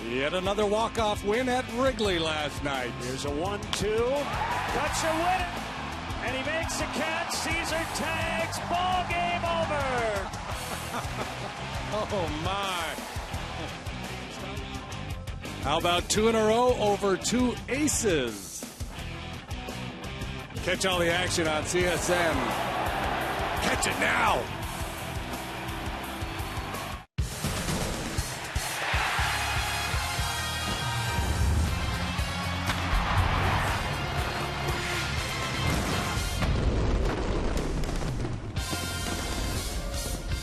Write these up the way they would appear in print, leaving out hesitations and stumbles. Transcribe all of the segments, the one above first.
Yet another walk-off win at Wrigley last night. Here's a 1-2. Kutcher win it. And he makes the catch. Caesar tags. Ball game over. Oh, my. How about 2 in a row over 2 aces? Catch all the action on CSN. Catch it now.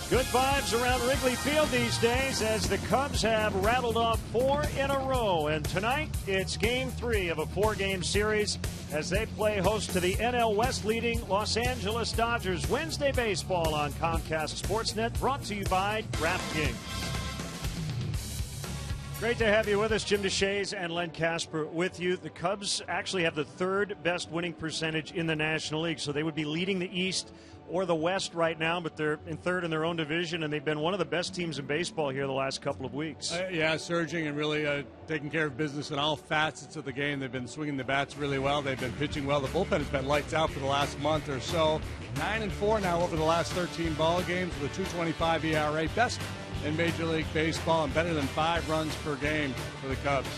Good vibes around Wrigley Field these days as the Cubs have rattled off 4 in a row. And tonight, it's Game 3 of a 4-game series as they play host to the NL West leading Los Angeles Dodgers. Wednesday baseball on Comcast Sportsnet, brought to you by DraftKings. Great to have you with us. Jim DeShays and Len Casper with you. The Cubs actually have the 3rd best winning percentage in the National League, so they would be leading the East or the West right now, but they're in 3rd in their own division, and they've been one of the best teams in baseball here the last couple of weeks. Yeah, surging and really taking care of business in all facets of the game. They've been swinging the bats really well. They've been pitching well. The bullpen has been lights out for the last month or so. 9-4 now over the last 13 ball games with a 2.25 ERA, best in Major League Baseball, and better than 5 runs per game for the Cubs.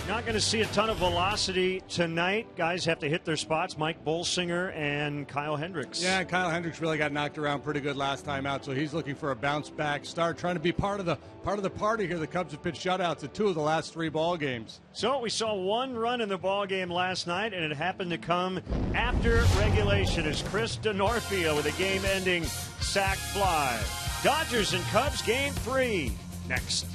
Not going to see a ton of velocity tonight. Guys have to hit their spots. Mike Bolsinger and Kyle Hendricks. Yeah, Kyle Hendricks really got knocked around pretty good last time out, so he's looking for a bounce-back start, trying to be part of the party here. The Cubs have pitched shutouts at 2 of the last 3 ball games. So we saw 1 run in the ball game last night, and it happened to come after regulation as Chris D'Onofrio with a game-ending sac fly. Dodgers and Cubs Game 3 next.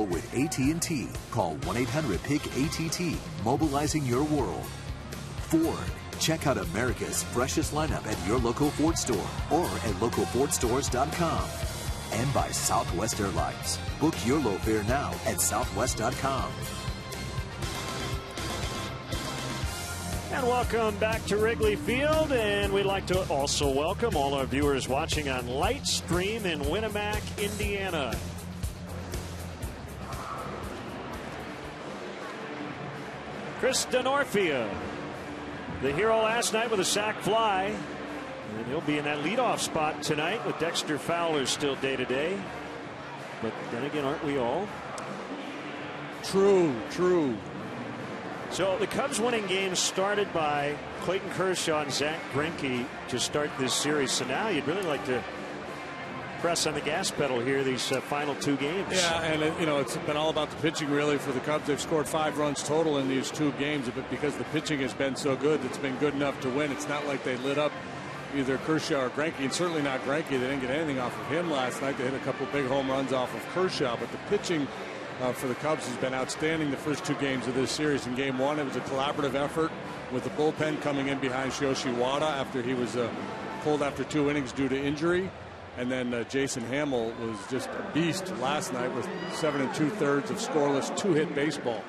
With AT&T, call 1-800-PIC-ATT, mobilizing your world. Ford, check out America's freshest lineup at your local Ford store or at localfordstores.com. And by Southwest Airlines. Book your low fare now at southwest.com. And welcome back to Wrigley Field, and we'd like to also welcome all our viewers watching on Lightstream in Winamac, Indiana. Chris D'Onofrio, the hero last night with a sac fly, and he'll be in that leadoff spot tonight with Dexter Fowler still day-to-day. But then again, aren't we all? True. So the Cubs winning game started by Clayton Kershaw and Zach Greinke to start this series. So now you'd really like to press on the gas pedal here these final two games. Yeah, and it's been all about the pitching really for the Cubs. They've scored 5 runs total in these 2 games, but because the pitching has been so good, it's been good enough to win. It's not like they lit up either Kershaw or Greinke, and certainly not Greinke. They didn't get anything off of him last night. They hit a couple big home runs off of Kershaw, but the pitching for the Cubs has been outstanding the first 2 games of this series. In game 1, it was a collaborative effort with the bullpen coming in behind Yoshi Wada after he was pulled after 2 innings due to injury. And then Jason Hamill was just a beast last night with 7 2/3 of scoreless 2-hit baseball.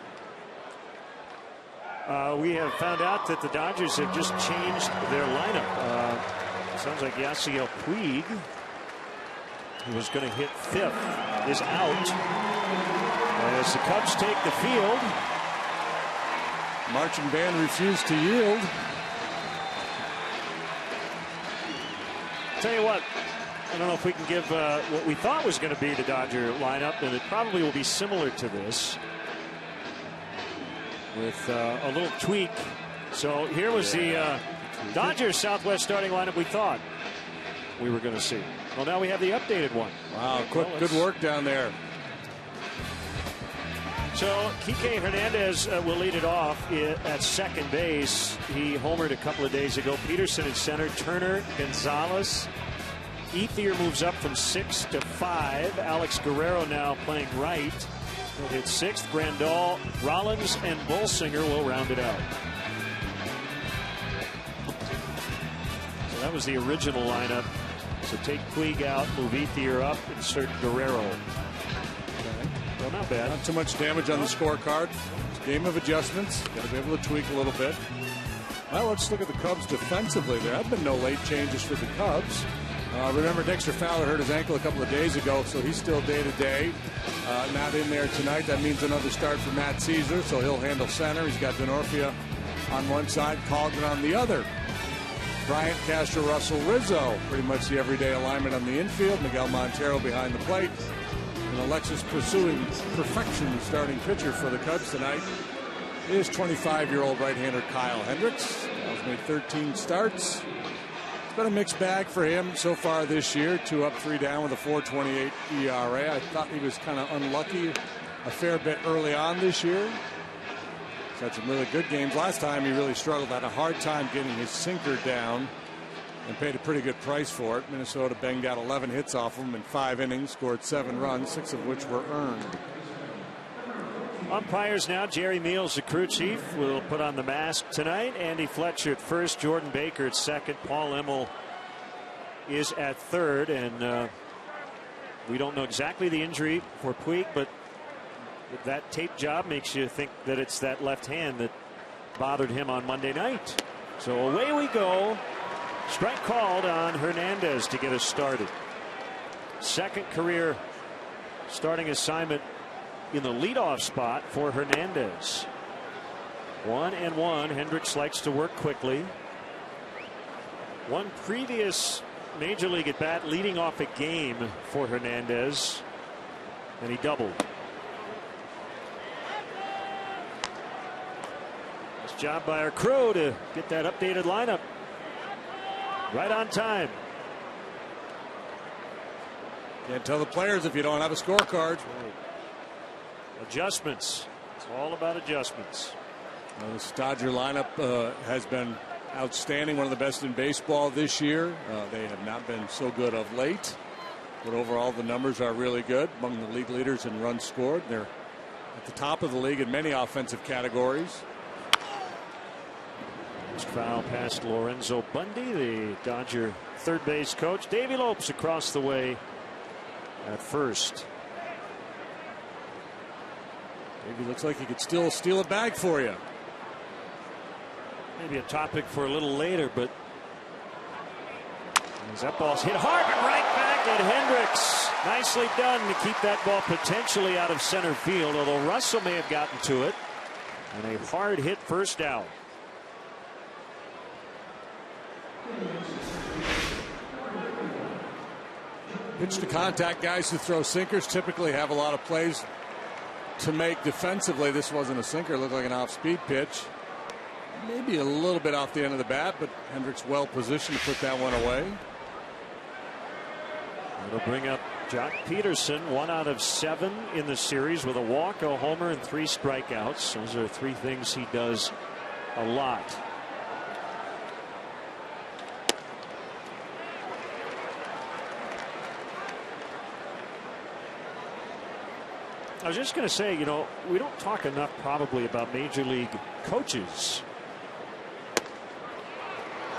We have found out that the Dodgers have just changed their lineup. Sounds like Yasiel Puig, who was going to hit 5th, is out. As the Cubs take the field. Marching band refused to yield. Tell you what, I don't know if we can give what we thought was going to be the Dodger lineup, and it probably will be similar to this with a little tweak. So here was the Dodgers Southwest starting lineup we thought we were going to see. Well, now we have the updated one. Wow, good work down there. So Kike Hernandez will lead it off at second base. He homered a couple of days ago. Peterson in center. Turner, Gonzalez. Ethier moves up from 6 to 5. Alex Guerrero now playing right. He'll hit 6th. Grandal, Rollins, and Bolsinger will round it out. So that was the original lineup. So take Puig out, move Ethier up, insert Guerrero. Okay. Well, not bad. Not too much damage on the scorecard. It's a game of adjustments. Got to be able to tweak a little bit. Well, let's look at the Cubs defensively. There have been no late changes for the Cubs. Remember, Dexter Fowler hurt his ankle a couple of days ago, so he's still day-to-day. Not in there tonight. That means another start for Matt Caesar, so he'll handle center. He's got D'Onofrio on one side, Colgan on the other. Bryant, Castro, Russell, Rizzo, pretty much the everyday alignment on the infield. Miguel Montero behind the plate. And Alexis pursuing perfection, starting pitcher for the Cubs tonight is 25-year-old right-hander Kyle Hendricks. Kyle's made 13 starts. It's been a mixed bag for him so far this year. 2 up, 3 down with a 4.28 ERA. I thought he was kind of unlucky a fair bit early on this year. He's had some really good games. Last time he really struggled, had a hard time getting his sinker down and paid a pretty good price for it. Minnesota banged out 11 hits off him in 5 innings, scored 7 runs, 6 of which were earned. Umpires now. Jerry Meals, the crew chief, will put on the mask tonight. Andy Fletcher at first, Jordan Baker at second, Paul Emmel is at third, and we don't know exactly the injury for Puig, but that tape job makes you think that it's that left hand that bothered him on Monday night. So away we go. Strike called on Hernandez to get us started. Second career starting assignment in the leadoff spot for Hernandez. 1-1. Hendricks likes to work quickly. One previous major league at bat leading off a game for Hernandez, and he doubled. Nice job by our crew to get that updated lineup right on time. Can't tell the players if you don't have a scorecard. Right. Adjustments. It's all about adjustments. Well, this Dodger lineup has been outstanding, one of the best in baseball this year. They have not been so good of late. But overall, the numbers are really good. Among the league leaders in runs scored. They're at the top of the league in many offensive categories. Foul past Lorenzo Bundy, the Dodger third base coach. Davey Lopes across the way at first. Davey looks like he could still steal a bag for you. Maybe a topic for a little later, but as that ball's hit hard and right back at Hendricks. Nicely done to keep that ball potentially out of center field, although Russell may have gotten to it. And a hard hit first out. Pitch to contact guys who throw sinkers typically have a lot of plays to make defensively. This wasn't a sinker. It looked like an off-speed pitch. Maybe a little bit off the end of the bat, but Hendricks well positioned to put that one away. It'll bring up Jock Peterson, 1 out of 7 in the series with a walk, a homer, and 3 strikeouts. Those are 3 things he does a lot. I was just going to say, you know, we don't talk enough probably about major league coaches.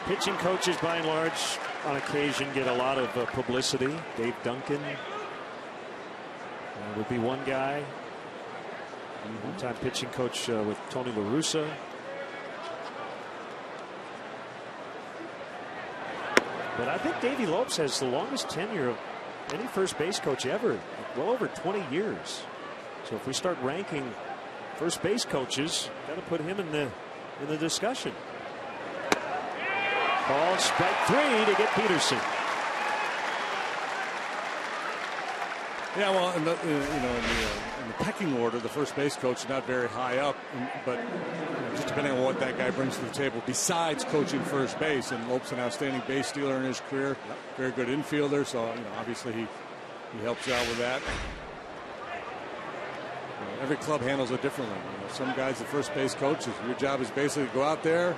Pitching coaches, by and large, on occasion get a lot of publicity. Dave Duncan would be one guy. One-time pitching coach with Tony La Russa. But I think Davey Lopes has the longest tenure of any first base coach ever, well over 20 years. So if we start ranking first base coaches, got to put him in the discussion. Called strike 3 to get Peterson. Yeah, well, in the pecking order, the first base coach is not very high up, but just depending on what that guy brings to the table besides coaching first base. And Lopes an outstanding base stealer in his career, very good infielder. So obviously he helps you out with that. Every club handles it differently. Some guys, the first base coaches, your job is basically to go out there,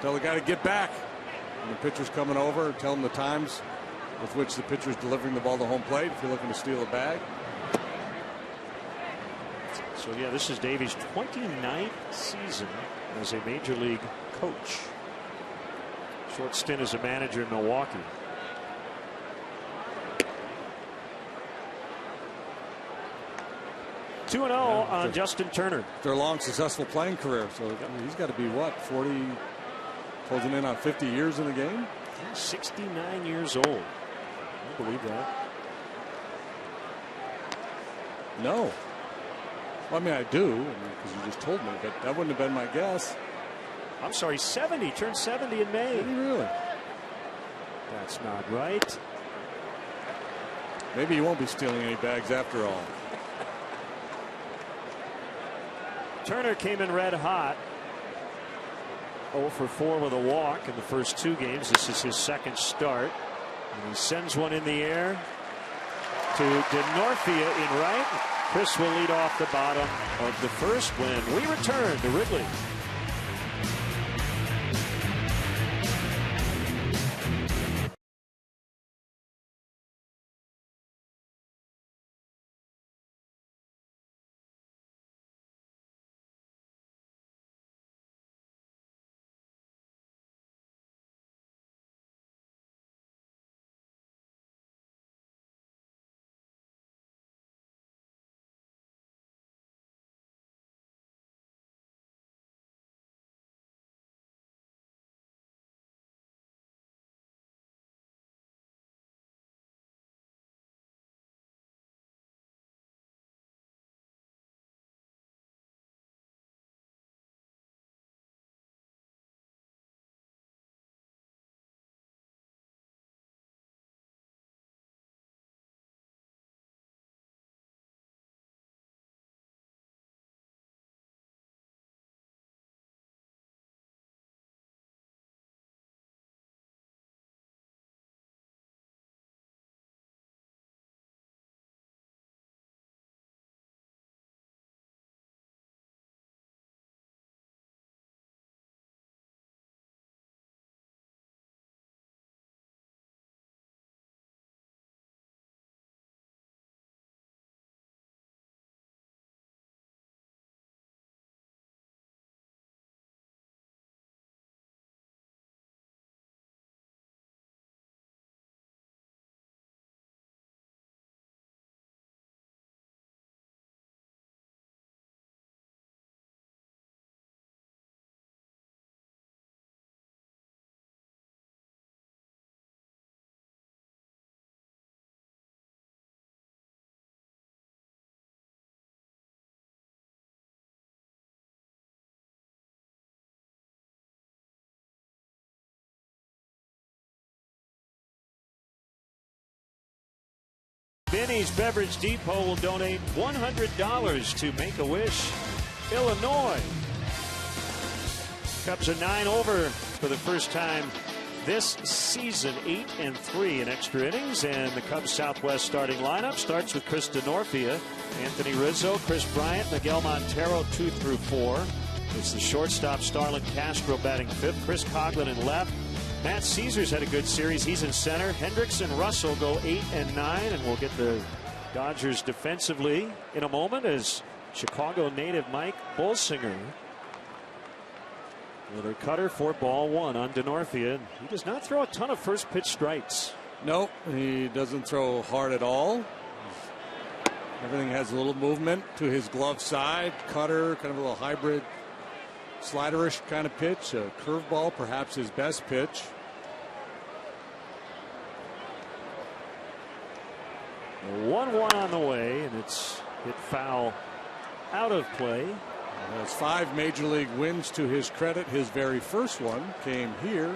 tell the guy to get back. When the pitcher's coming over, tell him the times with which the pitcher's delivering the ball to home plate if you're looking to steal a bag. So yeah, this is Davey's 29th season as a major league coach. Short stint as a manager in Milwaukee. 2-0 on Justin Turner. Their long, successful playing career. So he's got to be, what, 40, closing in on 50 years in the game? 69 years old. I believe that. No. Well, I mean, I do, because you just told me, but that wouldn't have been my guess. I'm sorry, 70. Turned 70 in May. Did he really? That's not right. Maybe he won't be stealing any bags after all. Turner came in red hot. 0 for 4 with a walk in the first 2 games. This is his second start. And he sends one in the air to Denorfia in right. Chris will lead off the bottom of the first when we return to Wrigley. Benny's Beverage Depot will donate $100 to Make-A-Wish, Illinois. Cubs are 9 over for the first time this season, 8-3 in extra innings. And the Cubs Southwest starting lineup starts with Chris Denorfia, Anthony Rizzo, Chris Bryant, Miguel Montero 2 through 4. It's the shortstop Starlin Castro batting 5th, Chris Coghlan in left. Matt Caesar's had a good series. He's in center. Hendricks and Russell go 8 and 9, and we'll get the Dodgers defensively in a moment as Chicago native Mike Bolsinger with a cutter for ball 1 on Denorfia. He does not throw a ton of first pitch strikes. Nope, he doesn't throw hard at all. Everything has a little movement to his glove side. Cutter, kind of a little hybrid sliderish kind of pitch. A curveball, perhaps his best pitch. The 1-1 on the way, and it's hit foul out of play. He has 5 major league wins to his credit. His very first one came here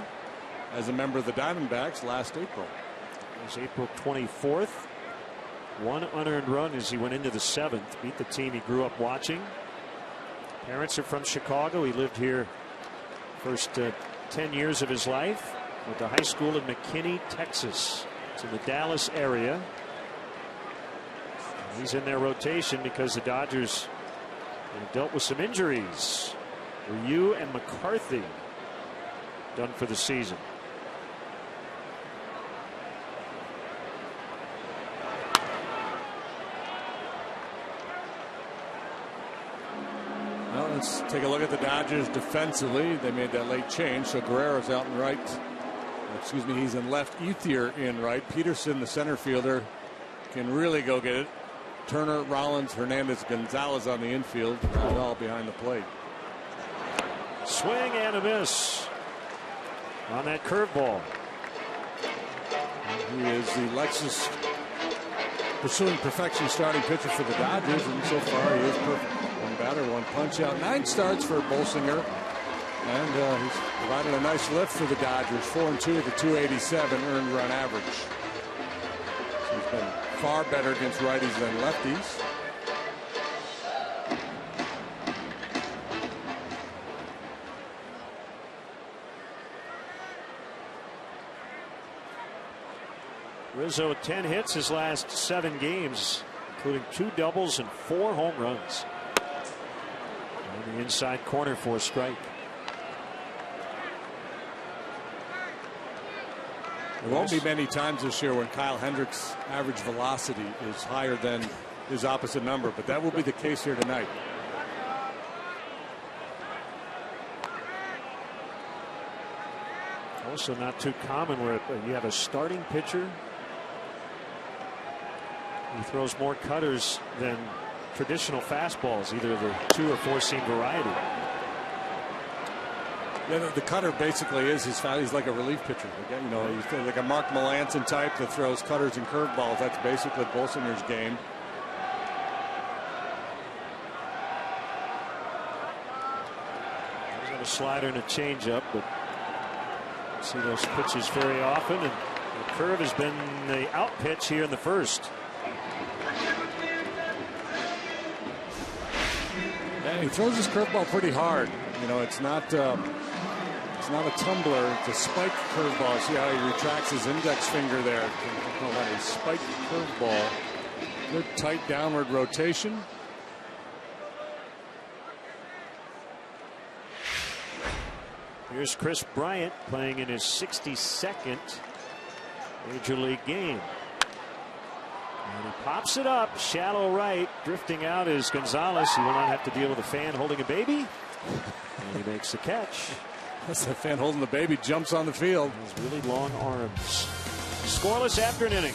as a member of the Diamondbacks last April. It was April 24th. 1 unearned run as he went into the 7th. Beat the team he grew up watching. Parents are from Chicago. He lived here first 10 years of his life. Went to high school in McKinney, Texas. It's in the Dallas area. He's in their rotation because the Dodgers dealt with some injuries. Ryu and McCarthy done for the season. Well, let's take a look at the Dodgers defensively. They made that late change, so Guerrero's out in right. Excuse me, he's in left. Ethier in right. Peterson, the center fielder, can really go get it. Turner, Rollins, Hernandez, Gonzalez on the infield. Not all behind the plate. Swing and a miss on that curveball. He is the Lexus pursuing perfection starting pitcher for the Dodgers, and so far he is perfect. One batter, one punch out. 9 starts for Bolsinger, and he's provided a nice lift for the Dodgers. 4-2 with a 287 earned run average. So he's been far better against righties than lefties. Rizzo 10 hits his last 7 games, including 2 doubles and 4 home runs. On the inside corner for a strike. There won't be many times this year when Kyle Hendricks' average velocity is higher than his opposite number, but that will be the case here tonight. Also not too common where you have a starting pitcher who throws more cutters than traditional fastballs, either the 2 or 4 seam variety. Yeah, the cutter basically is his foul. He's like a relief pitcher. You know, he's like a Mark Melancon type that throws cutters and curveballs. That's basically Bolsinger's game. He's got a slider and a changeup, but see those pitches very often, and the curve has been the out pitch here in the first. And he throws his curveball pretty hard. You know, it's not a tumbler. It's a spike curveball. See how he retracts his index finger there. We call that a spike curveball. Good tight downward rotation. Here's Chris Bryant playing in his 62nd Major League game. And he pops it up, shallow right. Drifting out is Gonzalez. He will not have to deal with a fan holding a baby. And he makes the catch. That's the fan holding the baby, jumps on the field. His really long arms. Scoreless after an inning.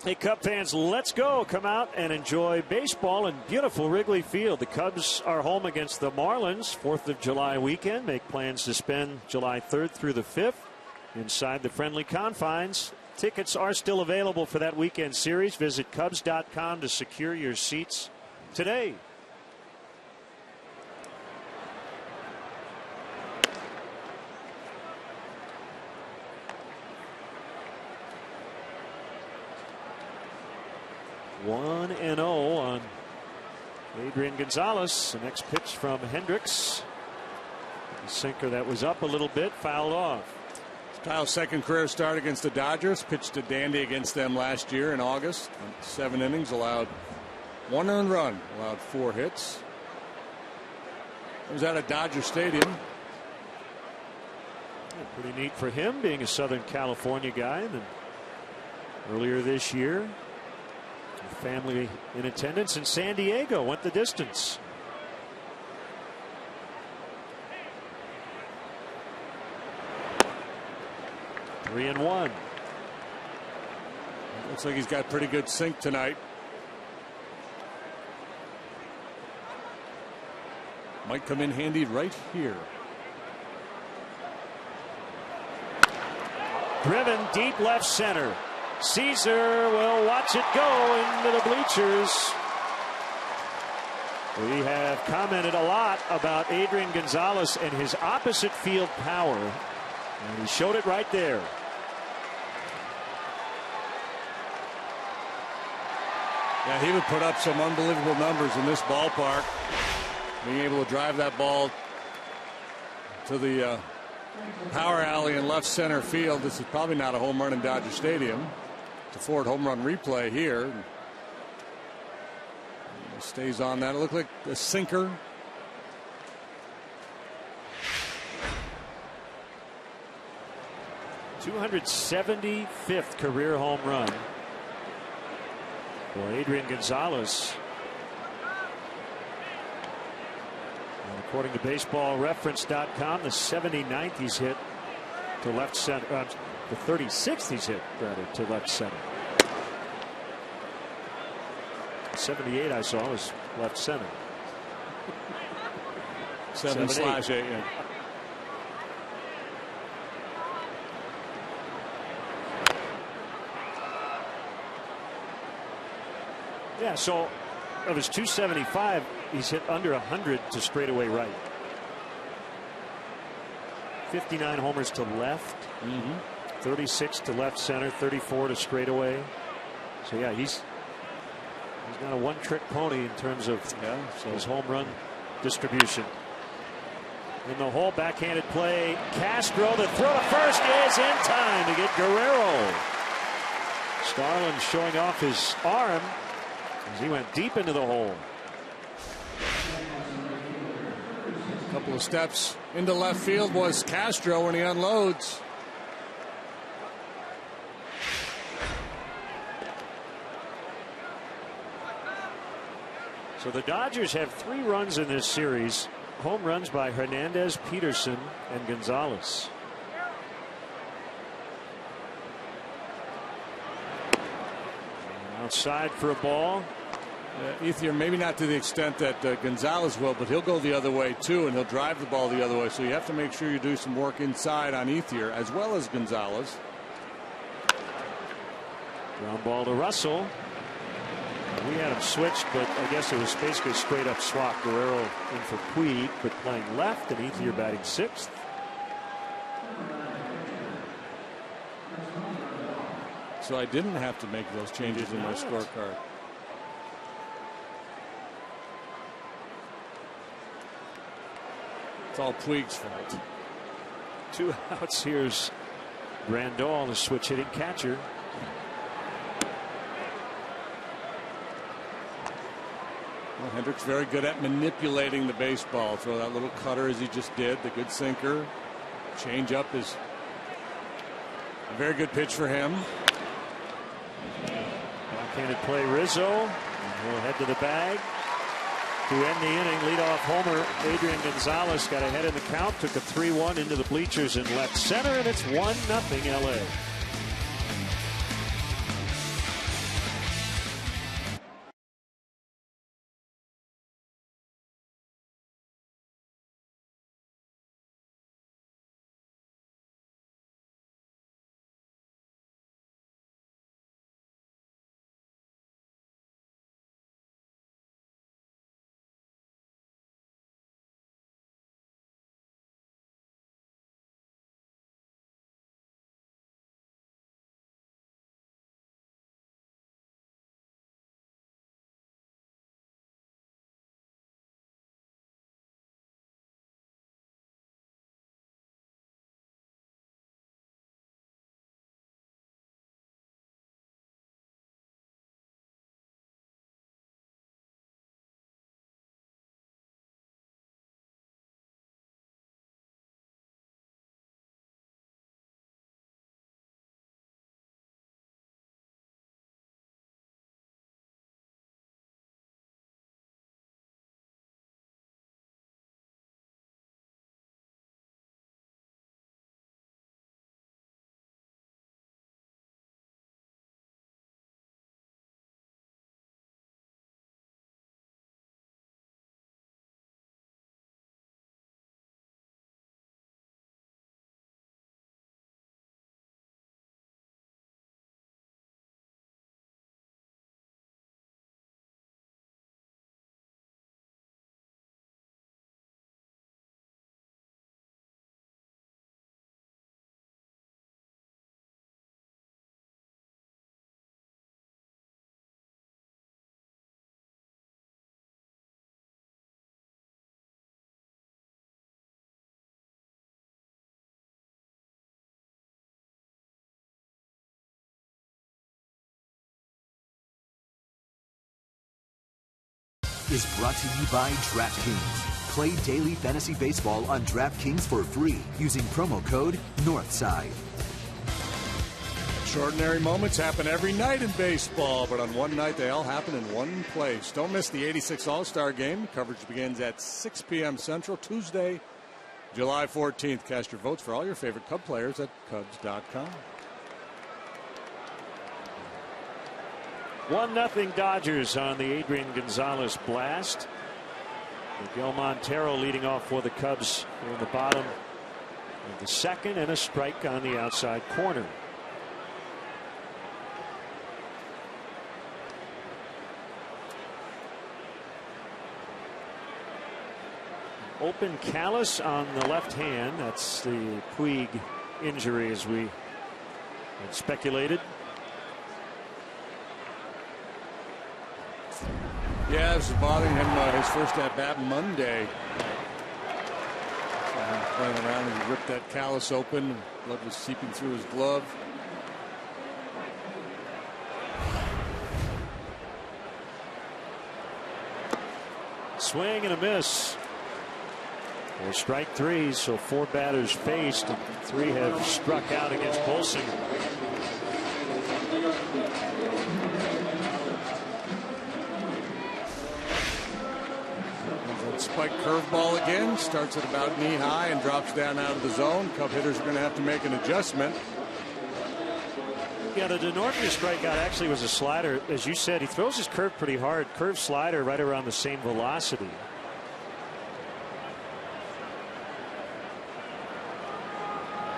Hey, Cub fans, let's go. Come out and enjoy baseball in beautiful Wrigley Field. The Cubs are home against the Marlins, 4th of July weekend. Make plans to spend July 3rd through the 5th inside the friendly confines. Tickets are still available for that weekend series. Visit Cubs.com to secure your seats today. One and 0 on Adrian Gonzalez. The next pitch from Hendricks. The sinker that was up a little bit, fouled off. Kyle's second career start against the Dodgers. Pitched a dandy against them last year in August. 7 innings, allowed 1 earned run, allowed 4 hits. It was at a Dodger Stadium. Yeah, pretty neat for him, being a Southern California guy. And earlier this year, family in attendance in San Diego went the distance. Three and 1. Looks like he's got pretty good sink tonight. Might come in handy right here. Driven deep left center. Caesar will watch it go into the bleachers. We have commented a lot about Adrian Gonzalez and his opposite field power, and he showed it right there. Yeah, he would put up some unbelievable numbers in this ballpark. Being able to drive that ball to the power alley in left center field. This is probably not a home run in Dodger Stadium. It's a Ford home run replay here. He stays on that. It looked like a sinker. _275th career home run for Adrian Gonzalez. And according to BaseballReference.com, the 79th he's hit to left center. The 36th he's hit, rather, to left center. 78 I saw was left center. 7/8. Yeah. Yeah, so of his 275, he's hit under 100 to straightaway right. 59 homers to left. 36 to left center, 34 to straightaway. So yeah, he's not a one-trick pony in terms of his home run distribution. In the hole, backhanded play. Castro, the throw to first is in time to get Guerrero. Starlin showing off his arm as he went deep into the hole. A couple of steps into left field was Castro when he unloads. So the Dodgers have 3 runs in this series. Home runs by Hernandez, Peterson, and Gonzalez. Outside for a ball. Ethier, maybe not to the extent that Gonzalez will, but he'll go the other way too, and he'll drive the ball the other way. So you have to make sure you do some work inside on Ethier as well as Gonzalez. Ground ball to Russell. We had him switched, but I guess it was basically a straight up swap. Guerrero in for Puig, but playing left, and Ethier batting 6th. So I didn't have to make those changes in my scorecard. It's all Puig's fault. 2 outs. Here's Grandal, the switch hitting catcher. Well, Hendricks very good at manipulating the baseball. Throw that little cutter as he just did. The good sinker. Change up is a very good pitch for him. Backhanded play, Rizzo. And he'll head to the bag. To end the inning, leadoff homer Adrian Gonzalez got ahead in the count, took a 3-1 into the bleachers in left center, and it's 1-0 LA. is brought to you by DraftKings. Play daily fantasy baseball on DraftKings for free using promo code Northside. Extraordinary moments happen every night in baseball, but on one night they all happen in one place. Don't miss the 86 All-Star Game. Coverage begins at 6 p.m. Central, Tuesday, July 14th. Cast your votes for all your favorite Cub players at Cubs.com. 1-0 Dodgers on the Adrian Gonzalez blast. Miguel Montero leading off for the Cubs in the bottom of the second, and a strike on the outside corner. Open callus on the left hand. That's the Puig injury, as we had speculated. Yeah, this is bothering him his first at bat Monday. Playing around and he ripped that callus open. Blood was seeping through his glove. Swing and a miss. For strike three, so 4 batters faced, and 3 have struck out against Bolsinger. Spike curveball again, starts at about knee high and drops down out of the zone. Cub hitters are going to have to make an adjustment. Yeah, the Denorfia strikeout actually was a slider. As you said, he throws his curve pretty hard. Curve slider right around the same velocity.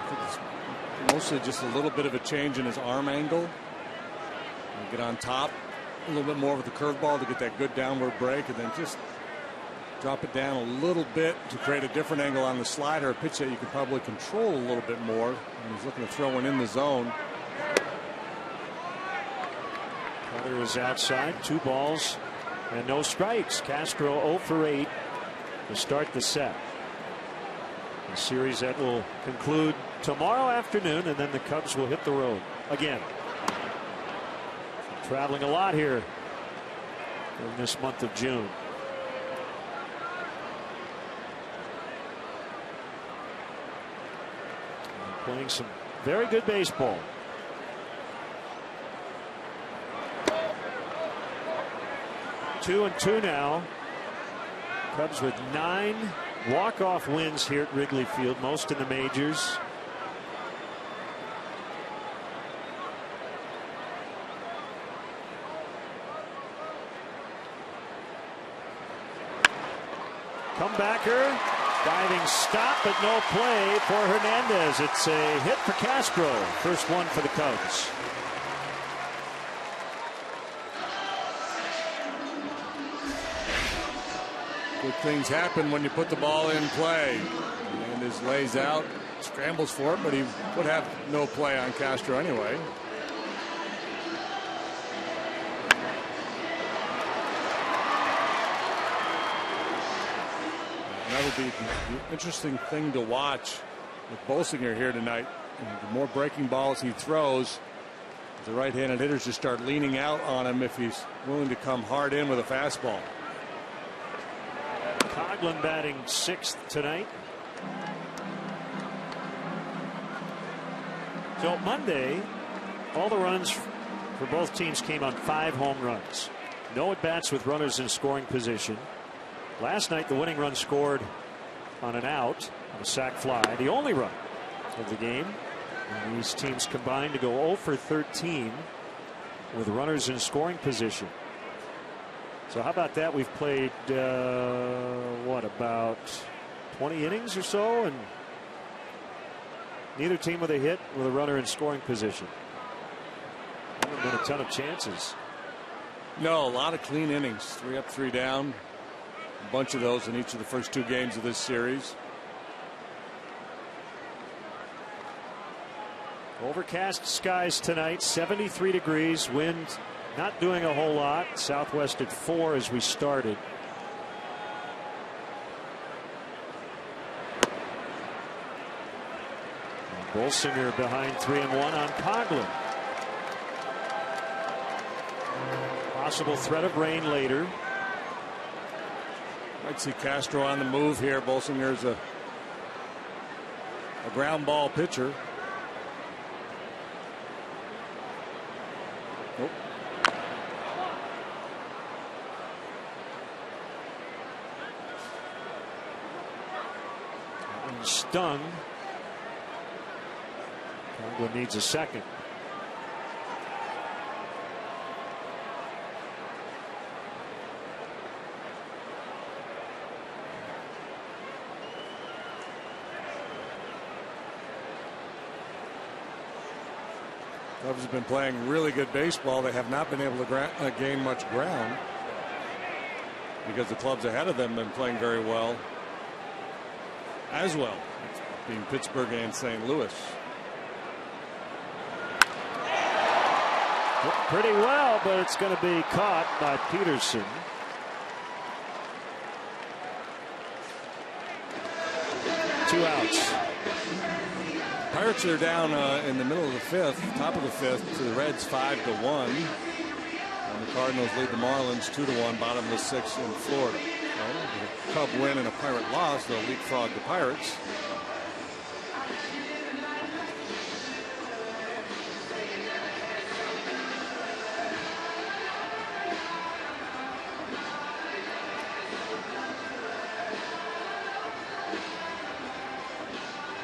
I think it's mostly just a little bit of a change in his arm angle. Get on top a little bit more with the curveball to get that good downward break, and then just drop it down a little bit to create a different angle on the slider, a pitch that you can probably control a little bit more. And he's looking to throw one in the zone. Cutter is outside, 2 balls and no strikes. Castro 0 for 8 to start the set. A series that will conclude tomorrow afternoon, and then the Cubs will hit the road again. Traveling a lot here in this month of June. Playing some very good baseball. Two and 2 now. Cubs with 9 walk-off wins here at Wrigley Field, most in the majors. Comebacker. Diving stop, but no play for Hernandez. It's a hit for Castro. First one for the Cubs. Good things happen when you put the ball in play. Hernandez lays out, scrambles for it, but he would have no play on Castro anyway. That'll be the interesting thing to watch with Bolsinger here tonight. The more breaking balls he throws, the right-handed hitters just start leaning out on him if he's willing to come hard in with a fastball. Coghlan batting 6th tonight. So Monday, all the runs for both teams came on 5 home runs. No at-bats with runners in scoring position. Last night, the winning run scored on an out, on a sac fly, the only run of the game. And these teams combined to go 0 for 13 with runners in scoring position. So how about that? We've played, what, about 20 innings or so, and neither team with a hit with a runner in scoring position. Haven't been a ton of chances. No, a lot of clean innings. 3 up, 3 down. A bunch of those in each of the first 2 games of this series. Overcast skies tonight, 73 degrees, wind not doing a whole lot. Southwest at 4 as we started. And Bolsinger behind 3-1 on Coghlan. Possible threat of rain later. Might see Castro on the move here. Bolsinger's a ground ball pitcher. Nope. Stung. Conklin needs a second. Cubs have been playing really good baseball. They have not been able to gain much ground because the clubs ahead of them have been playing very well as well, being Pittsburgh and St. Louis. Pretty well, but it's going to be caught by Peterson. Two outs. Pirates are down in the middle of the fifth, top of the fifth, to the Reds 5-1. And the Cardinals lead the Marlins 2-1, bottom of the sixth in Florida. So, the Cub win and a Pirate loss, they'll leapfrog the Pirates.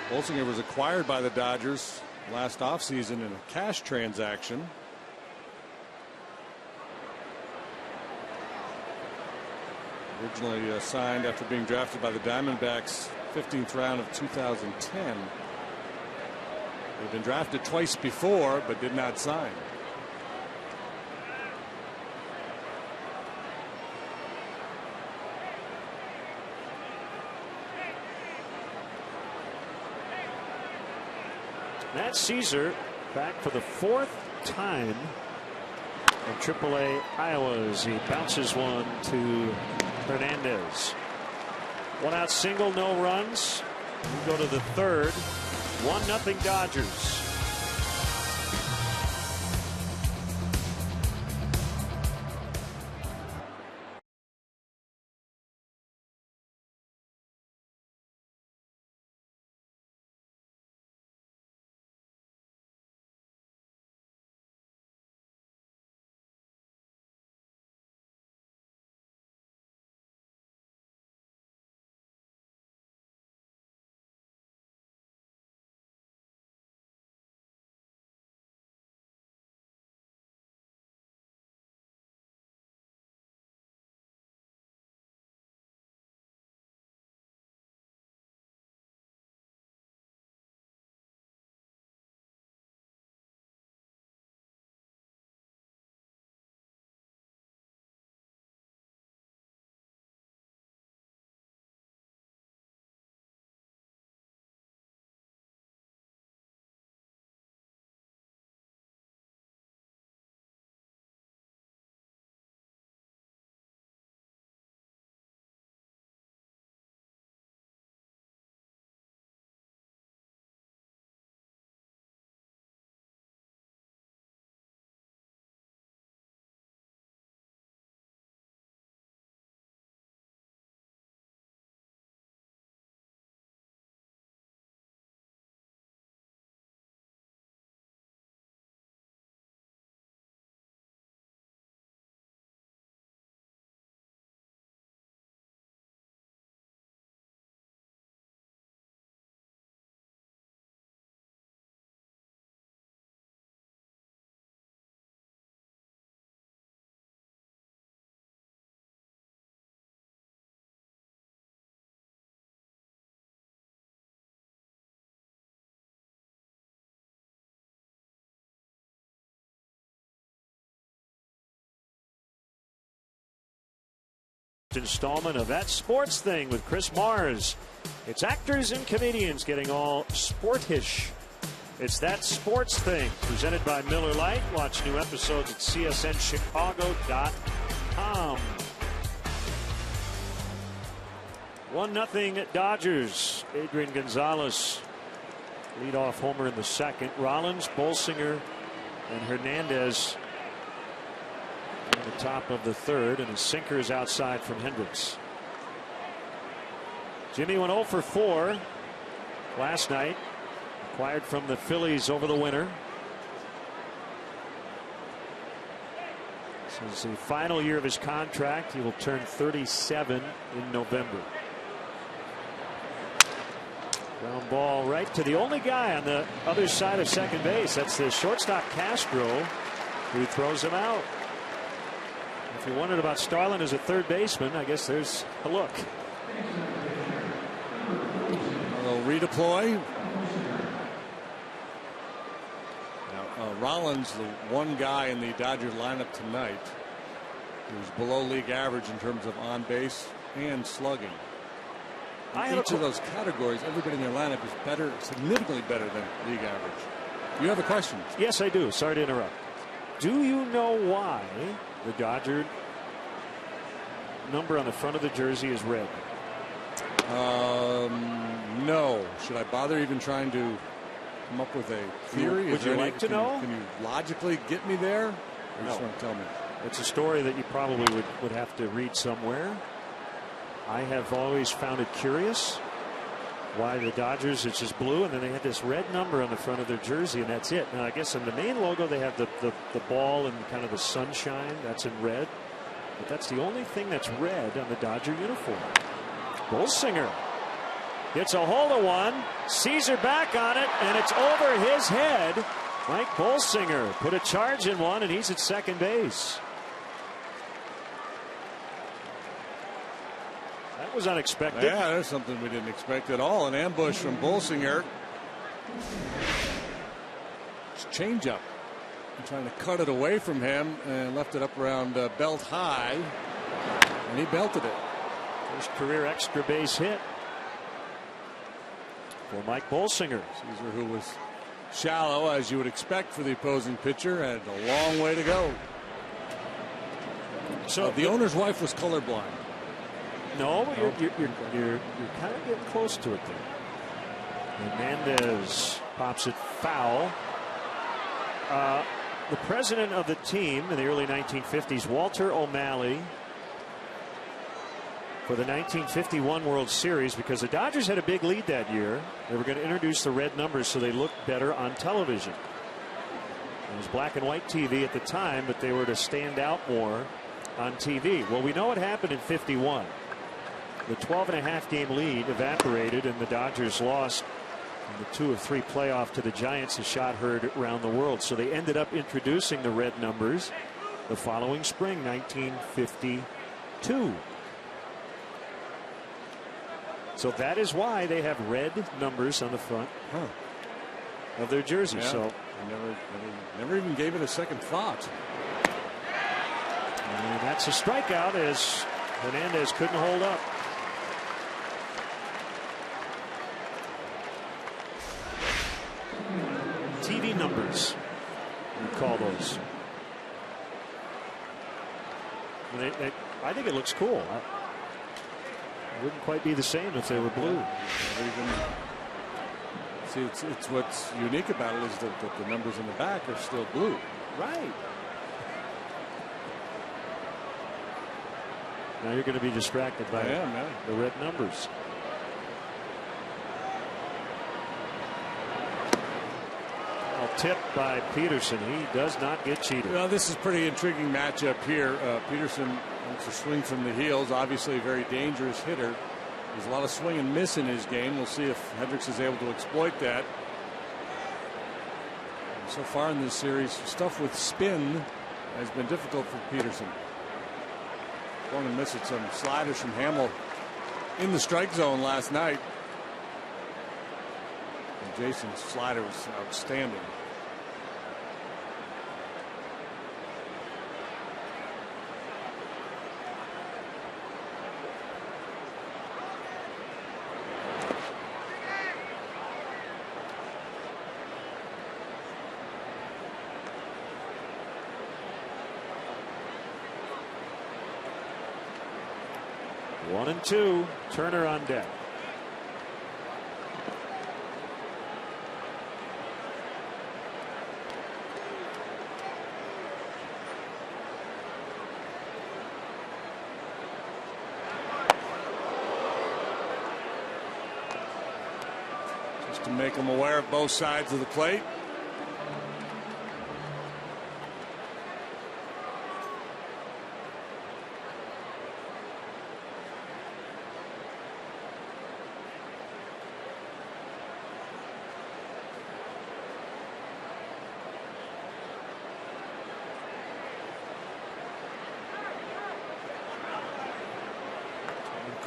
Bolsinger was acquired by the Dodgers last offseason in a cash transaction. Originally signed after being drafted by the Diamondbacks 15th round of 2010. They've been drafted twice before but did not sign. Matt Caesar back for the fourth time in AAA Iowa as he bounces one to Hernandez. One out single, no runs. We go to the third. 1-0 Dodgers. Installment of That Sports Thing with Chris Mars. It's actors and comedians getting all sportish. It's That Sports Thing, presented by Miller Lite. Watch new episodes at csnchicago.com. 1-0 Dodgers. Adrian Gonzalez leadoff homer in the second. Rollins, Bolsinger, and Hernandez in the top of the third, and a sinker is outside from Hendricks. Jimmy went 0 for 4 last night. Acquired from the Phillies over the winter. This is the final year of his contract. He will turn 37 in November. Ground ball right to the only guy on the other side of second base. That's the shortstop Castro, who throws him out. If you wondered about Starlin as a third baseman, I guess there's a look. A little redeploy. Now, Rollins, the one guy in the Dodgers lineup tonight who's below league average in terms of on base and slugging. In each of those categories, everybody in their lineup is better, significantly better than league average. You have a question? Yes, I do. Sorry to interrupt. Do you know why the Dodger number on the front of the jersey is red? No. Should I bother even trying to come up with a theory? Would you like to know? Can you logically get me there? Or No. just want to tell me? It's a story that you probably would have to read somewhere. I have always found it curious why the Dodgers, it's just blue, and then they had this red number on the front of their jersey, and that's it. Now, I guess in the main logo they have the ball and kind of the sunshine. That's in red. But that's the only thing that's red on the Dodger uniform. Bolsinger gets a hold of one, sees her back on it, and it's over his head. Mike Bolsinger put a charge in one, and he's at second base. That was unexpected. Yeah, there's something we didn't expect at all. An ambush from Bolsinger. It's changeup. Trying to cut it away from him and left it up around belt high, and he belted it. First career extra base hit for Mike Bolsinger. Caesar, who was shallow as you would expect for the opposing pitcher, had a long way to go. So the owner's wife was colorblind. No, you're kind of getting close to it there. Hernandez pops it foul. The president of the team in the early 1950s, Walter O'Malley, for the 1951 World Series, because the Dodgers had a big lead that year, they were going to introduce the red numbers so they looked better on television. It was black and white TV at the time, but they were to stand out more on TV. Well, we know what happened in 51. The 12.5 game lead evaporated, and the Dodgers lost in the 2 of 3 playoff to the Giants, a shot heard around the world. So they ended up introducing the red numbers the following spring, 1952. So that is why they have red numbers on the front of their jersey. Yeah. So never even gave it a second thought. And that's a strikeout as Hernandez couldn't hold up. TV numbers, we call those. I think it looks cool. It wouldn't quite be the same if they were blue. See, it's what's unique about it is that the numbers in the back are still blue. Right. Now you're going to be distracted by the red numbers. Tipped by Peterson. He does not get cheated. Well, this is a pretty intriguing matchup here. Peterson wants to swing from the heels. Obviously a very dangerous hitter. There's a lot of swing and miss in his game. We'll see if Hendricks is able to exploit that. And so far in this series, stuff with spin has been difficult for Peterson. Swung and missed at some sliders from Hamill in the strike zone last night. And Jason's slider was outstanding. One and two. Turner on deck. to make them aware of both sides of the plate.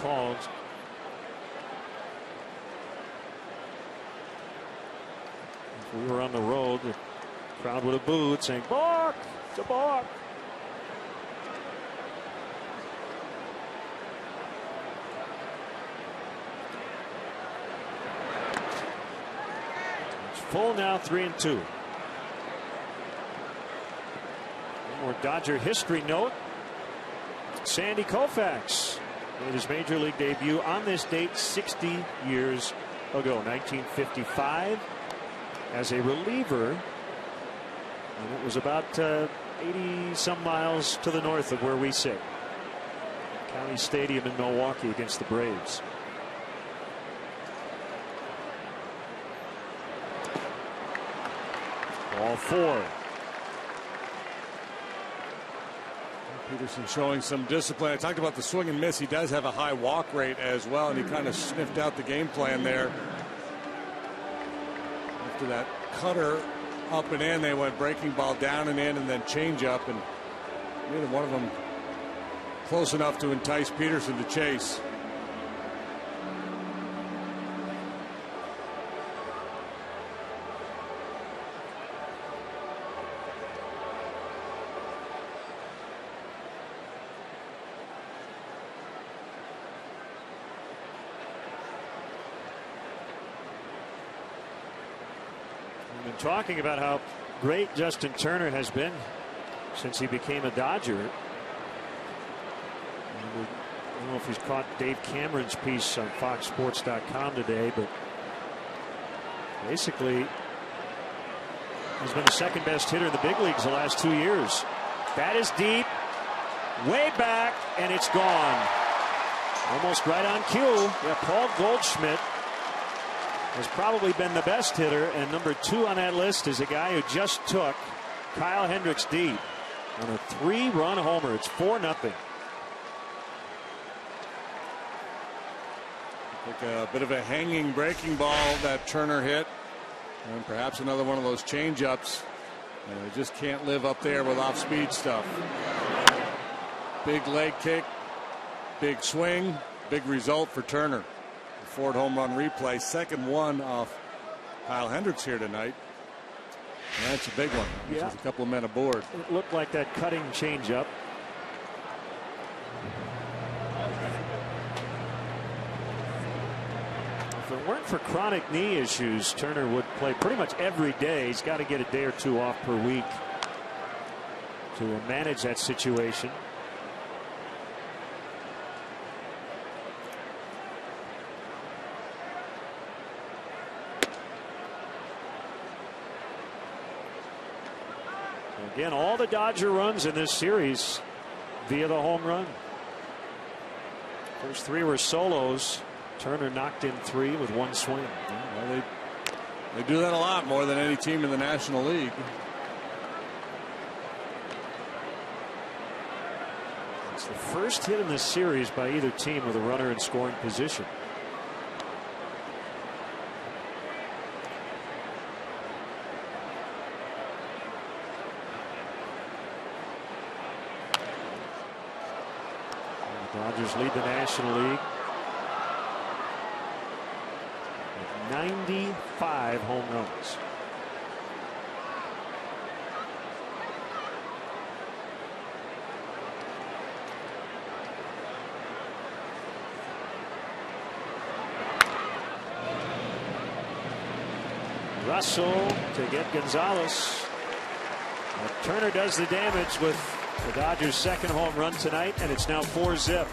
Calls. If we were on the road, the crowd would have booed, saying, "Balk! It's a balk!" It's full now, 3-2. One more Dodger history note. Sandy Koufax made his major league debut on this date 60 years ago, 1955, as a reliever, and it was about 80 some miles to the north of where we sit. County Stadium in Milwaukee against the Braves. Ball 4. Peterson showing some discipline. I talked about the swing and miss. He does have a high walk rate as well, and he kind of sniffed out the game plan there. After that cutter up and in, they went breaking ball down and in, and then change up, and neither one of them close enough to entice Peterson to chase. Talking about how great Justin Turner has been since he became a Dodger. I don't know if he's caught Dave Cameron's piece on FoxSports.com today, but basically he's been the second best hitter in the big leagues the last 2 years. Bat is deep, way back, and it's gone. Almost right on cue. Yeah, Paul Goldschmidt has probably been the best hitter, and number 2 on that list is a guy who just took Kyle Hendricks deep on a 3-run homer. It's 4-0. Like a bit of a hanging breaking ball that Turner hit, and perhaps another one of those change-ups. They just can't live up there with off-speed stuff. Big leg kick, big swing, big result for Turner. Ford home run replay, second one off Kyle Hendricks here tonight. And that's a big one. Yeah. There's a couple of men aboard. It looked like that cutting changeup. If it weren't for chronic knee issues, Turner would play pretty much every day. He's got to get a day or two off per week to manage that situation. Again, all the Dodger runs in this series via the home run. First 3 were solos. Turner knocked in 3 with 1 swing. Well, they do that a lot, more than any team in the National League. It's the first hit in this series by either team with a runner in scoring position. Dodgers lead the National League with 95 home runs. Russell to get Gonzalez. Turner does the damage with the Dodgers' second home run tonight, and it's now 4-zip.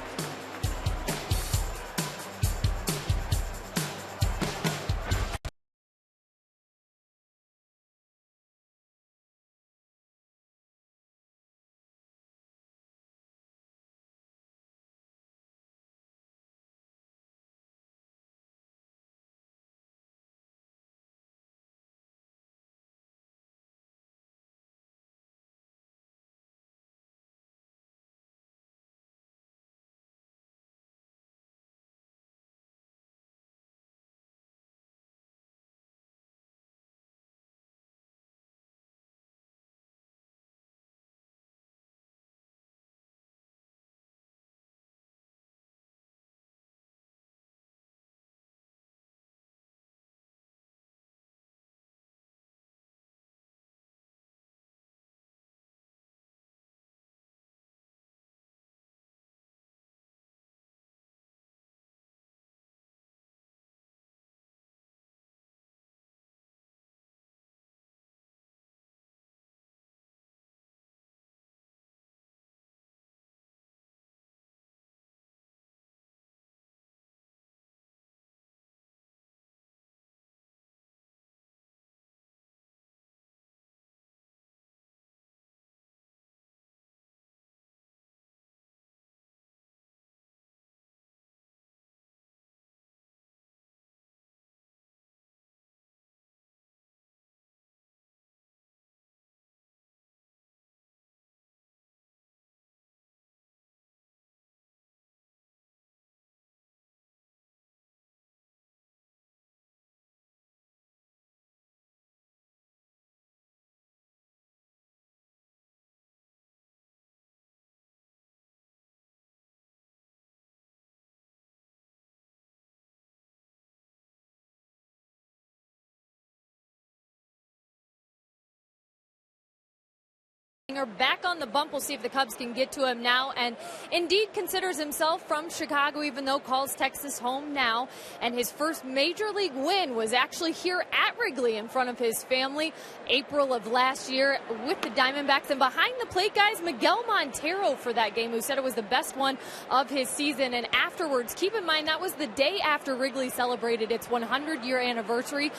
back on the bump. We'll see if the Cubs can get to him now, and indeed considers himself from Chicago, even though calls Texas home now. And his first major league win was actually here at Wrigley in front of his family, April of last year with the Diamondbacks. And behind the plate, guys, Miguel Montero for that game, who said it was the best one of his season. And afterwards, keep in mind that was the day after Wrigley celebrated its 100-year anniversary.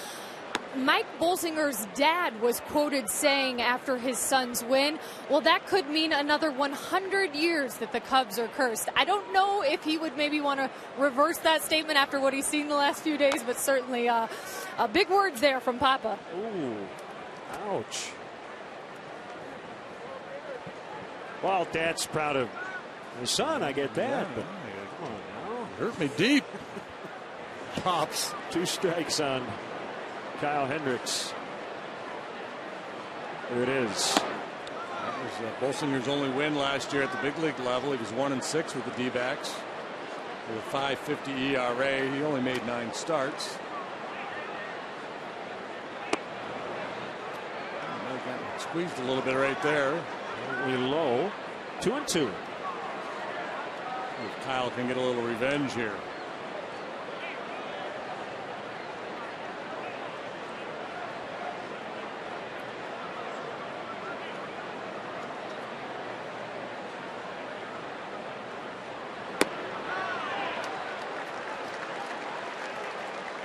Mike Bolsinger's dad was quoted saying after his son's win, well, that could mean another 100 years that the Cubs are cursed. I don't know if he would maybe want to reverse that statement after what he's seen the last few days, but certainly big words there from Papa. Ooh, ouch. Well, Dad's proud of his son, I get that, but come on now. Hurt me deep. Pops. 2 strikes on Kyle Hendricks. There it is. That was Bolsinger's only win last year at the big league level. He was 1-6 with the D-backs with a 5.50 ERA. He only made 9 starts. Got squeezed a little bit right there. Really low. 2-2. If Kyle can get a little revenge here.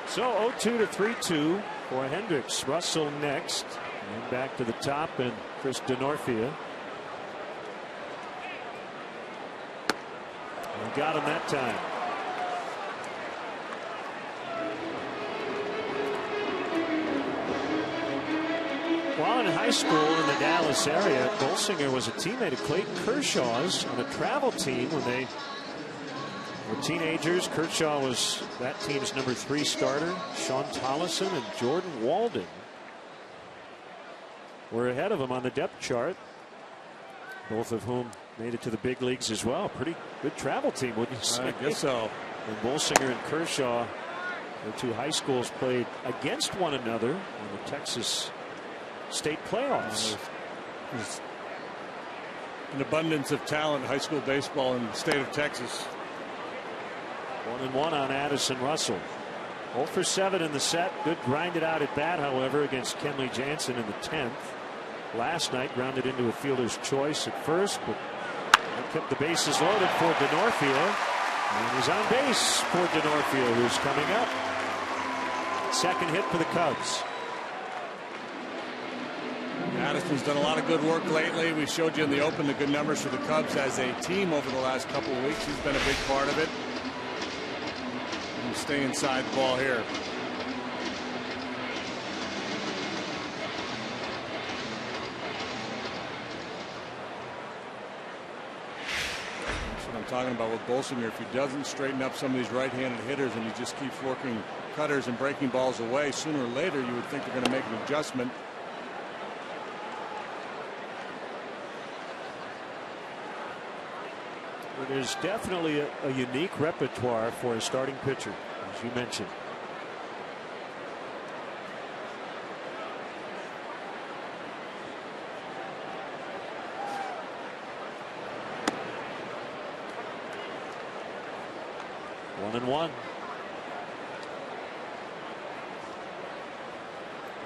So 0-2 to 3-2 for Hendricks. Russell next. And back to the top, and Chris Denorfia. And got him that time. While in high school in the Dallas area, Bolsinger was a teammate of Clayton Kershaw's on a travel team when they were teenagers. Kershaw was that team's number 3 starter. Sean Tollison and Jordan Walden were ahead of him on the depth chart, both of whom made it to the big leagues as well. Pretty good travel team, wouldn't you say? I guess so. And Bolsinger and Kershaw, their 2 high schools, played against one another in the Texas state playoffs. There's an abundance of talent in high school baseball in the state of Texas. 1-1 on Addison Russell. 0 for 7 in the set. Good grinded out at bat, however, against Kenley Jansen in the 10th. Last night grounded into a fielder's choice at first, but kept the bases loaded for Denorfia. And he's on base for Denorfia, who's coming up. Second hit for the Cubs. Addison's done a lot of good work lately. We showed you in the open the good numbers for the Cubs as a team over the last couple of weeks. He's been a big part of it. And stay inside the ball here. That's what I'm talking about with Bolsinger. If he doesn't straighten up some of these right-handed hitters and he just keeps working cutters and breaking balls away, sooner or later you would think they're going to make an adjustment. There's definitely a unique repertoire for a starting pitcher, as you mentioned. One and one.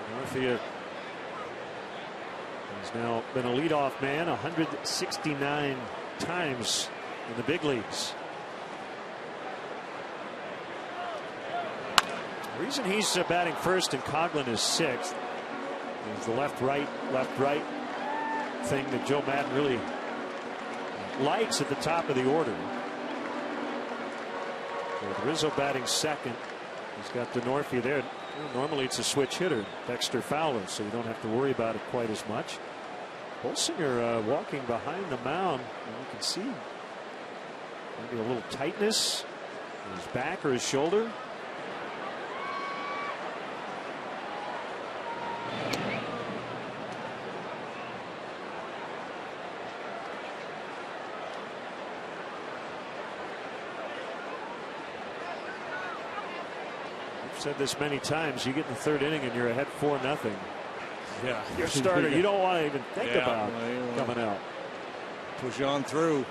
Denorfia has now been a leadoff man 169 times in the big leagues. The reason he's batting first and Coughlin is sixth is the left right thing that Joe Maddon really likes at the top of the order. With Rizzo batting second, he's got Denorfia there. Normally it's a switch hitter, Dexter Fowler, so you don't have to worry about it quite as much. Bolsinger walking behind the mound, and you can see maybe a little tightness in his back or his shoulder. I've said this many times, you get in the third inning and you're ahead 4-0. Yeah. Your starter, you don't want to even think about coming out. Push on through.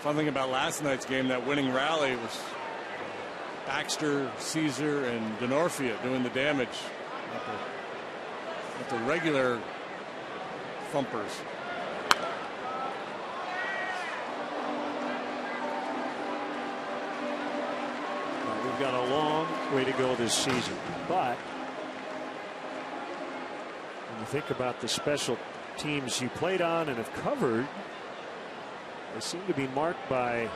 Fun thing about last night's game, that winning rally was Baxter, Caesar, and Denorfia doing the damage. Not the regular thumpers. Well, we've got a long way to go this season, but when you think about the special teams you played on and have covered, they seem to be marked by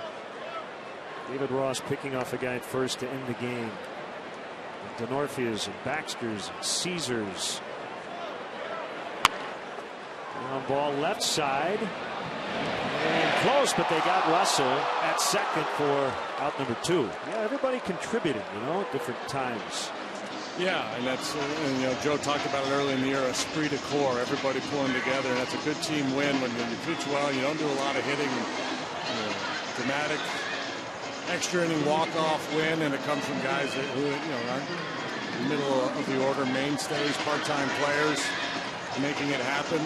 David Ross picking off a guy at first to end the game. And Denorfia's and Baxter's and Caesar's. Ground ball left side. And close, but they got Russell at second for out number 2. Yeah, everybody contributed, at different times. Yeah, and that's, Joe talked about it early in the year, esprit de corps, everybody pulling together, and that's a good team win when you pitch well, you don't do a lot of hitting, dramatic extra inning walk-off win, and it comes from guys who aren't in the middle of the order, mainstays, part-time players, making it happen.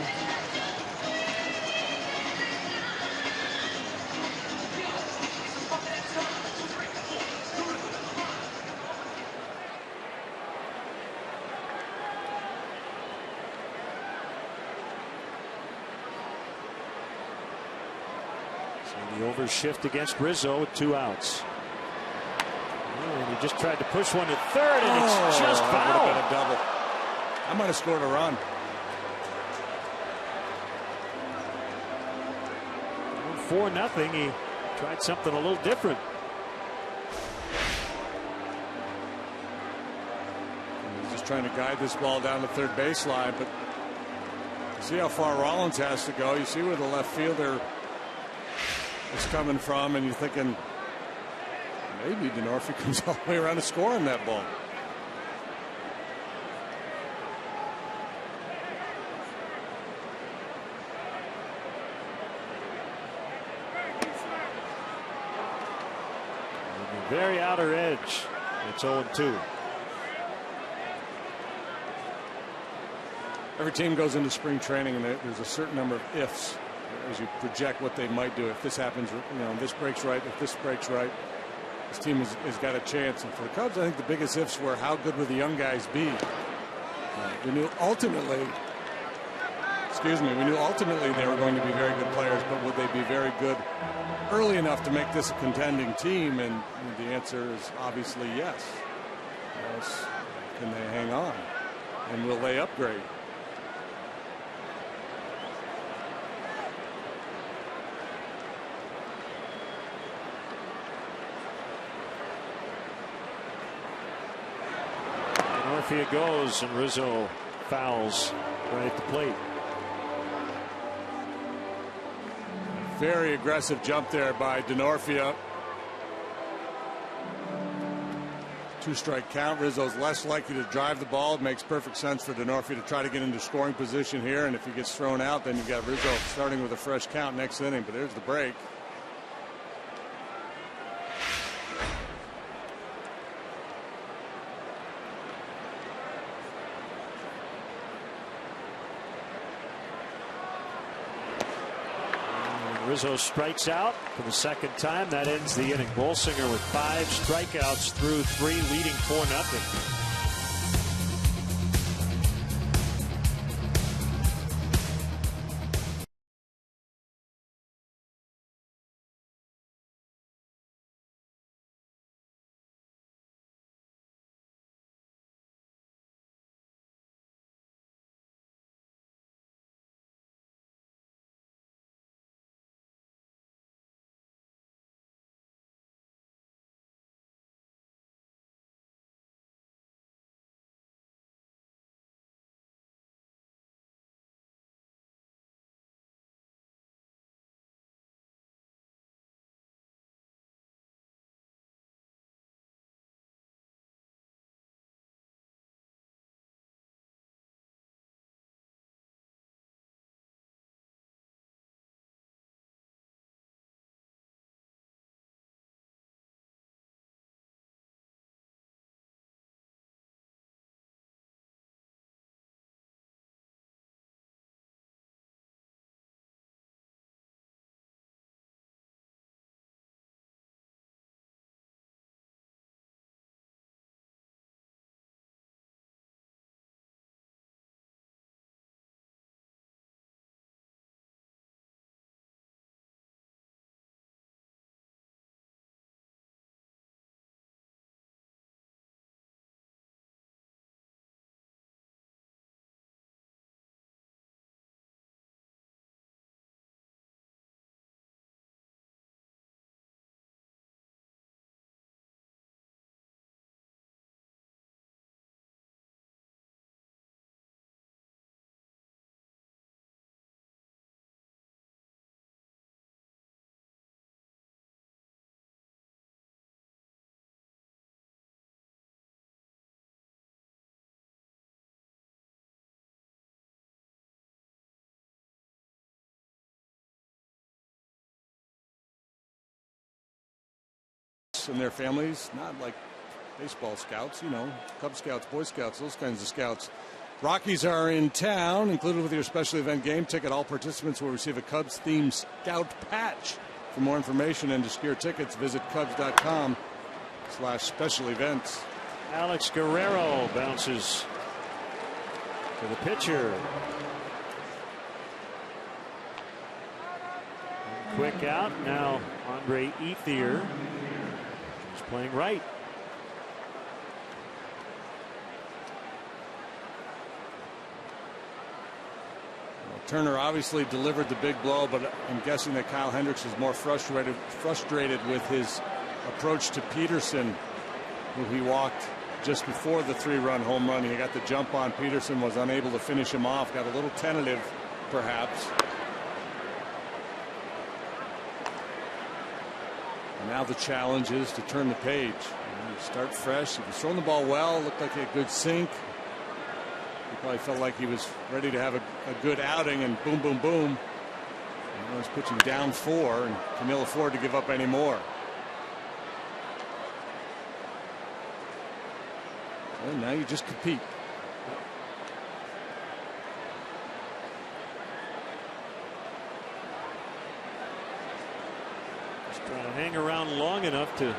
The overshift against Rizzo with 2 outs. And he just tried to push one to third, and it's just foul. That would have been a double. I might have scored a run. 4-0. He tried something a little different. He's just trying to guide this ball down the third baseline, but see how far Rollins has to go. You see where the left fielder is coming from, and you're thinking maybe Denorfia comes all the way around to score on that ball. On the very outer edge, it's 0-2. Every team goes into spring training, and there's a certain number of ifs as you project what they might do. If this happens, this breaks right. If this breaks right, this team has got a chance. And for the Cubs, I think the biggest ifs were how good would the young guys be. We knew ultimately they were going to be very good players, but would they be very good early enough to make this a contending team? And the answer is obviously yes. Else, can they hang on? And will they upgrade? Denorfia goes, and Rizzo fouls right at the plate. Very aggressive jump there by Denorfia. 2-strike count. Rizzo's less likely to drive the ball. It makes perfect sense for Denorfia to try to get into scoring position here, and if he gets thrown out, then you've got Rizzo starting with a fresh count next inning. But there's the break. Rizzo strikes out for the second time. That ends the inning. Bolsinger with 5 strikeouts through 3, leading 4-0. players and their families, not like baseball scouts, you know, Cub Scouts, Boy Scouts, those kinds of scouts. Rockies are in town, included with your special event game ticket. All participants will receive a Cubs-themed scout patch. For more information and to secure tickets, visit Cubs.com/special events. Alex Guerrero bounces to the pitcher. Quick out. Now Andre Ethier is playing right. Turner obviously delivered the big blow, but I'm guessing that Kyle Hendricks is more frustrated with his approach to Peterson, who he walked just before the 3-run home run. He got the jump on Peterson, was unable to finish him off, got a little tentative perhaps. And now the challenge is to turn the page. You start fresh. If he's thrown the ball well, looked like he had good sink. He probably felt like he was ready to have a good outing, and boom, boom, boom. And now he's pitching down 4 and can ill afford to give up any more. And now you just compete. Just trying to hang around long enough to give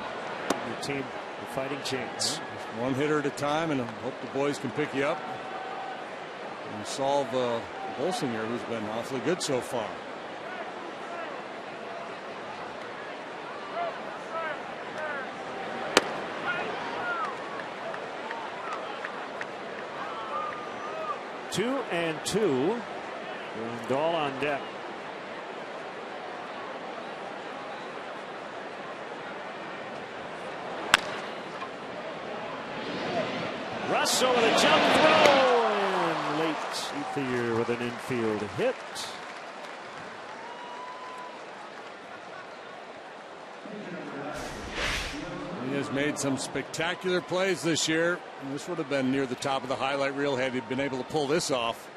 your team a fighting chance. Just one hitter at a time, and hope the boys can pick you up and solve Bolsinger, who's been awfully good so far. Two and two. Dahl on deck. Russell with a jump throw, and late Ethier with an infield hit. He has made some spectacular plays this year. And this would have been near the top of the highlight reel had he been able to pull this off.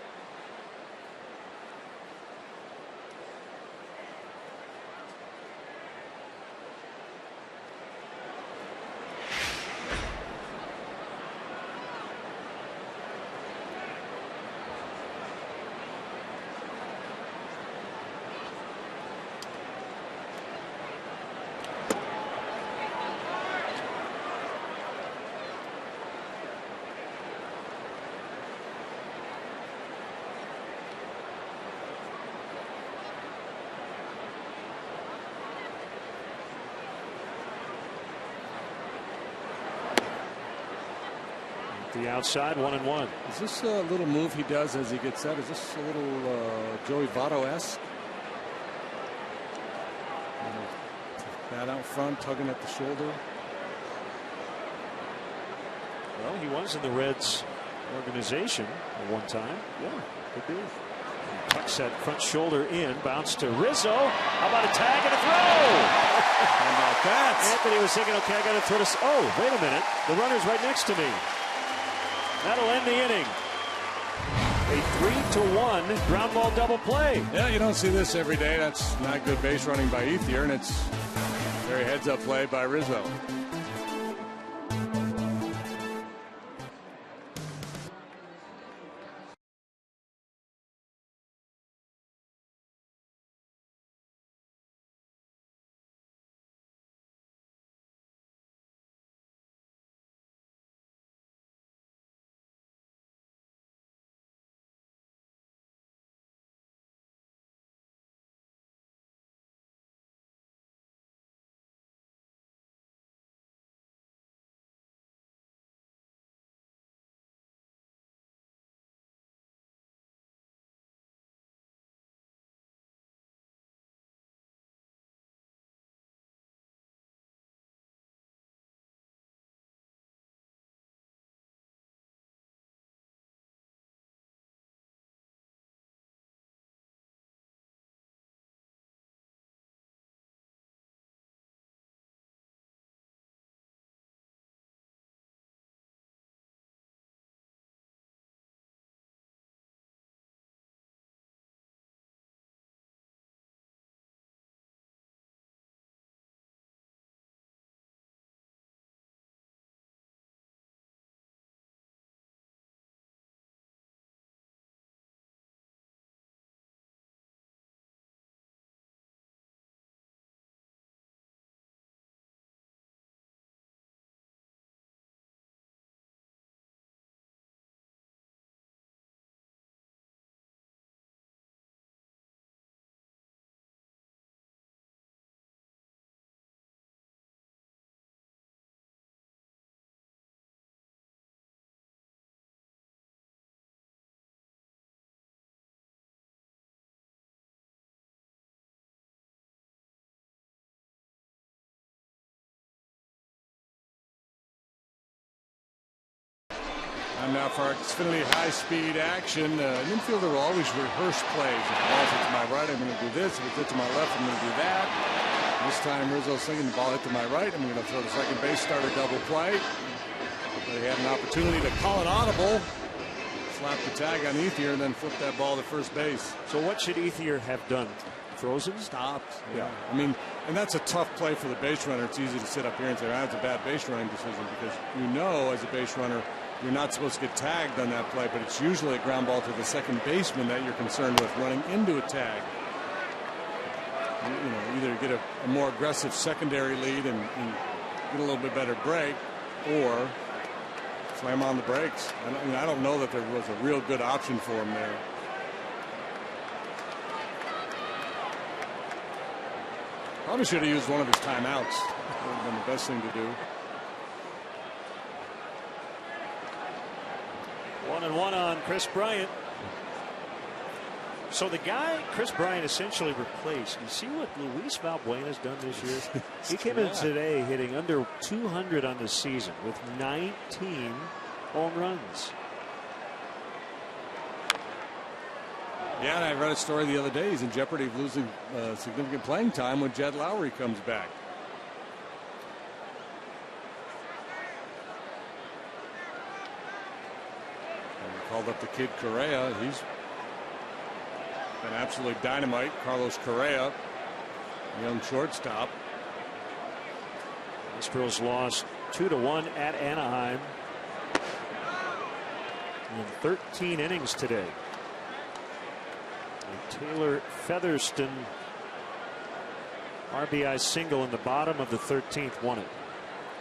The outside, 1-1. Is this a little move he does as he gets set? Is this a little Joey Votto-esque? Bat out front, tugging at the shoulder. Well, he was in the Reds organization at one time. Yeah, could be. Tucks that front shoulder in, bounce to Rizzo. How about a tag and a throw? How about that? Anthony was thinking, okay, I got to throw this. Oh, wait a minute. The runner's right next to me. That'll end the inning. A 3-1 ground ball double play. Yeah, you don't see this every day. That's not good base running by Ethier, and it's very heads-up play by Rizzo. Time now for our Xfinity high-speed action. An infielder will always rehearse plays. If the ball's hit to my right, I'm going to do this. If it's hit to my left, I'm going to do that. This time Rizzo's thinking the ball hit to my right. I'm going to throw the second base, start a double play. But he had an opportunity to call it audible. Slap the tag on Ethier and then flip that ball to first base. So what should Ethier have done? Frozen? Stopped. Yeah. I mean, and that's a tough play for the base runner. It's easy to sit up here and say, that's a bad base running decision, because you know as a base runner you're not supposed to get tagged on that play, but it's usually a ground ball to the second baseman that you're concerned with running into a tag. You know, either get a more aggressive secondary lead and get a little bit better break, or slam on the brakes. I don't know that there was a real good option for him there. Probably should have used one of his timeouts. That would have been the best thing to do. 1-1 on Chris Bryant. So the guy Chris Bryant essentially replaced. You see what Luis Valbuena's done this year? He came in today hitting under 200 on the season with 19 home runs. Yeah, and I read a story the other day. He's in jeopardy of losing significant playing time when Jed Lowry comes back. And we called up the kid Correa. He's been absolutely dynamite. Carlos Correa, young shortstop. Astros lost 2-1 at Anaheim in 13 innings today. Taylor Featherston RBI single in the bottom of the 13th won it.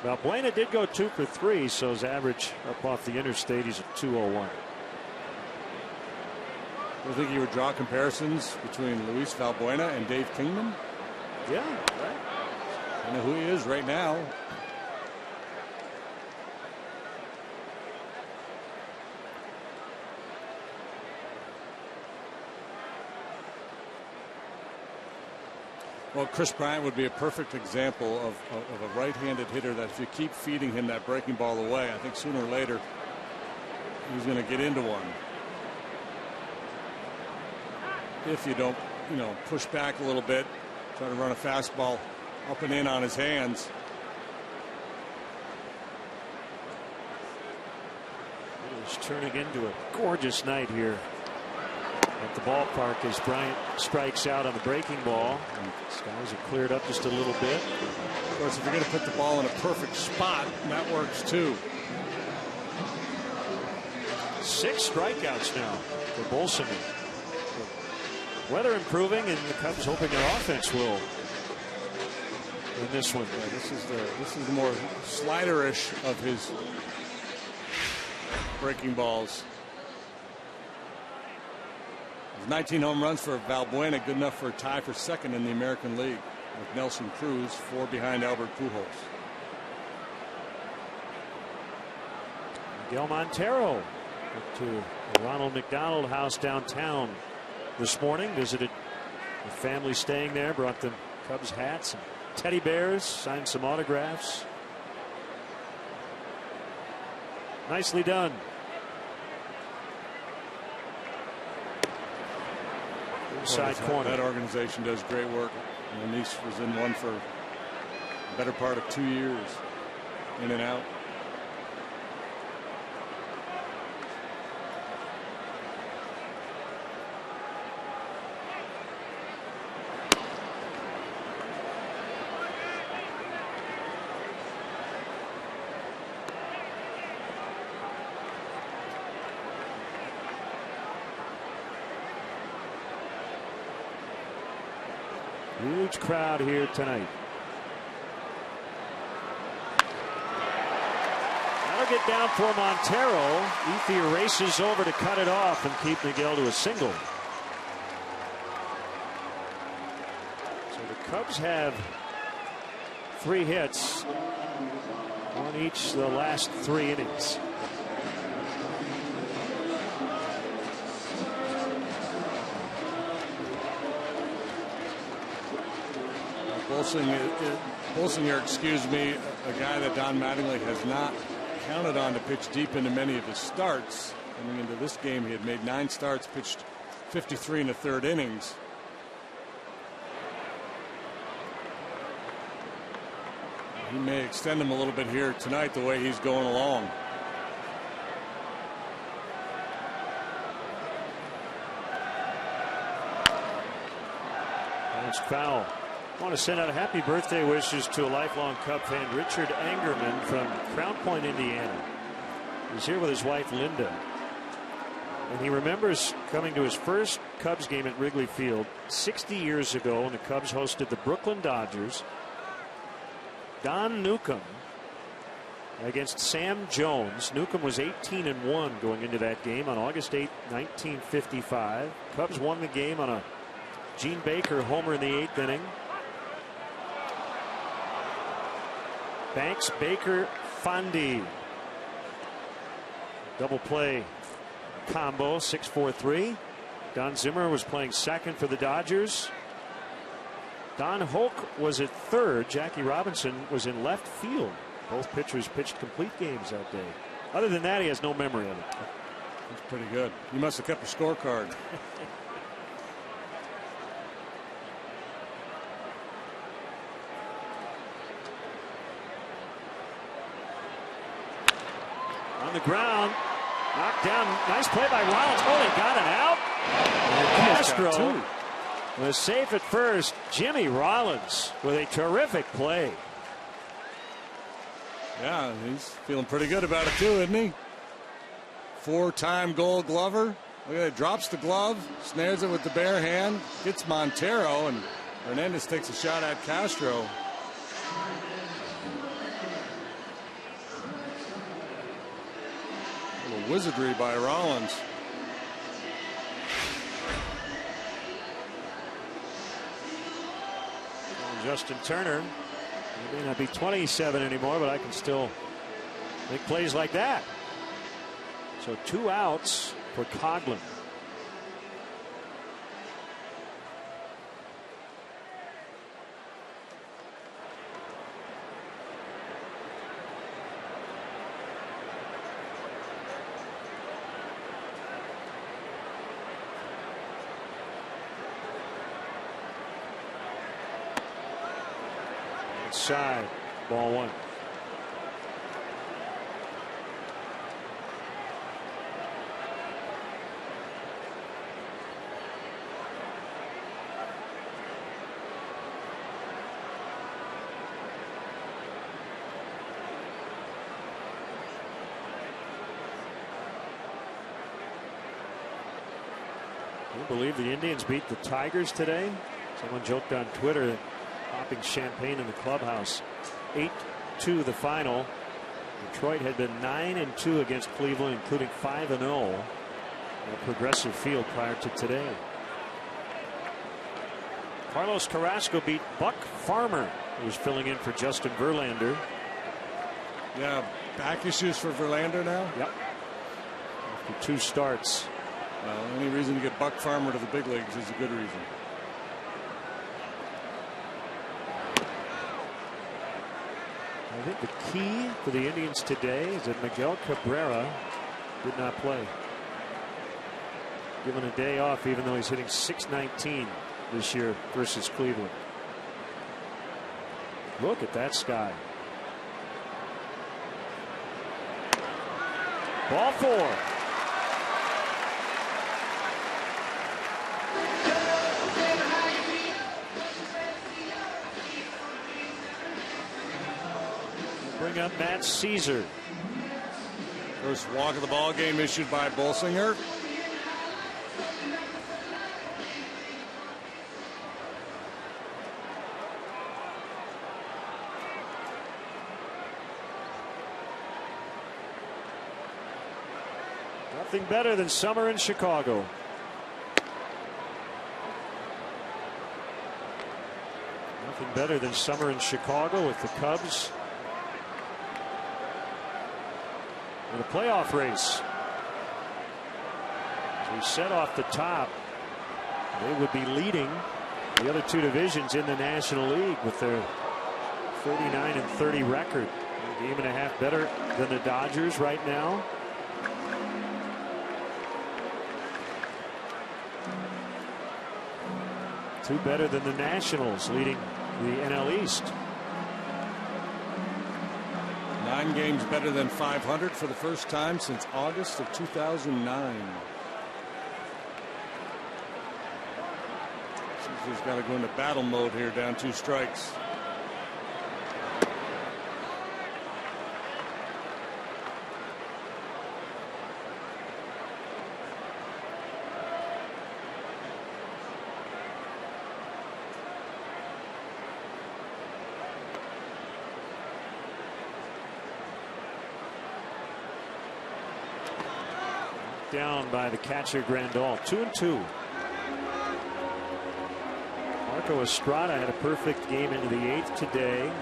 Valbuena did go 2 for 3, so his average up off the interstate, he's at 201. I think you would draw comparisons between Luis Valbuena and Dave Kingman. Yeah, right. I know who he is right now. Well, Chris Bryant would be a perfect example of a right-handed hitter that if you keep feeding him that breaking ball away, I think sooner or later he's going to get into one. If you don't, push back a little bit, try to run a fastball up and in on his hands. It's turning into a gorgeous night here at the ballpark as Bryant strikes out on the breaking ball. And skies are cleared up just a little bit. Of course, if you're going to put the ball in a perfect spot, that works too. 6 strikeouts now for Bolson. Weather improving, and the Cubs hoping their offense will in this one. Yeah, this is the more sliderish of his breaking balls. 19 home runs for Valbuena, good enough for a tie for second in the American League, with Nelson Cruz 4 behind Albert Pujols. Miguel Montero went to the Ronald McDonald House downtown this morning, visited the family staying there, brought them Cubs hats and teddy bears, signed some autographs. Nicely done. Inside corner. That organization does great work. My niece was in one for the better part of 2 years, in and out. Huge crowd here tonight. That'll get down for Montero. Ethier races over to cut it off and keep Miguel to a single. So the Cubs have 3 hits, 1 each the last 3 innings. Bolsinger, excuse me, a guy that Don Mattingly has not counted on to pitch deep into many of his starts. Coming into this game, he had made 9 starts, pitched 53 1/3 innings. He may extend him a little bit here tonight the way he's going along. It's foul. I want to send out happy birthday wishes to a lifelong Cub fan, Richard Angerman from Crown Point, Indiana. He's here with his wife, Linda. And he remembers coming to his first Cubs game at Wrigley Field 60 years ago when the Cubs hosted the Brooklyn Dodgers. Don Newcomb against Sam Jones. Newcomb was 18-1 going into that game on August 8, 1955. Cubs won the game on a Gene Baker homer in the 8th inning. Banks, Baker, Fondy. Double play combo, 6-4-3. Don Zimmer was playing second for the Dodgers. Don Hoke was at third. Jackie Robinson was in left field. Both pitchers pitched complete games that day. Other than that, he has no memory of it. That's pretty good. You must have kept a scorecard. On the ground, knocked down. Nice play by Rollins. Oh, he got an out. And Castro was safe at first. Jimmy Rollins with a terrific play. Yeah, he's feeling pretty good about it too, isn't he? 4-time Gold Glover. Look at it, drops the glove, snares it with the bare hand, gets Montero, and Hernandez takes a shot at Castro. A little wizardry by Rollins. Justin Turner, he may not be 27 anymore, but I can still make plays like that. So 2 outs for Coghlan. Side, ball 1. Can you believe the Indians beat the Tigers today? Someone joked on Twitter that popping champagne in the clubhouse. 8-2 the final. Detroit had been 9-2 against Cleveland, including 5-0 in a Progressive Field prior to today. Carlos Carrasco beat Buck Farmer, who was filling in for Justin Verlander. Yeah, back issues for Verlander now? Yep. After 2 starts. Well, any reason to get Buck Farmer to the big leagues is a good reason. I think the key for the Indians today is that Miguel Cabrera did not play. Given a day off, even though he's hitting .619 this year versus Cleveland. Look at that sky. Ball 4. Bring up Matt Caesar. First walk of the ball game issued by Bolsinger. Nothing better than summer in Chicago. Nothing better than summer in Chicago with the Cubs in a playoff race. As we set off the top, they would be leading the other 2 divisions in the National League with their 39-30 record. Game and a half better than the Dodgers right now. Two better than the Nationals, leading the NL East. 9 games better than 500 for the first time since August of 2009. He's got to go into battle mode here, down 2 strikes. Down by the catcher Grandal. 2-2. Marco Estrada had a perfect game into the 8th today.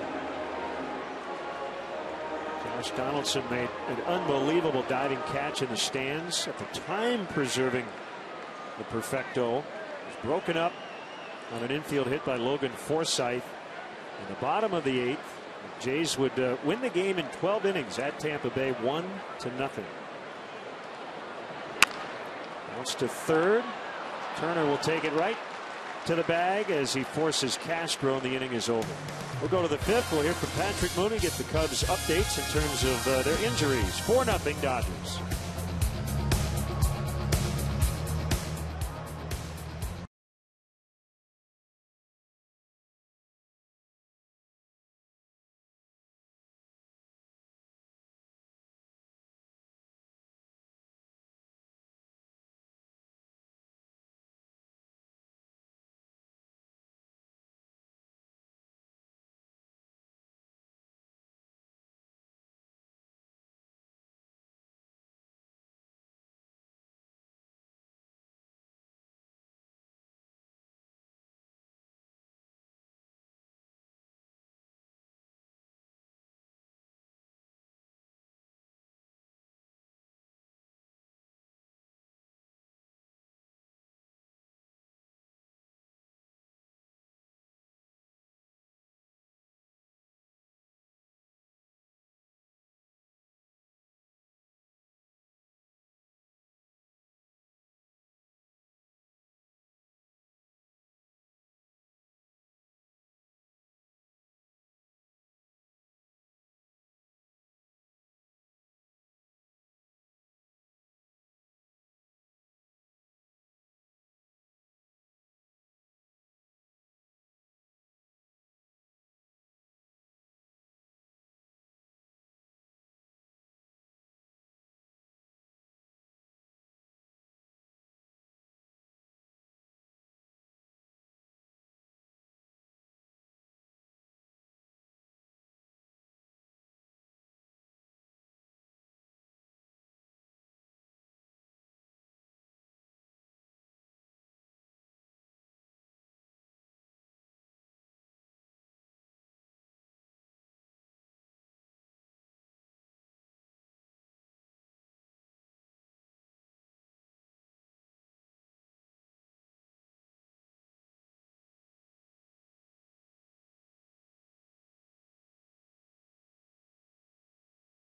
Josh Donaldson made an unbelievable diving catch in the stands at the time, preserving the perfecto. It was broken up on an infield hit by Logan Forsythe in the bottom of the 8th. The Jays would win the game in 12 innings at Tampa Bay, 1-0. Bounce to third. Turner will take it right to the bag as he forces Castro, and the inning is over. We'll go to the 5th. We'll hear from Patrick Mooney, get the Cubs updates in terms of their injuries. 4-0 Dodgers.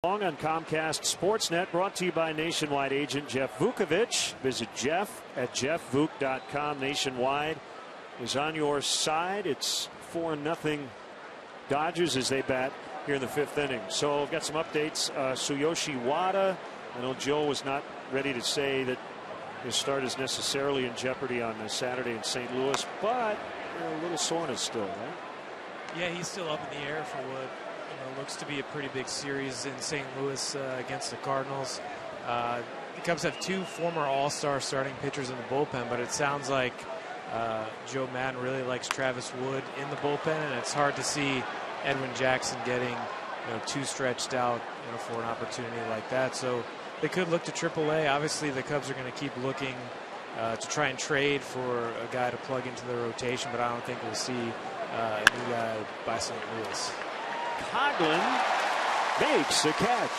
On Comcast Sportsnet, brought to you by Nationwide agent Jeff Vukovich. Visit Jeff at jeffvuk.com. Nationwide is on your side. It's 4-0 Dodgers as they bat here in the 5th inning. So I've got some updates. Tsuyoshi Wada, I know Joe was not ready to say that his start is necessarily in jeopardy on Saturday in St. Louis, but a little soreness still, right? Yeah, he's still up in the air for what looks to be a pretty big series in St. Louis against the Cardinals. The Cubs have 2 former All-Star starting pitchers in the bullpen, but it sounds like Joe Maddon really likes Travis Wood in the bullpen, and it's hard to see Edwin Jackson getting too stretched out for an opportunity like that. So they could look to AAA. Obviously, the Cubs are going to keep looking to try and trade for a guy to plug into their rotation, but I don't think we'll see a new guy by St. Louis. Coghlan makes a catch.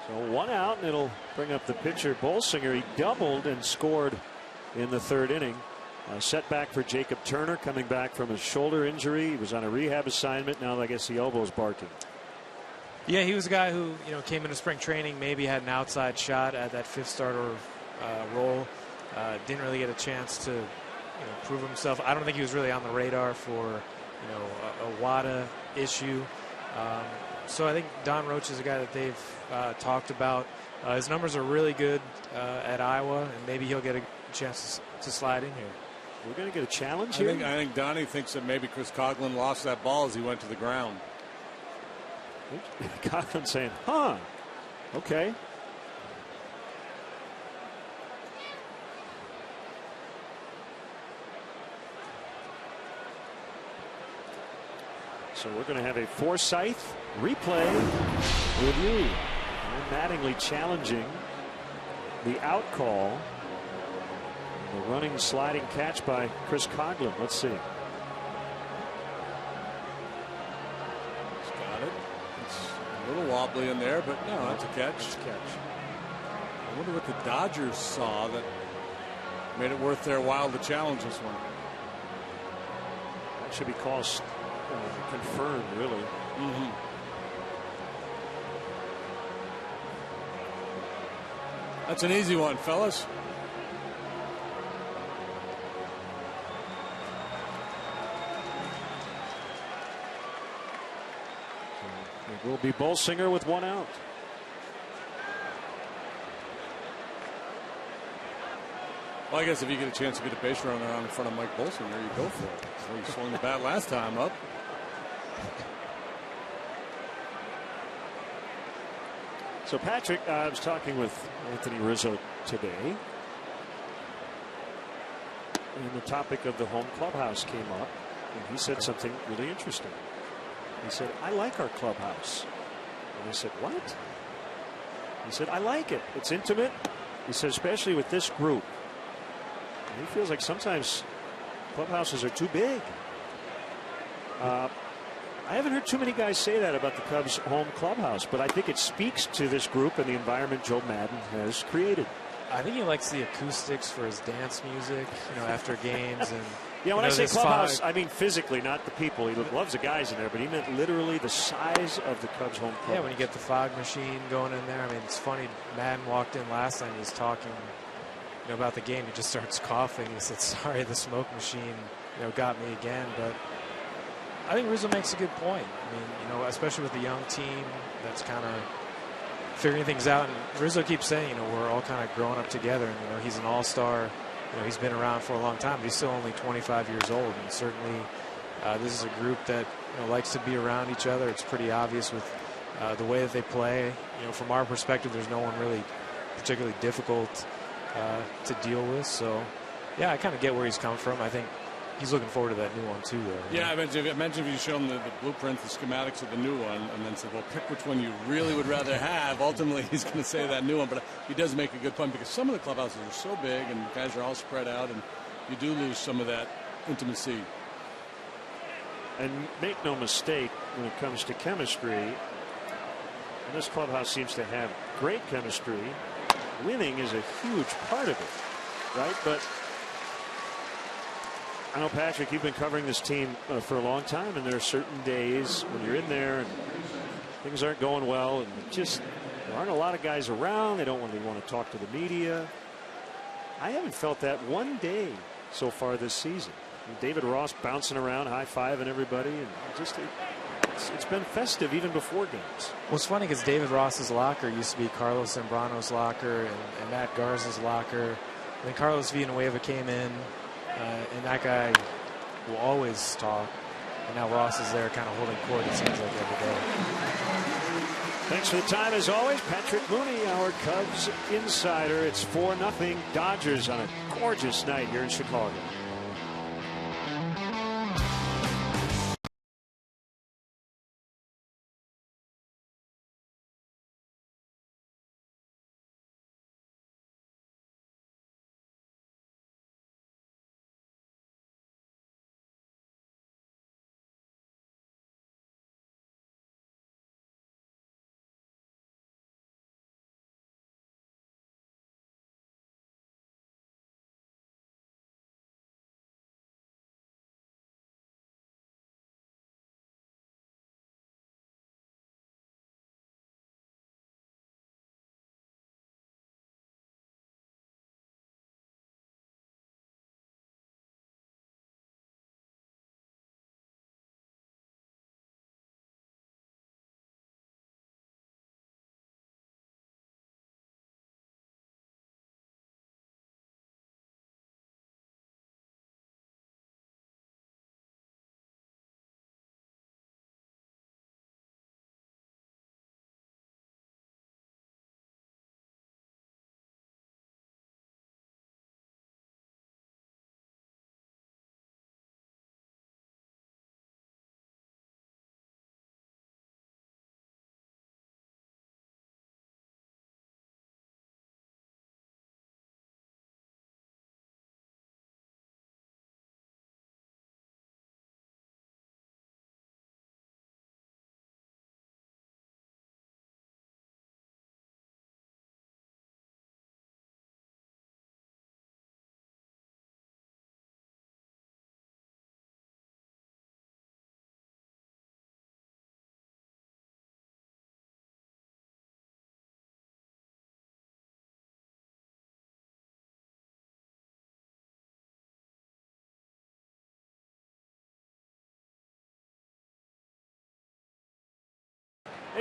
So 1 out, and it'll bring up the pitcher Bolsinger. He doubled and scored in the 3rd inning. A setback for Jacob Turner coming back from a shoulder injury. He was on a rehab assignment. Now I guess the elbow's barking. Yeah, he was a guy who came into spring training, maybe had an outside shot at that fifth starter role. Didn't really get a chance to prove himself. I don't think he was really on the radar for a WADA issue. So I think Don Roach is a guy that they've talked about. His numbers are really good at Iowa, and maybe he'll get a chance to slide in here. We're going to get a challenge here. I think Donnie thinks that maybe Chris Coughlin lost that ball as he went to the ground. Coughlin saying, huh, okay. So we're going to have a Forsythe replay review. And Mattingly challenging the out call. The running sliding catch by Chris Coughlin. Let's see. He's got it. It's a little wobbly in there, but no, that's a catch. That's a catch. I wonder what the Dodgers saw that made it worth their while to challenge this one. That should be called confirmed, really. That's an easy one, fellas. It will be Bolsinger with one out. Well, I guess if you get a chance to get a base runner on in front of Mike Bolsinger, you go for it. So he swung the bat last time up. So Patrick, I was talking with Anthony Rizzo today, and the topic of the home clubhouse came up, and he said something really interesting. He said, I like our clubhouse. And I said, what? He said, I like it. It's intimate. He said, especially with this group. And he feels like sometimes clubhouses are too big. I haven't heard too many guys say that about the Cubs home clubhouse, but I think it speaks to this group and the environment Joe Madden has created. I think he likes the acoustics for his dance music, after games. And when I say clubhouse, I mean physically, not the people. He loves the guys in there, but he meant literally the size of the Cubs home clubhouse. Yeah, when you get the fog machine going in there. I mean, it's funny. Madden walked in last night. He's talking, about the game. He just starts coughing. He said, "Sorry, the smoke machine, got me again." But I think Rizzo makes a good point. I mean, especially with the young team that's kind of figuring things out. And Rizzo keeps saying, we're all kind of growing up together. And, he's an all-star. He's been around for a long time, but he's still only 25 years old. And certainly this is a group that likes to be around each other. It's pretty obvious with the way that they play. From our perspective, there's no one really particularly difficult to deal with. So, yeah, I kind of get where he's come from. I think he's looking forward to that new one, too, though. Yeah, I imagine if you show him the blueprint, the schematics of the new one, and then said, well, pick which one you really would rather have. Ultimately, he's going to say that new one. But he does make a good point because some of the clubhouses are so big and guys are all spread out, and you do lose some of that intimacy. And make no mistake, when it comes to chemistry, and this clubhouse seems to have great chemistry, winning is a huge part of it, right? But I know, Patrick, you've been covering this team for a long time, and there are certain days when you're in there and things aren't going well, and there aren't a lot of guys around. They don't really want to talk to the media. I haven't felt that one day so far this season. And David Ross bouncing around, high-fiving everybody, and it's been festive even before games. Well, it's funny because David Ross's locker used to be Carlos Zambrano's locker and Matt Garza's locker. And then Carlos Villanueva came in. And that guy will always talk. And now Ross is there kind of holding court, it seems like, every day. Thanks for the time, as always. Patrick Mooney, our Cubs insider. It's 4-0 Dodgers on a gorgeous night here in Chicago.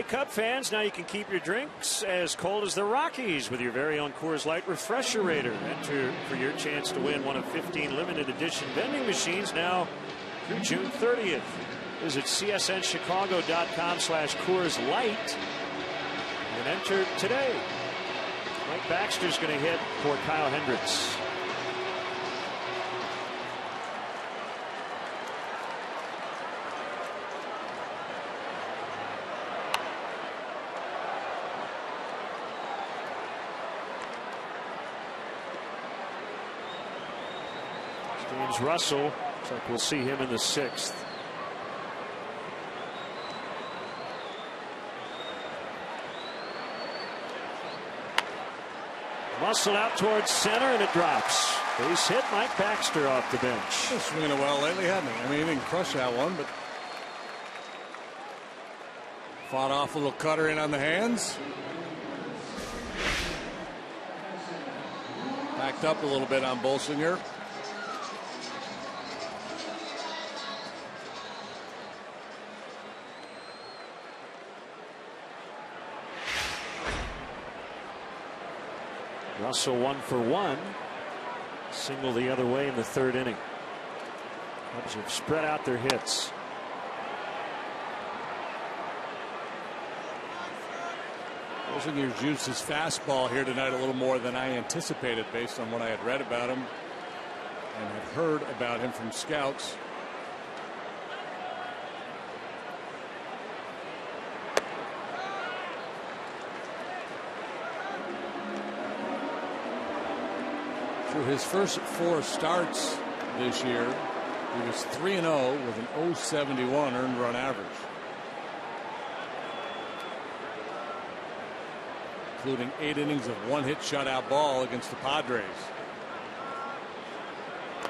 Hey, Cub fans, now you can keep your drinks as cold as the Rockies with your very own Coors Light Refresherator. Enter for your chance to win one of 15 limited edition vending machines now through June 30th. Visit csnchicago.com/Coors Light and enter today. Mike Baxter's going to hit for Kyle Hendricks. James Russell, looks like we'll see him in the 6th. Muscle out towards center, and it drops. Base hit. Mike Baxter off the bench. He's swinging it well lately, hasn't he? I mean, he didn't crush that one, but fought off a little cutter in on the hands. Backed up a little bit on Bolsinger. Russell 1 for 1. Single the other way in the 3rd inning. Cubs have spread out their hits. Bolsinger's used his fastball here tonight a little more than I anticipated based on what I had read about him and have heard about him from scouts. Through his first 4 starts this year, he was 3-0 with an .071 earned run average, including 8 innings of 1-hit shutout ball against the Padres. So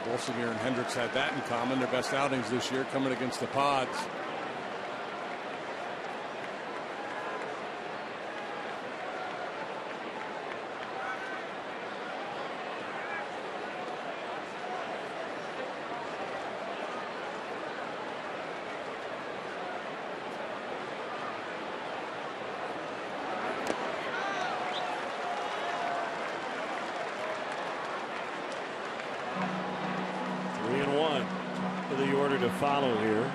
Bolsinger and Hendricks had that in common. Their best outings this year coming against the Pods. To follow here.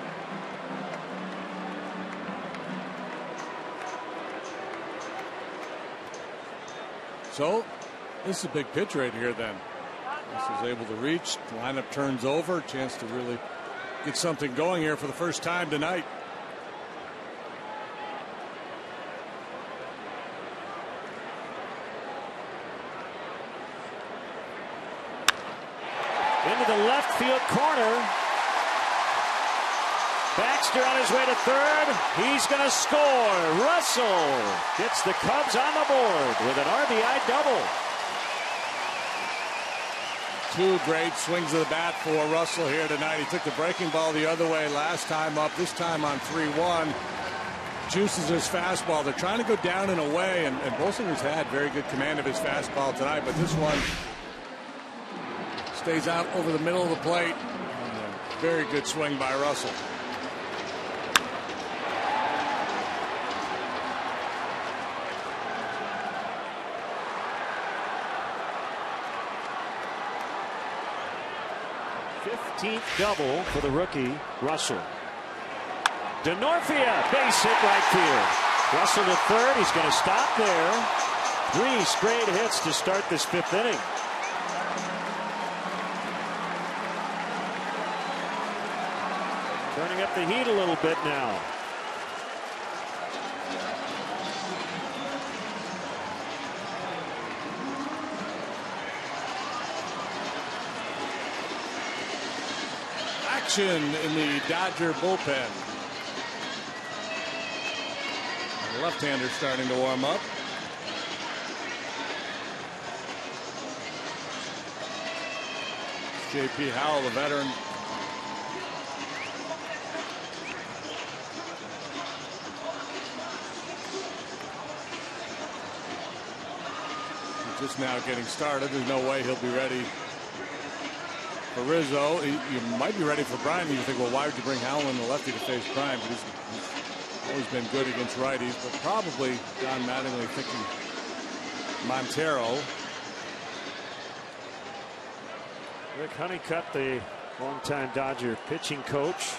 So this is a big pitch right here then. This is able to reach. The lineup turns over. Chance to really get something going here for the first time tonight. Into the left field corner. Baxter on his way to 3rd. He's going to score. Russell gets the Cubs on the board with an RBI double. 2 great swings of the bat for Russell here tonight. He took the breaking ball the other way last time up. This time on 3-1. Juices his fastball. They're trying to go down and away, and Bolsinger's had very good command of his fastball tonight, but this one stays out over the middle of the plate. Very good swing by Russell. Double for the rookie Russell. DeNorfia, base hit right field. Russell to 3rd. He's going to stop there. 3 straight hits to start this 5th inning. Turning up the heat a little bit now. In the Dodger bullpen. The left-hander starting to warm up. J.P. Howell, the veteran. He's just now getting started. There's no way he'll be ready for Rizzo. You might be ready for Bryan. You think, well, why would you bring Howell in the lefty to face Bryan? But he's always been good against righties, but probably Don Mattingly thinking Montero. Rick Honeycutt, the longtime Dodger pitching coach,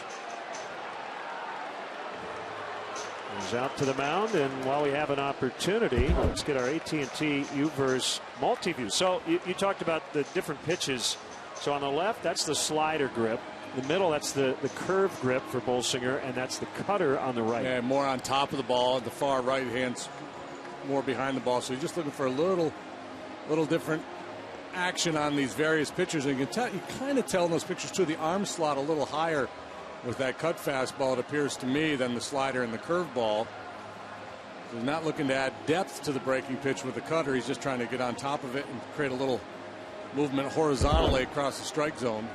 is out to the mound. And while we have an opportunity, let's get our AT&T UVerse multi-view. So you talked about the different pitches. So on the left, that's the slider grip. The middle, that's the curve grip for Bolsinger, and that's the cutter on the right. Yeah, more on top of the ball. The far right hand's more behind the ball. So you're just looking for a little different action on these various pitchers. And you kind of tell in those pictures too, the arm slot a little higher with that cut fastball, it appears to me, than the slider and the curveball. So he's not looking to add depth to the breaking pitch with the cutter. He's just trying to get on top of it and create a little movement horizontally across the strike zone.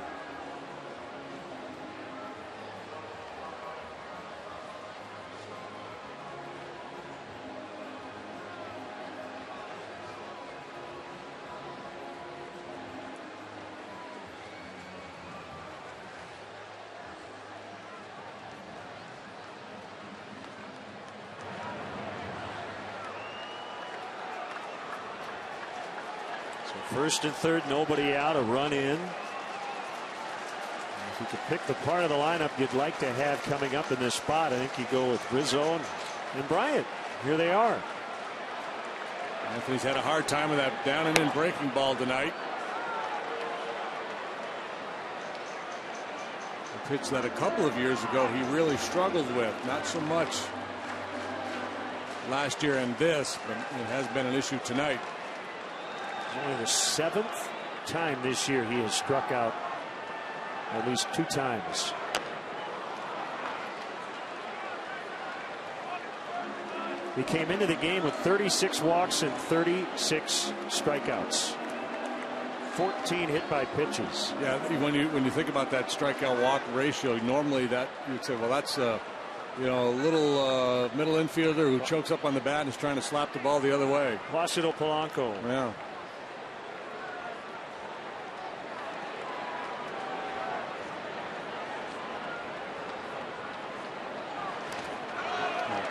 First and third, nobody out, a run in. If you could pick the part of the lineup you'd like to have coming up in this spot, I think you go with Rizzo and Bryant. Here they are. Anthony's had a hard time with that down and in breaking ball tonight. A pitch that a couple of years ago he really struggled with. Not so much last year and this, but it has been an issue tonight. Only the 7th time this year he has struck out at least 2 times. He came into the game with 36 walks and 36 strikeouts. 14 hit by pitches. Yeah, when you think about that strikeout walk ratio, normally that you'd say, well, that's a little middle infielder who chokes up on the bat and is trying to slap the ball the other way. Placido Polanco. Yeah.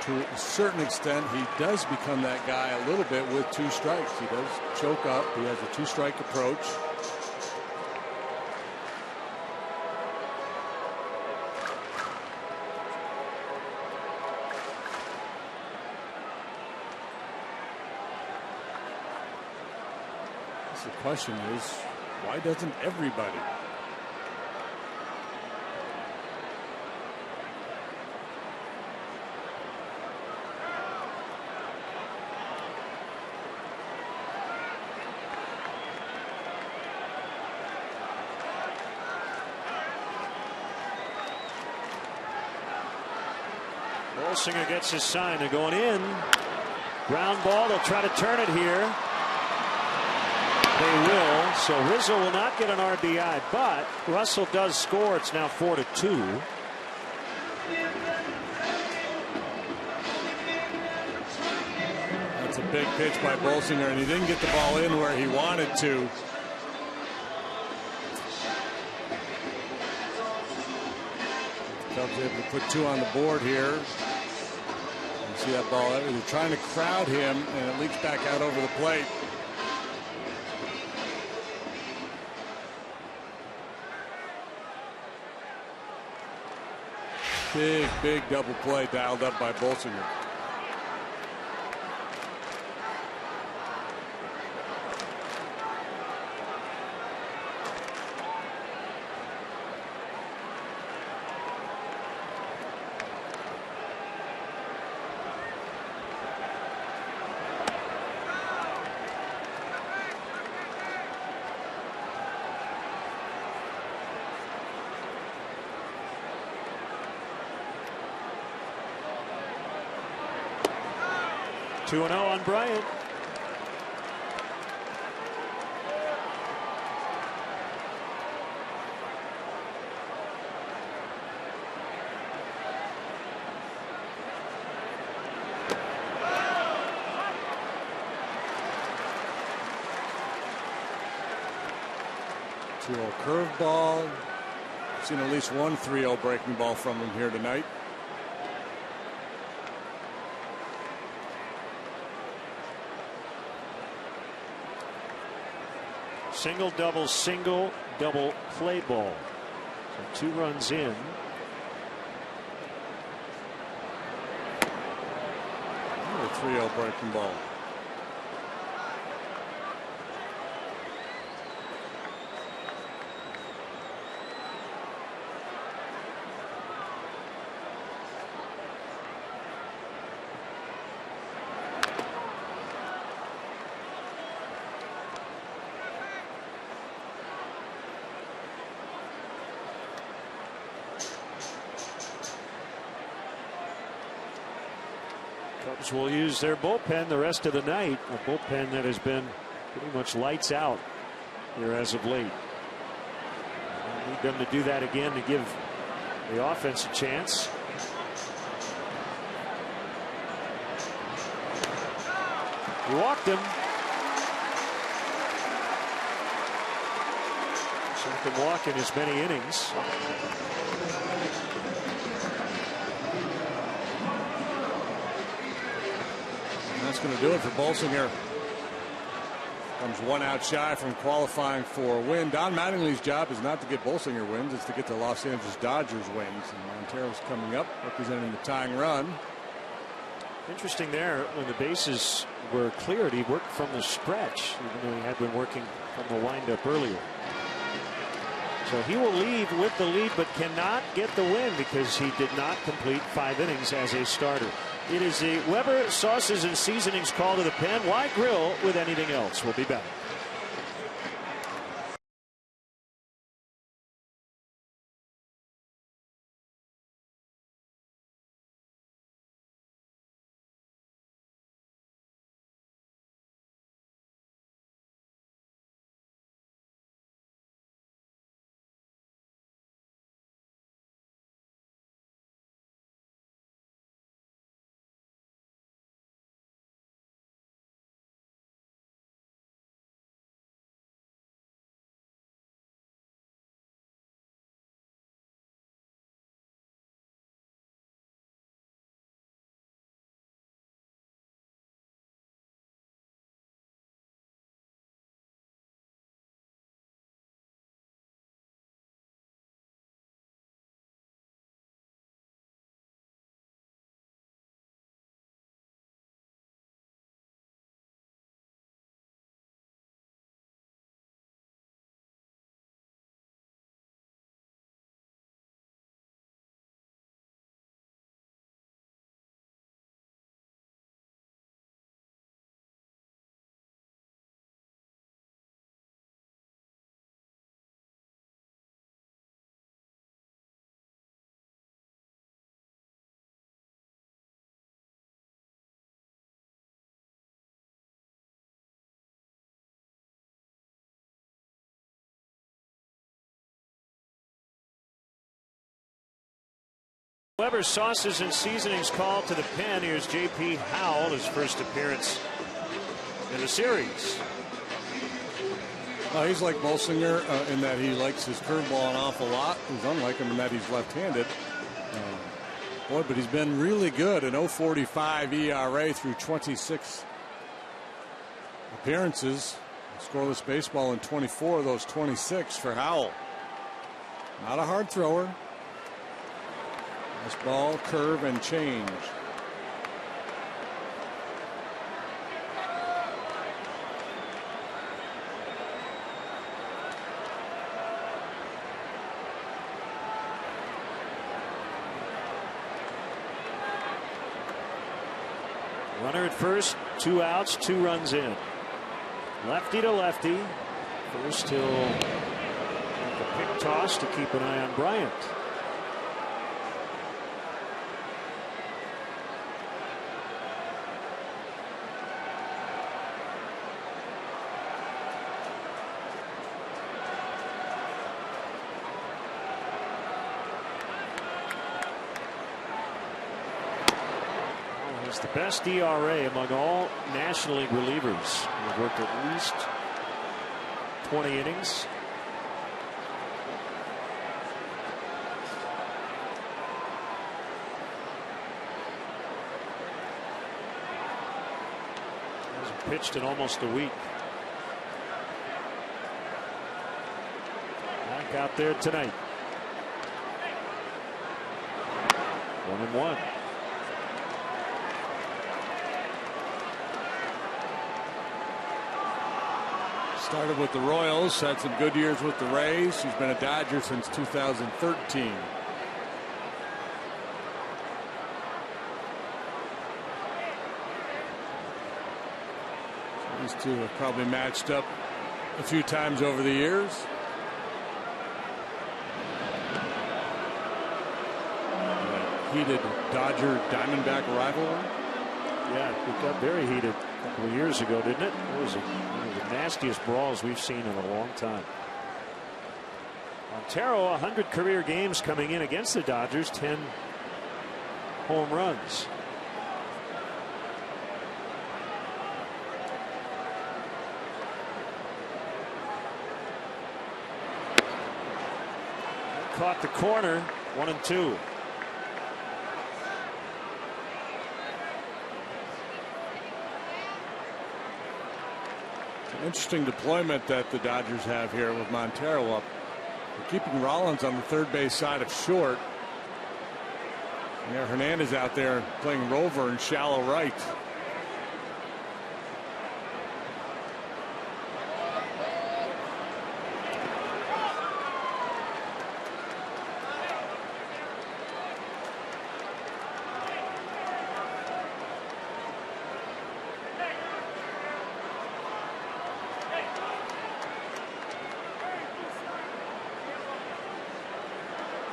To a certain extent, he does become that guy a little bit with 2 strikes. He does choke up. He has a 2-strike approach. The question is, why doesn't everybody? Bolsinger gets his sign. They're going in. Ground ball. They'll try to turn it here. They will. So Rizzo will not get an RBI, but Russell does score. It's now 4-2. That's a big pitch by Bolsinger, and he didn't get the ball in where he wanted to. Cubs able to put 2 on the board here. You see that ball? They're trying to crowd him, and it leaks back out over the plate. Big double play dialed up by Bolsinger. Two 2-0 on Bryant. Curveball. Seen at least one 3-0 breaking ball from him here tonight. single, double play ball. So 2 runs in. A 3-0 breaking ball. Cubs will use their bullpen the rest of the night. A bullpen that has been pretty much lights out here as of late. They need them to do that again to give the offense a chance. He walked him. Second walk in as many innings. That's going to do it for Bolsinger. Comes 1 out shy from qualifying for a win. Don Mattingly's job is not to get Bolsinger wins, it's to get the Los Angeles Dodgers wins. And Montero's coming up, representing the tying run. Interesting there, when the bases were cleared, he worked from the stretch, even though he had been working from the windup earlier. So he will leave with the lead, but cannot get the win because he did not complete 5 innings as a starter. It is the Weber Sauces and Seasonings call to the pen. Why grill with anything else? We'll be back. Weber Sauces and Seasonings call to the pen. Here's J.P. Howell, his first appearance in the series. He's like Bolsinger in that he likes his curveball an awful lot. He's unlike him in that he's left-handed. Boy, but he's been really good. An 0.45 ERA through 26 appearances. Scoreless baseball in 24 of those 26 for Howell. Not a hard thrower. Nice ball, curve, and change. Runner at first, 2 outs, 2 runs in. Lefty to lefty. First he'll make a pick toss to keep an eye on Bryant. The best ERA among all National League relievers. He's worked at least 20 innings. Hasn't pitched in almost a week. out there tonight. 1-1. Started with the Royals, had some good years with the Rays. He's been a Dodger since 2013. These two have probably matched up a few times over the years. Heated Dodger Diamondback rivalry. Yeah, it got very heated a couple of years ago, didn't it? It was one of the nastiest brawls we've seen in a long time. Montero, 100 career games coming in against the Dodgers, 10 home runs. Caught the corner, 1-2. Interesting deployment that the Dodgers have here with Montero up. They're keeping Rollins on the third base side of short. And Hernandez out there playing rover and shallow right.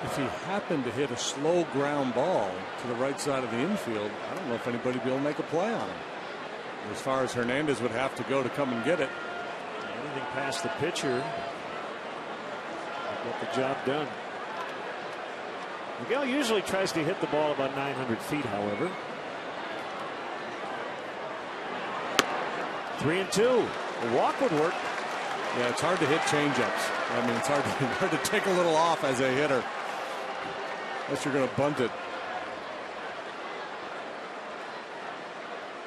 If he happened to hit a slow ground ball to the right side of the infield, I don't know if anybody would be able to make a play on him. As far as Hernandez would have to go to come and get it. Anything past the pitcher, get the job done. Miguel usually tries to hit the ball about 900 feet, however. 3-2. A walk would work. Yeah, it's hard to hit changeups. I mean, it's hard to take a little off as a hitter. Unless you're going to bunt it.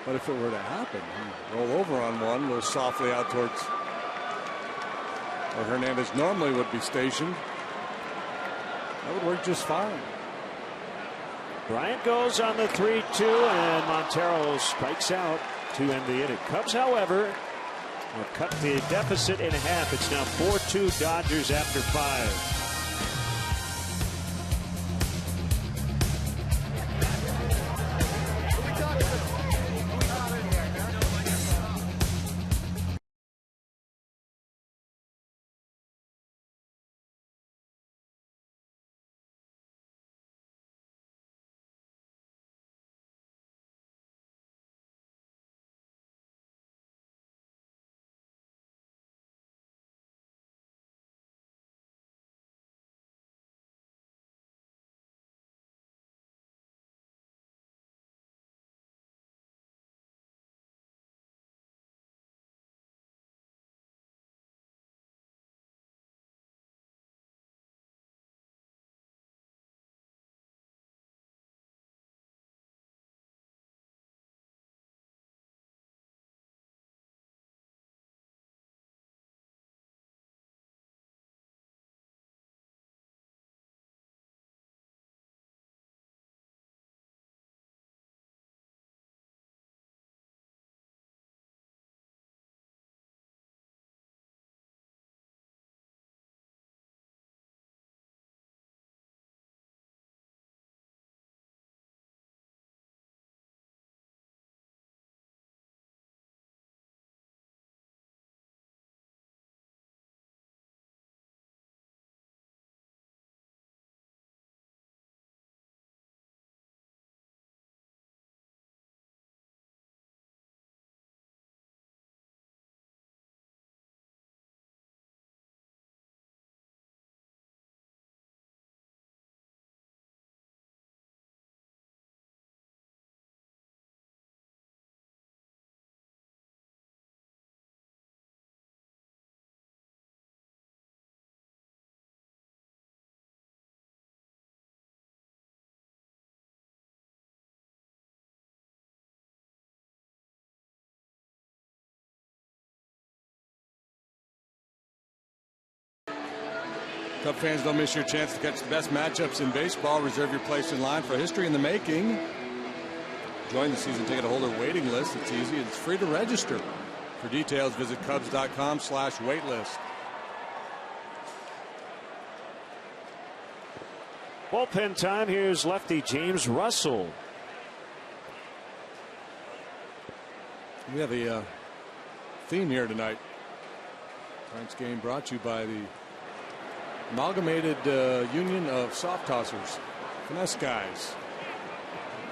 But if it were to happen, roll over on one, go softly out towards where Hernandez normally would be stationed. That would work just fine. Bryant goes on the 3-2, and Montero spikes out to end the inning. Cubs, however, will cut the deficit in half. It's now 4-2 Dodgers after 5. Cub fans, don't miss your chance to catch the best matchups in baseball. Reserve your place in line for history in the making. Join the season ticket holder waiting list. It's easy. It's free to register. For details, visit Cubs.com/waitlist. Bullpen time. Here's lefty James Russell. We have a theme here tonight. Tonight's game brought to you by the Amalgamated Union of Soft Tossers. Finesse guys.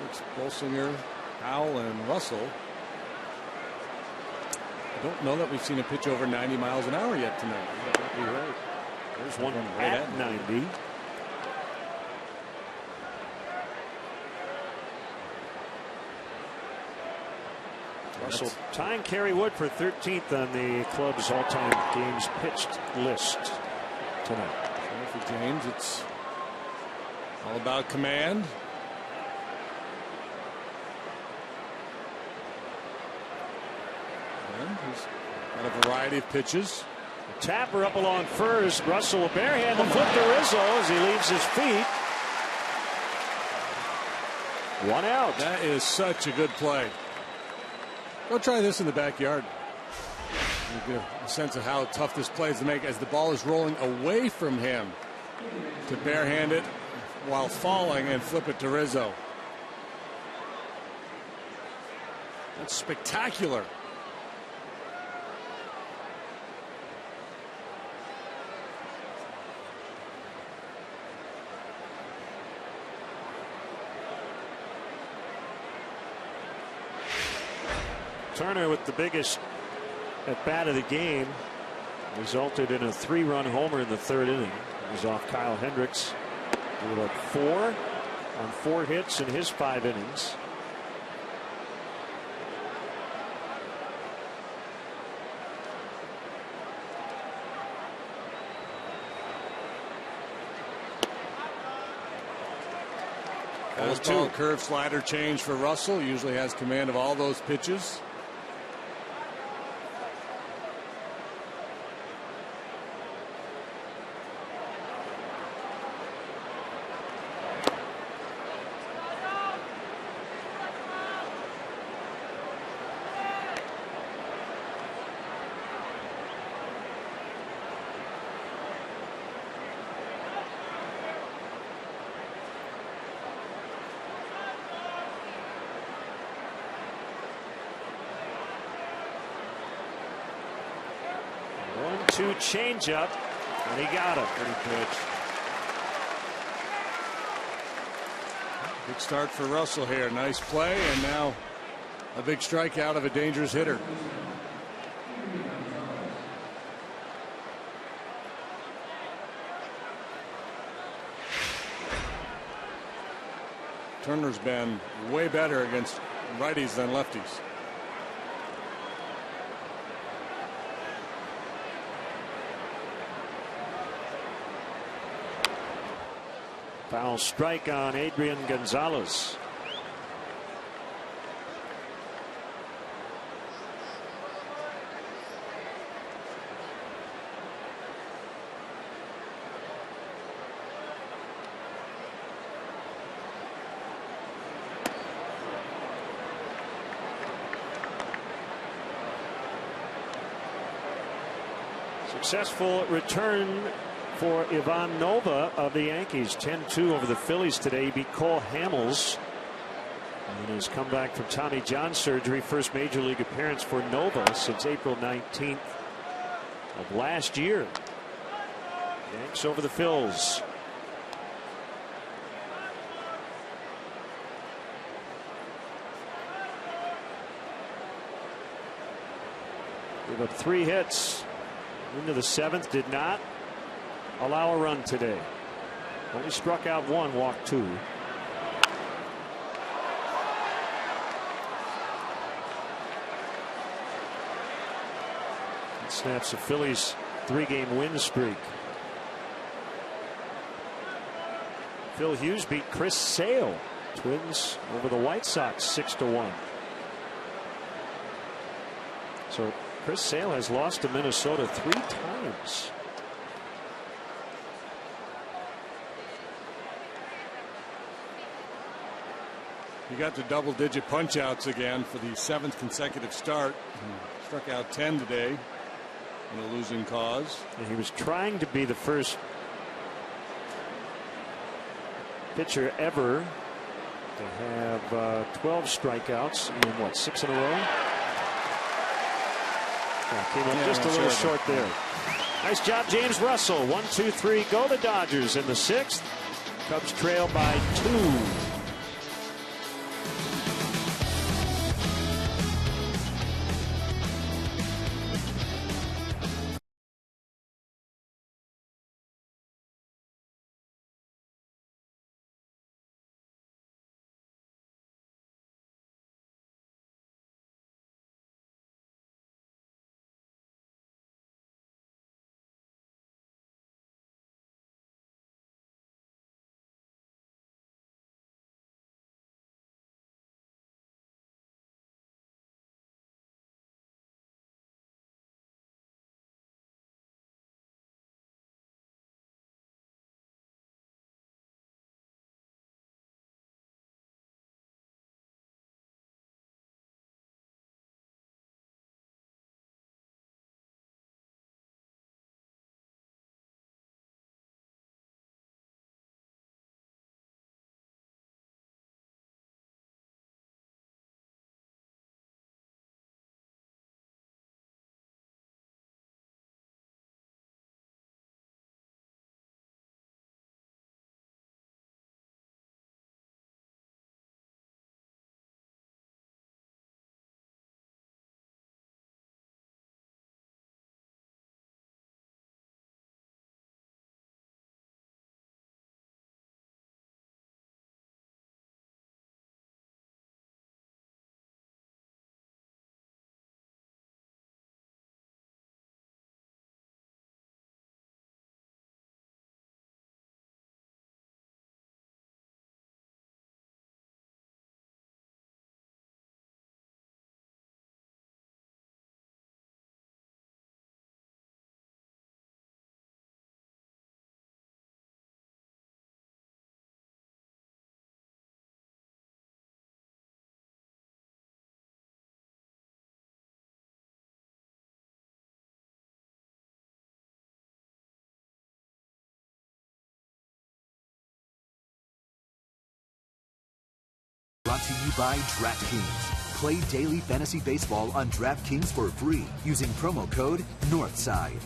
It's Bolsinger, Howell, and Russell. I don't know that we've seen a pitch over 90 miles an hour yet tonight. You're right. There's one right at 90. Russell tying Kerry Wood for 13th on the club's all-time games pitched list tonight. So for James, it's all about command. And he's got a variety of pitches. Tapper up along first. Russell a barehand, the flip to Rizzo as he leaves his feet. One out. That is such a good play. Go try this in the backyard. You get a sense of how tough this play is to make as the ball is rolling away from him to barehand it while falling and flip it to Rizzo. That's spectacular. Turner with the biggest at bat of the game resulted in a 3-run homer in the 3rd inning. It was off Kyle Hendricks. He was up 4 on 4 hits in his 5 innings. Fastball, curve, slider change for Russell. Usually has command of all those pitches. Change up, and he got it. Pretty pitch. Big start for Russell here. Nice play, and now a big strikeout of a dangerous hitter. Turner's been way better against righties than lefties. Foul strike on Adrian Gonzalez. Successful return for Ivan Nova of the Yankees. 10-2 over the Phillies today. He beat Cole Hamels in his comeback from Tommy John surgery. First major league appearance for Nova since April 19th of last year. Yanks over the Phils. Gave up 3 hits into the 7th. Did not allow a run today. Only struck out 1, walked 2. It snaps the Phillies' 3-game win streak. Phil Hughes beat Chris Sale. Twins over the White Sox 6-1. So Chris Sale has lost to Minnesota 3 times. He got to double-digit punch-outs again for the 7th consecutive start. Struck out 10 today in a losing cause. And he was trying to be the first pitcher ever to have 12 strikeouts in what, 6 in a row? Came up just a little short there. Nice job, James Russell. 1, 2, 3, go the Dodgers in the 6th. Cubs trail by 2. Brought to you by DraftKings. Play daily fantasy baseball on DraftKings for free using promo code Northside.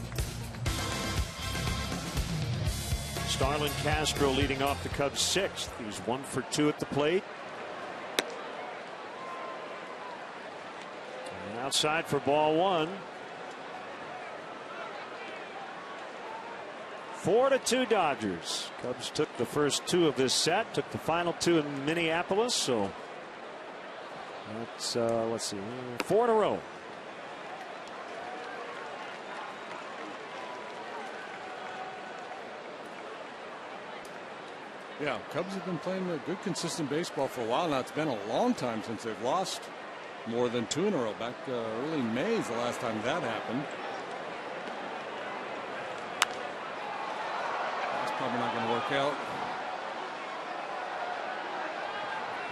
Starlin Castro leading off the Cubs 6th. He's 1 for 2 at the plate. And outside for ball 1. 4-2 Dodgers. Cubs took the first 2 of this set, took the final 2 in Minneapolis, so that's let's see, 4 in a row. Yeah, Cubs have been playing a good, consistent baseball for a while now. It's been a long time since they've lost more than 2 in a row. Back early May is the last time that happened. Probably not going to work out.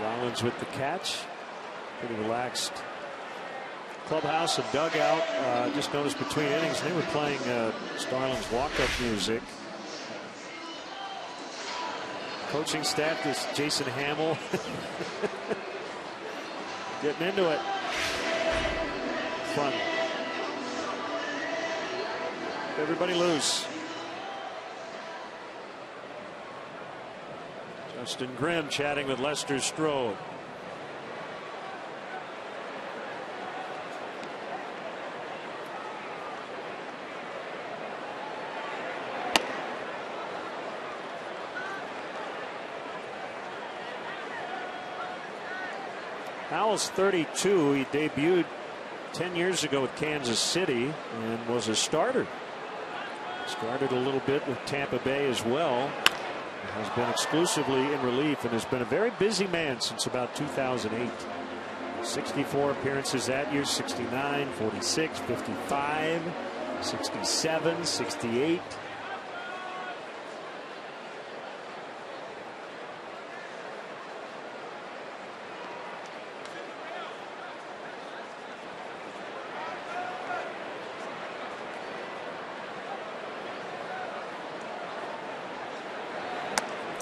Rollins with the catch. Pretty relaxed clubhouse, a dugout. Just noticed between innings they were playing Starlin's walk-up music. Coaching staff, this Jason Hamill getting into it. Fun. Everybody loose. Justin Grimm chatting with Lester Strode. Howell's 32. He debuted 10 years ago with Kansas City and was a starter. Started a little bit with Tampa Bay as well. Has been exclusively in relief and has been a very busy man since about 2008. 64 appearances that year, 69, 46, 55, 67, 68.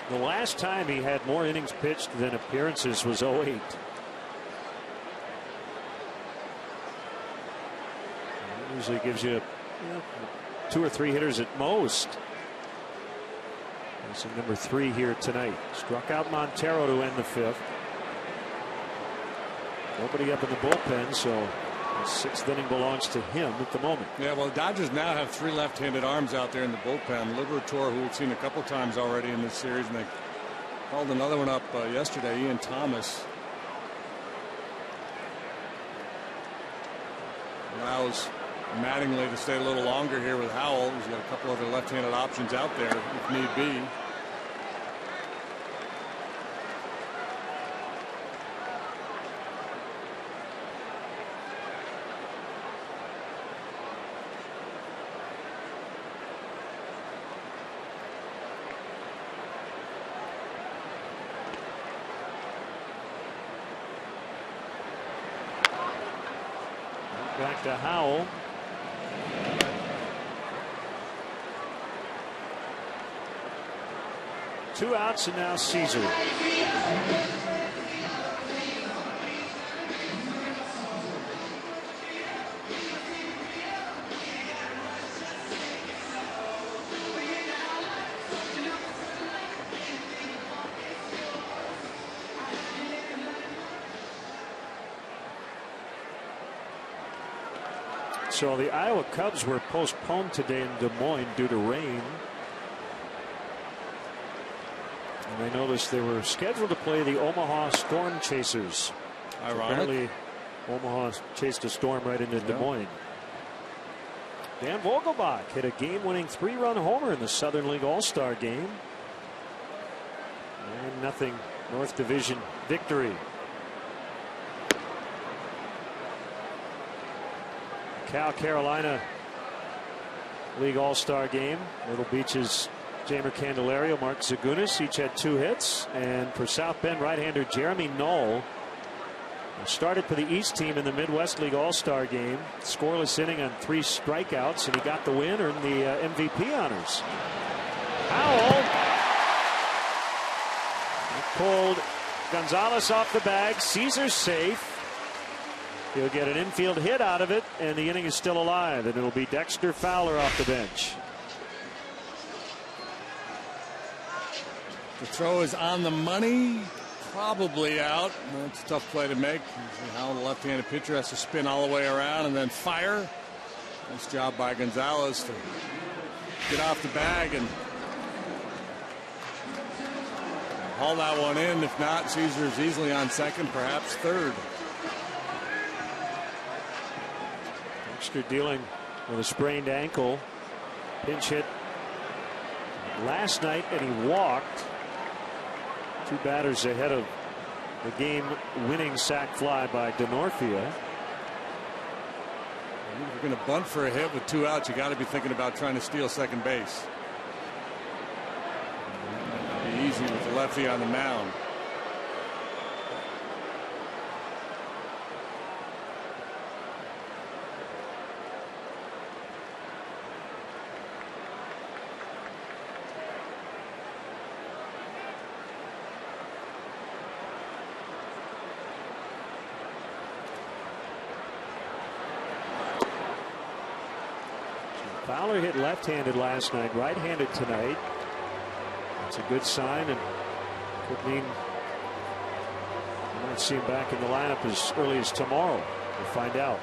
The last time he had more innings pitched than appearances was 08. Usually gives you 2 or 3 hitters at most. That's number 3 here tonight. Struck out Montero to end the 5th. Nobody up in the bullpen, so the 6th inning belongs to him at the moment. Yeah, well, the Dodgers now have 3 left-handed arms out there in the bullpen. Liberatore, who we've seen a couple times already in this series, and they called another one up yesterday, Ian Thomas. Allows Mattingly to stay a little longer here with Howell. He's got a couple other left-handed options out there if need be. Back to Howell. Two outs and now Caesar. So the Iowa Cubs were postponed today in Des Moines due to rain. And I noticed they were scheduled to play the Omaha Storm Chasers. Apparently, Omaha chased a storm right into Des Moines. Dan Vogelbach hit a game-winning 3-run homer in the Southern League All-Star game. 9-0 North Division victory. Cal Carolina League All-Star game. Myrtle Beach's Jamer Candelario, Mark Zagunis each had 2 hits. And for South Bend, right-hander Jeremy Knoll started for the East team in the Midwest League All-Star game. Scoreless inning on 3 strikeouts, and he got the win, earned the MVP honors. Howell pulled Gonzalez off the bag. Caesar's safe. He'll get an infield hit out of it, and the inning is still alive, and it'll be Dexter Fowler off the bench. The throw is on the money, probably out. That's a tough play to make. How the left-handed pitcher has to spin all the way around and then fire. Nice job by Gonzalez to get off the bag and haul that one in. If not, Caesar's easily on second, perhaps third. Dexter dealing with a sprained ankle. Pinch hit last night, and he walked. 2 batters ahead of the game-winning sac fly by Denorfia. If you're going to bunt for a hit with 2 outs, you got to be thinking about trying to steal second base. It'd be easy with the lefty on the mound. Fowler hit left-handed last night, right-handed tonight. That's a good sign, and could mean we might see him back in the lineup as early as tomorrow. We'll find out.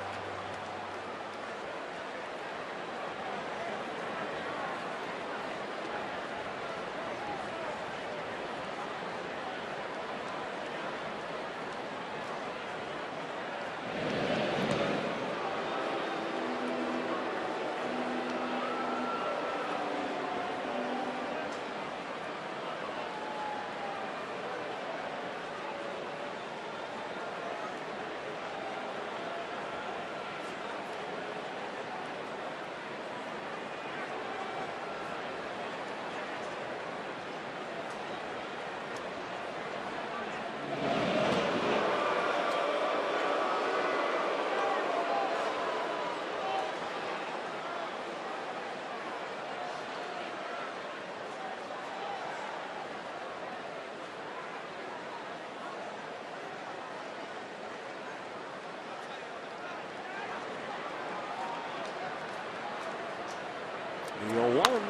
1.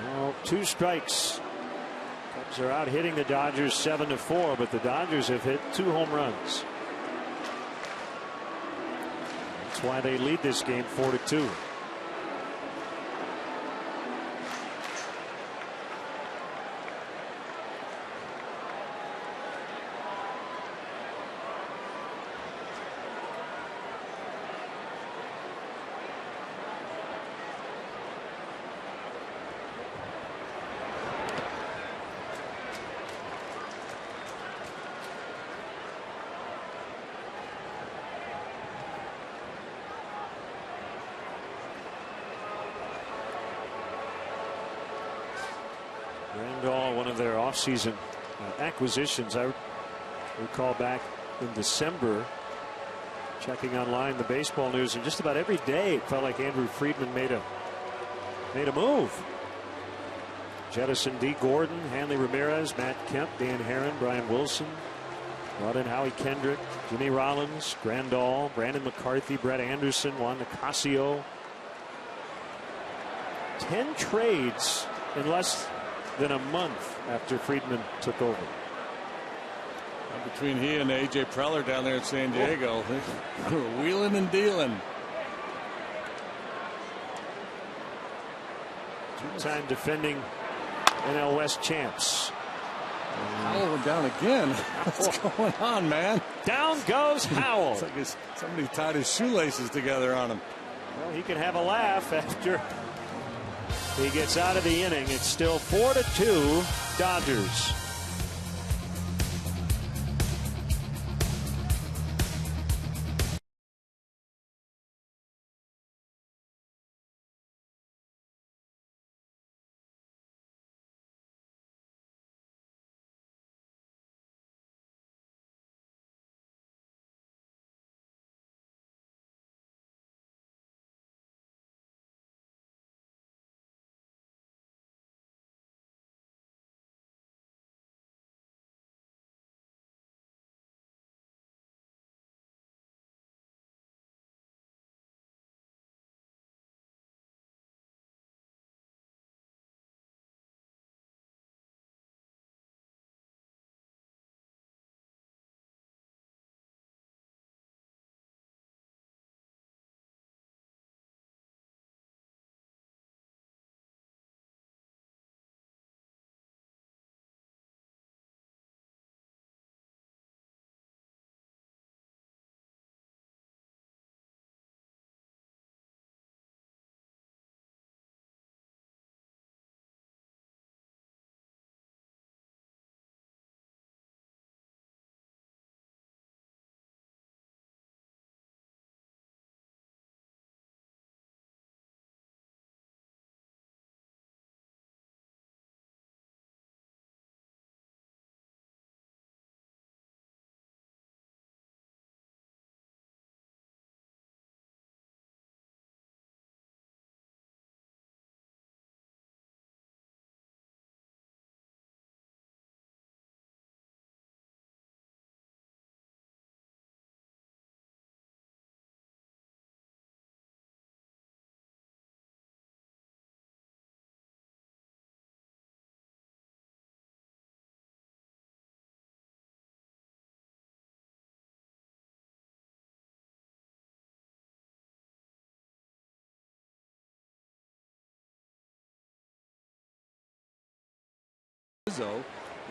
Well, 2 strikes. Cubs are out hitting the Dodgers 7-4, but the Dodgers have hit 2 home runs. That's why they lead this game 4-2. One of their offseason acquisitions. I recall back in December checking online the baseball news, and just about every day it felt like Andrew Friedman made a move. Jettison D. Gordon, Hanley Ramirez, Matt Kemp, Dan Herron, Brian Wilson, brought in Howie Kendrick, Jimmy Rollins, Grandal, Brandon McCarthy, Brett Anderson, Juan Nicasio. 10 trades in less than a month after Friedman took over. Between he and A.J. Preller down there at San Diego, wheeling and dealing. 2-time defending NL West champs. Howell went down again. What's going on, man? Down goes Howell. It's like somebody tied his shoelaces together on him. Well, he can have a laugh after he gets out of the inning. It's still 4-2 Dodgers.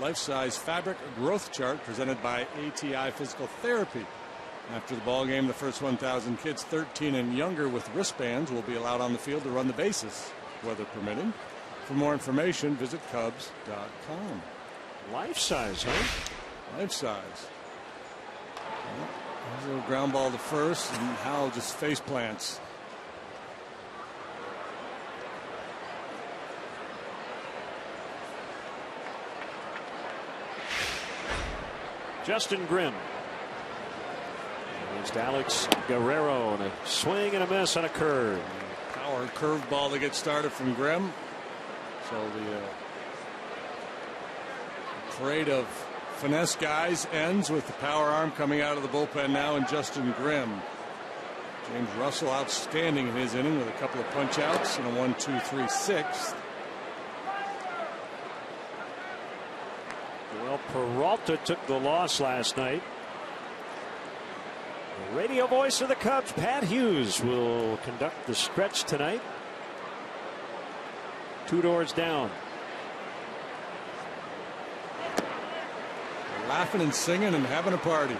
Life-size fabric growth chart presented by ATI Physical Therapy. After the ball game, the first 1,000 kids 13 and younger with wristbands will be allowed on the field to run the bases, weather permitting. For more information, visit Cubs.com. Life-size, huh? Life-size. Well, there's a little ground ball to first, and Howell just face plants. Justin Grimm against Alex Guerrero, and a swing and a miss on a curve. Power curveball to get started from Grimm. So the parade of finesse guys ends with the power arm coming out of the bullpen now, and Justin Grimm. James Russell outstanding in his inning with a couple of punch outs and a 1-2-3-6. Well, Peralta took the loss last night. The radio voice of the Cubs, Pat Hughes, will conduct the stretch tonight. 2 doors down. They're laughing and singing and having a party.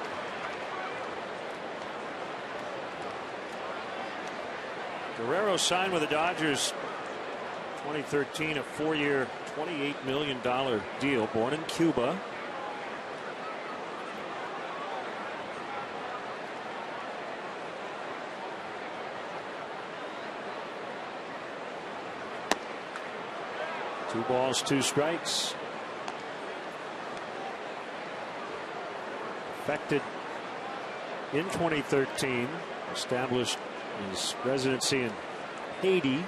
Guerrero signed with the Dodgers 2013, a 4-year, $28 million deal. Born in Cuba. Two balls, 2 strikes. Affected in 2013, established his residency in Haiti,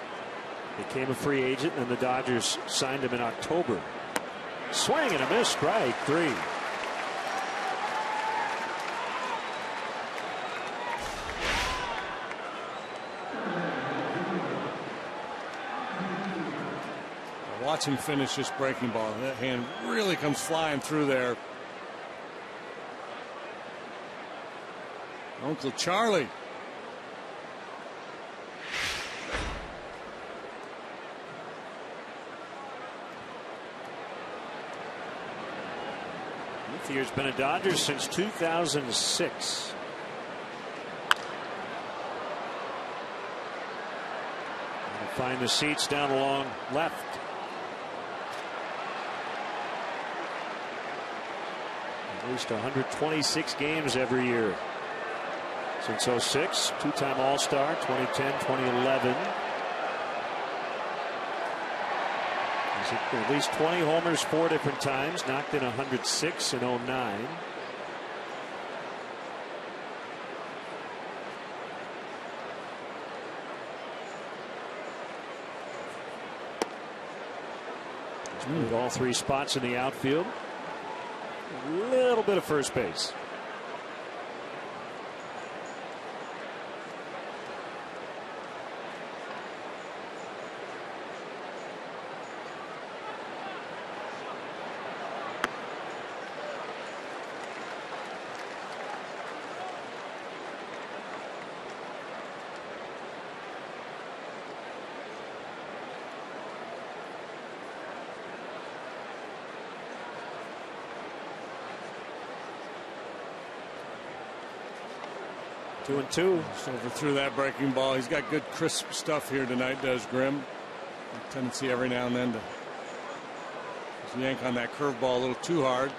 became a free agent, and the Dodgers signed him in October. Swing and a miss, strike 3. Watch him finish this breaking ball. That hand really comes flying through there. Uncle Charlie. Lithier's been a Dodger since 2006. And find the seats down along left. At least 126 games every year since 06. 2-time All-Star, 2010, 2011. He's hit at least 20 homers 4 different times. Knocked in 106 in 09. He's moved all 3 spots in the outfield. A little bit of first base. Two and two. Just overthrew that breaking ball. He's got good crisp stuff here tonight, does Grimm. A tendency every now and then to just yank on that curveball a little too hard.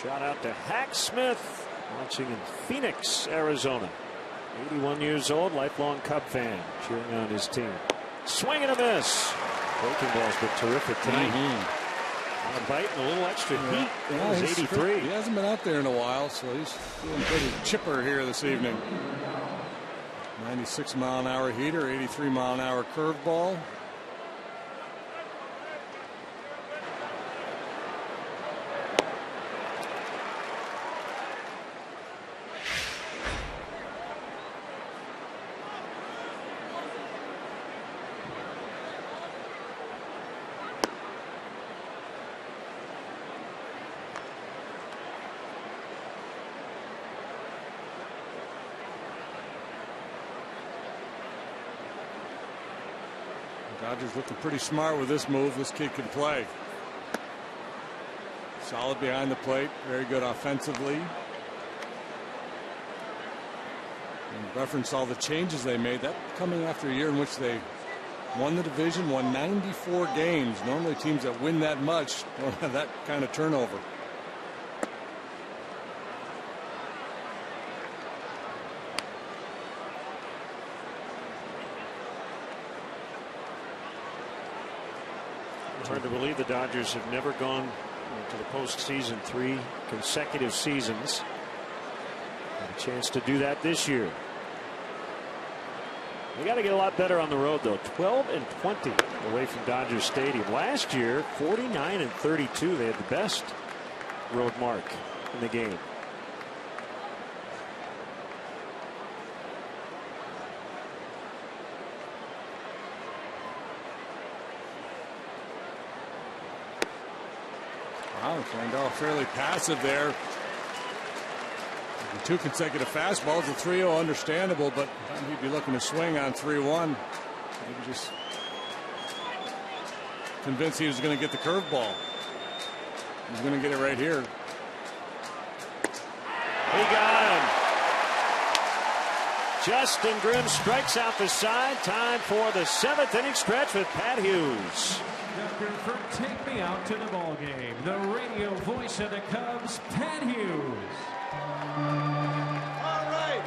Shout out to Hack Smith, watching in Phoenix, Arizona. 81 years old, lifelong Cub fan, cheering on his team. Swing and a miss. Breaking ball's been terrific tonight. On a bite and a little extra heat. Yeah, He's 83. He hasn't been out there in a while, so he's feeling pretty chipper here this evening. 96-mile-an-hour heater, 83-mile-an-hour curveball. Dodgers looking pretty smart with this move. This kid can play. Solid behind the plate. Very good offensively. And reference all the changes they made. That coming after a year in which they won the division, won 94 games. Normally teams that win that much don't have that kind of turnover. It's hard to believe the Dodgers have never gone to the postseason 3 consecutive seasons. Had a chance to do that this year. They got to get a lot better on the road, though. 12-20 away from Dodger Stadium. Last year, 49-32. They had the best road mark in the game. Wow, Randall fairly passive there. 2 consecutive fastballs, a 3-0, understandable, but he'd be looking to swing on 3-1. He was just convinced he was going to get the curveball. He's going to get it right here. He got him. Justin Grimm strikes out the side. Time for the 7th inning stretch with Pat Hughes. For Take Me Out to the Ball Game, the radio voice of the Cubs, Pat Hughes. All right,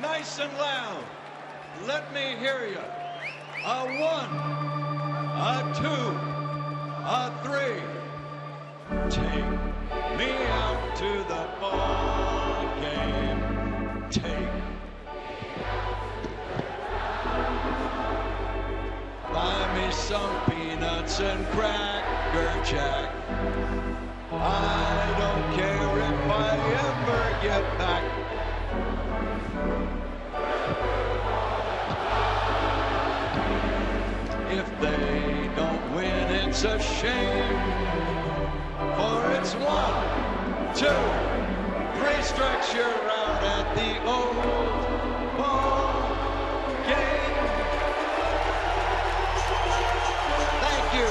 nice and loud. Let me hear you. A 1, a 2, a 3. Take me out to the ball game. Take. Buy me some peanuts and Cracker Jack. I don't care if I ever get back. If they don't win, it's a shame. For it's 1, 2, 3 strikes, you're out at the old ball game. Thank you.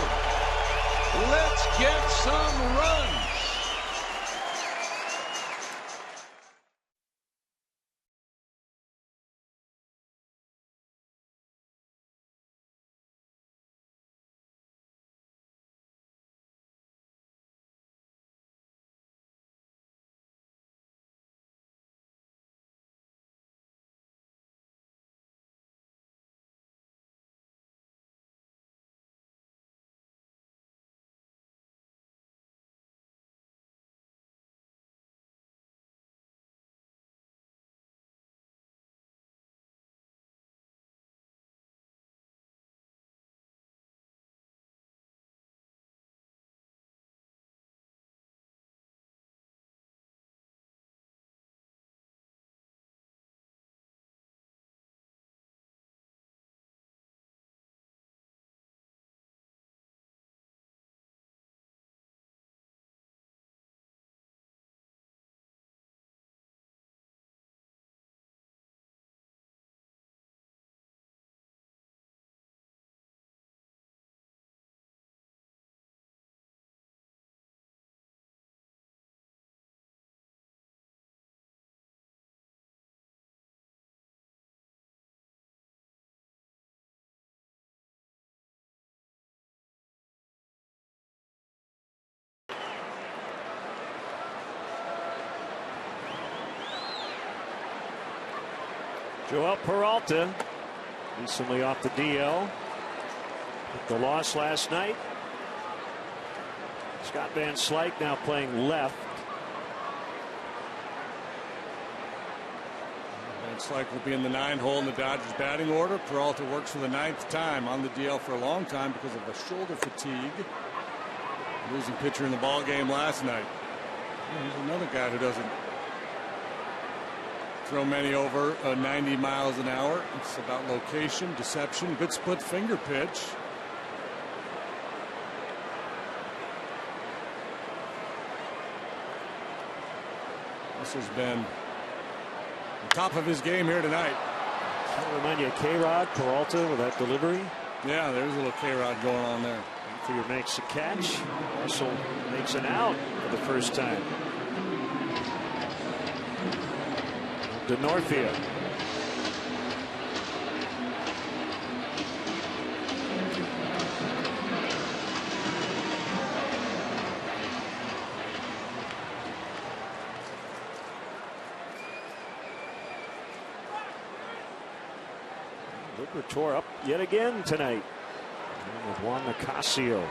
Let's get some runs. Joel Peralta recently off the DL with the loss last night. Scott Van Slyke now playing left. Van Slyke will be in the 9-hole in the Dodgers batting order. Peralta works for the 9th time on the DL for a long time because of the shoulder fatigue. Losing pitcher in the ball game last night. Here's another guy who doesn't throw many over 90 miles an hour. It's about location, deception, good split finger pitch. This has been the top of his game here tonight. I'll remind you of K-Rod, Peralta with that delivery. Yeah, there's a little K-Rod going on there. Infield makes a catch. Russell makes an out for the first time. To Northfield. Luker tore up yet again tonight with Juan Nicasio.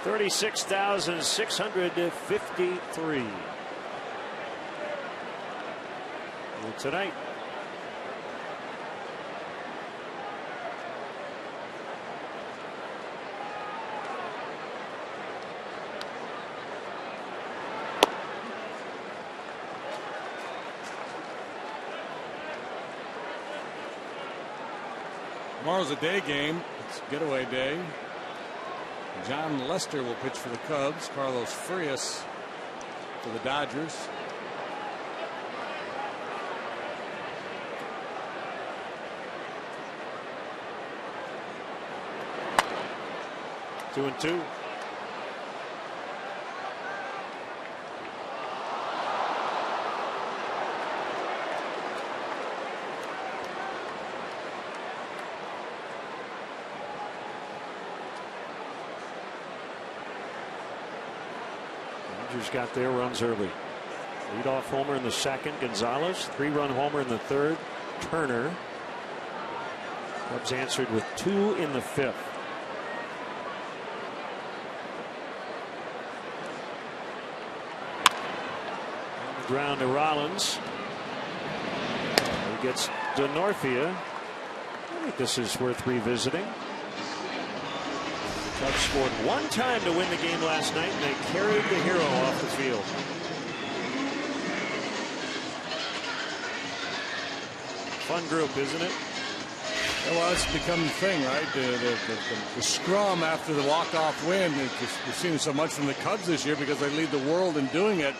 36,653. And tonight, tomorrow's a day game. It's getaway day. John Lester will pitch for the Cubs. Carlos Frias for the Dodgers. Two and two. Rangers got their runs early. Leadoff homer in the second, Gonzalez. 3-run homer in the third, Turner. Cubs answered with 2 in the fifth. On the ground to Rollins. He gets Denorfia. I think this is worth revisiting. Cubs scored one time to win the game last night, and they carried the hero off the field. Fun group, isn't it? Well, it's become the thing, right? The scrum after the walk-off win. We've seen it so much from the Cubs this year because they lead the world in doing it.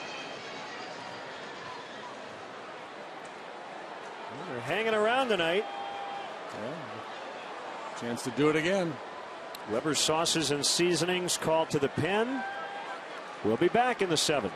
Well, they're hanging around tonight. Yeah. Chance to do it again. Weber's Sauces and Seasonings called to the pen. We'll be back in the 7th.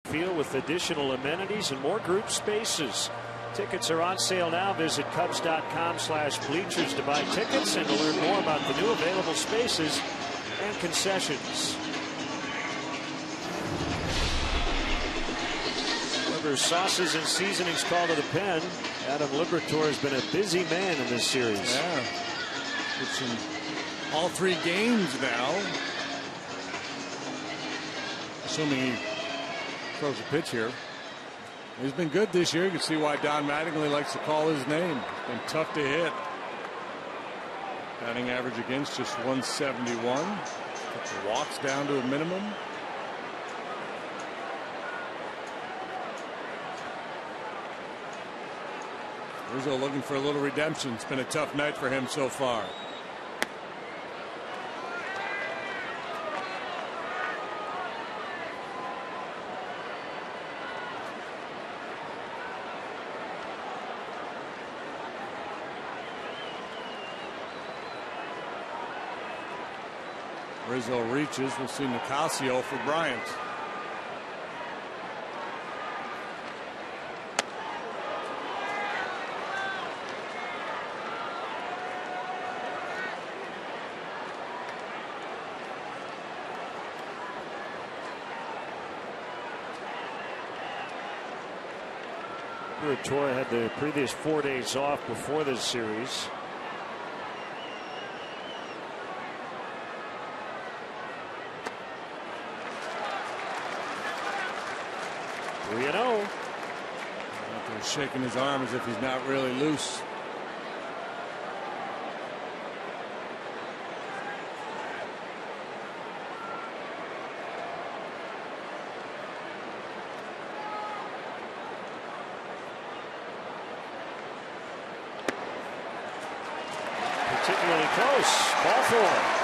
Field with additional amenities and more group spaces. Tickets are on sale now. Visit Cubs.com/bleachers to buy tickets and to learn more about the new available spaces and concessions. Weber's Sauces and Seasonings call to the pen. Adam Liberatore has been a busy man in this series. Yeah. It's in all 3 games now. Assuming he throws a pitch here. He's been good this year. You can see why Don Mattingly likes to call his name. It's been tough to hit. Batting average against just 171. Puts the walks down to a minimum. Rizzo looking for a little redemption. It's been a tough night for him so far. Rizzo reaches. We'll see Nicasio for Bryant. Liberatore had the previous 4 days off before this series. You know, they're shaking his arm as if he's not really loose. Particularly close. Ball 4.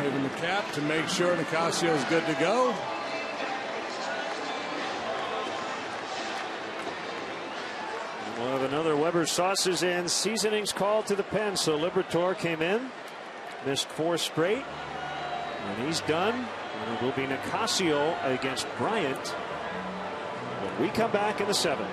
Moving the cap to make sure Nicasio is good to go. We'll have another Weber sauces and seasonings called to the pen. So Liberatore came in, missed 4 straight, and he's done. And it will be Nicasio against Bryant when we come back in the 7th.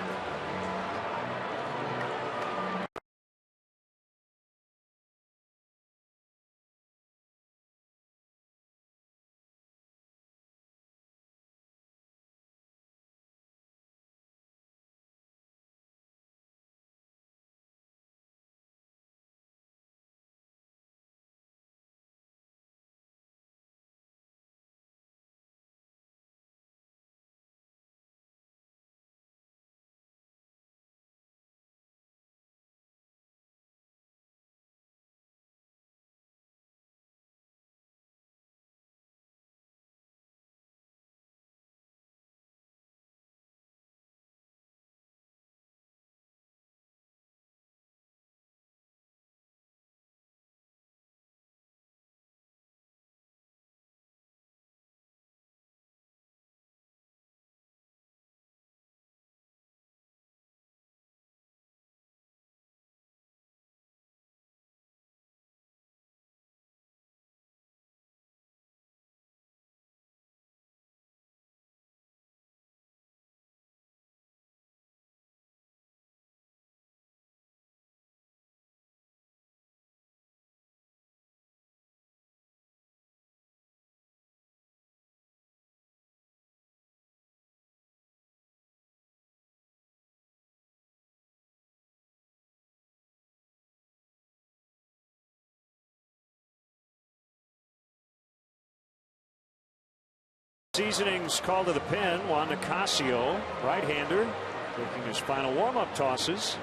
Seasonings called to the pen. Juan Nicasio, right-hander, taking his final warm-up tosses.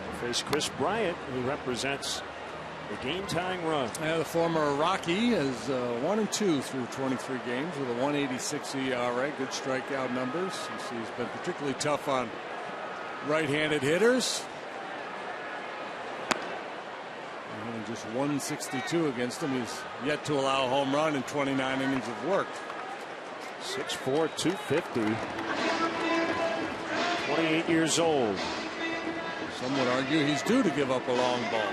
He'll face Chris Bryant, who represents the game-tying run. Yeah, the former Rocky is 1-2 through 23 games with a 1.86 ERA. Good strikeout numbers. He's been particularly tough on right-handed hitters. And just 162 against him. He's yet to allow a home run in 29 innings of work. 6'4", 250. 28 years old. Some would argue he's due to give up a long ball.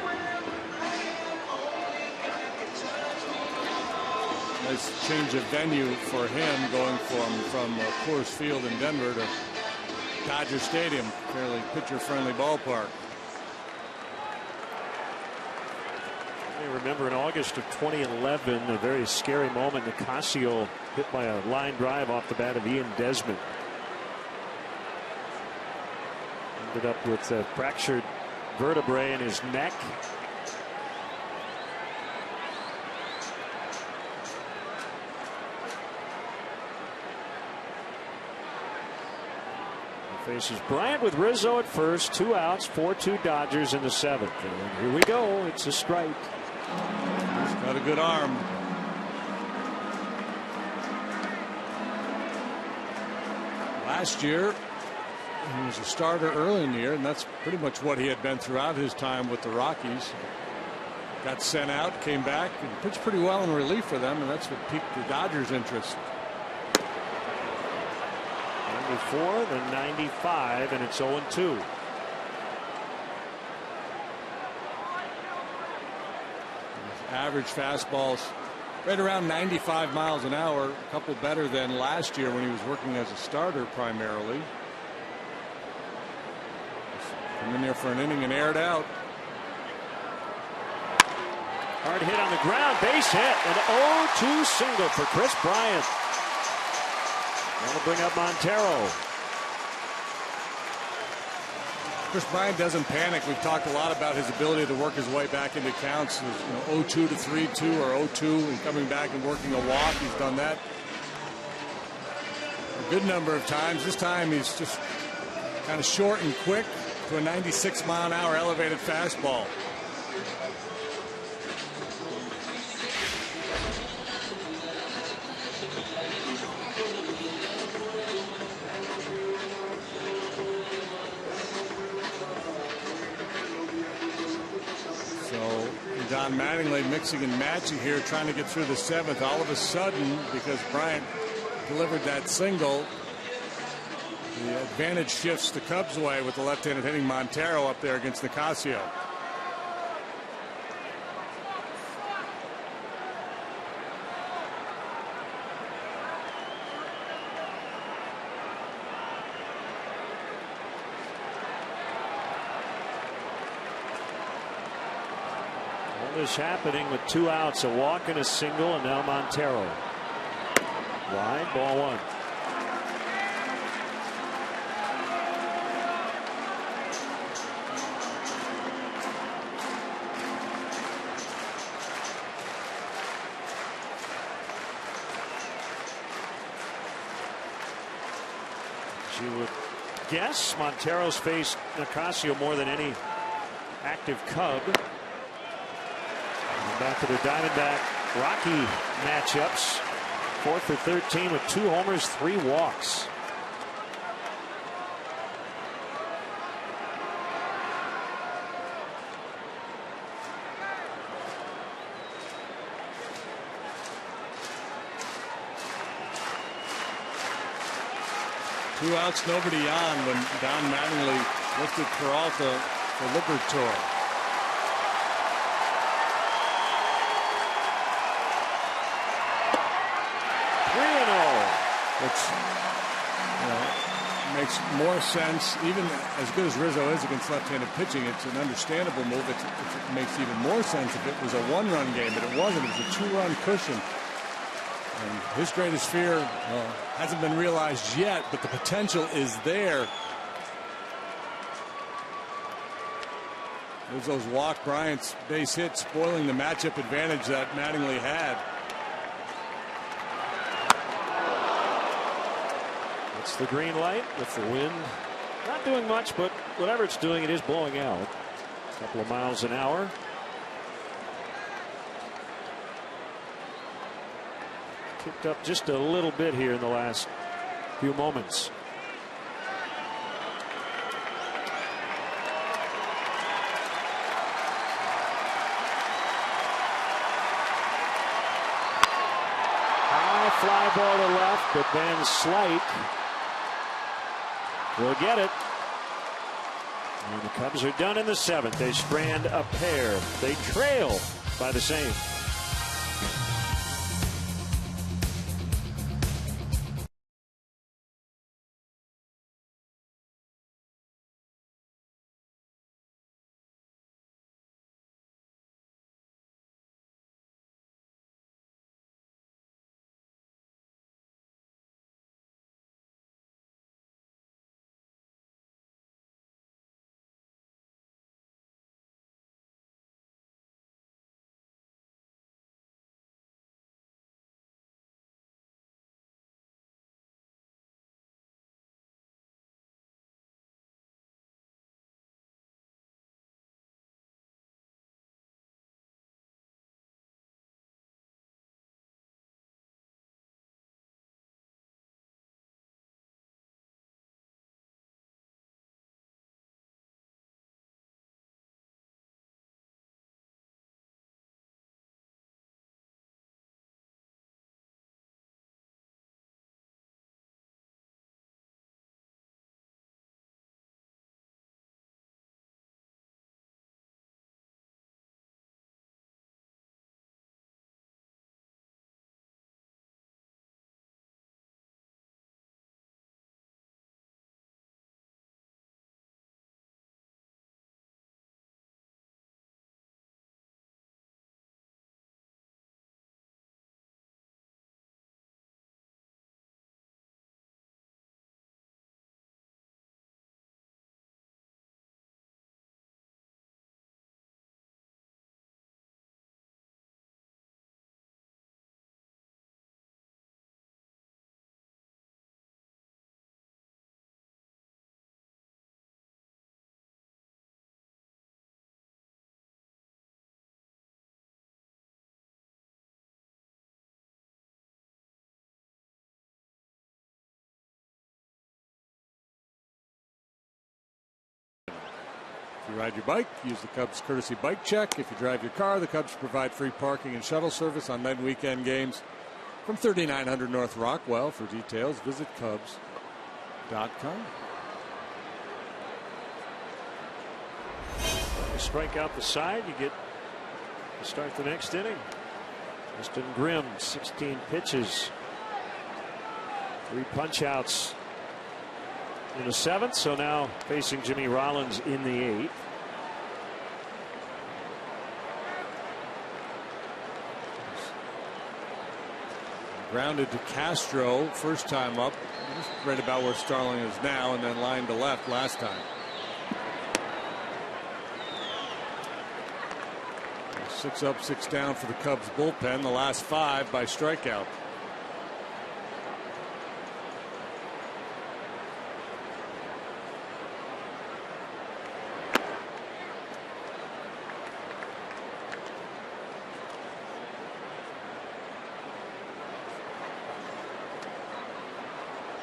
Nice change of venue for him, going from Coors Field in Denver to Dodger Stadium, fairly pitcher-friendly ballpark. I remember in August of 2011, a very scary moment. Nicasio hit by a line drive off the bat of Ian Desmond. Ended up with a fractured vertebrae in his neck. He faces Bryant with Rizzo at first, 2 outs, 4-2 Dodgers in the 7th. And here we go. It's a strike. He's got a good arm. Last year, he was a starter early in the year, and that's pretty much what he had been throughout his time with the Rockies. Got sent out, came back, and pitched pretty well in relief for them, and that's what piqued the Dodgers' interest. 94, then 95, and it's 0-2. Average fastballs right around 95 miles an hour, a couple better than last year when he was working as a starter primarily. Come in there for an inning and aired out. Hard hit on the ground, base hit, an 0-2 single for Chris Bryant. That'll bring up Montero. Chris Bryant doesn't panic. We've talked a lot about his ability to work his way back into counts. 0-2 to 3-2 or 0-2 and coming back and working a walk. He's done that a good number of times. This time he's just kind of short and quick to a 96-mile-an-hour elevated fastball. Don Mattingly mixing and matching here, trying to get through the 7th. All of a sudden, because Bryant delivered that single, the advantage shifts the Cubs' way with the left-handed hitting Montero up there against Nicasio. This happening with 2 outs, a walk and a single, and now Montero. Wide, ball 1. As you would guess, Montero's faced Nicasio more than any active Cub. Back to the Diamondback Rocky matchups. 4 for 13 with 2 homers, 3 walks. Two outs, nobody on when Don Mattingly lifted Peralta for Liberatore. Which makes more sense. Even as good as Rizzo is against left-handed pitching, it's an understandable move. It makes even more sense if it was a 1-run game, but it wasn't. It was a 2-run cushion. And his greatest fear hasn't been realized yet, but the potential is there. There's those walk Bryant's base hits spoiling the matchup advantage that Mattingly had. It's the green light with the wind not doing much, but whatever it's doing, it is blowing out a couple of miles an hour. Kicked up just a little bit here in the last few moments. High fly ball to left, but then Slight will get it. And the Cubs are done in the 7th. They strand a pair. They trail by the same. If you ride your bike, use the Cubs courtesy bike check. If you drive your car, the Cubs provide free parking and shuttle service on night and weekend games from 3900 North Rockwell. For details, visit Cubs.com. You strike out the side, you get to start the next inning. Justin Grimm, 16 pitches, 3 punch outs in the 7th. So now facing Jimmy Rollins in the 8th. Grounded to Castro first time up, right about where Starling is now, and then lined to left last time. 6 up, 6 down for the Cubs bullpen. The last 5 by strikeout.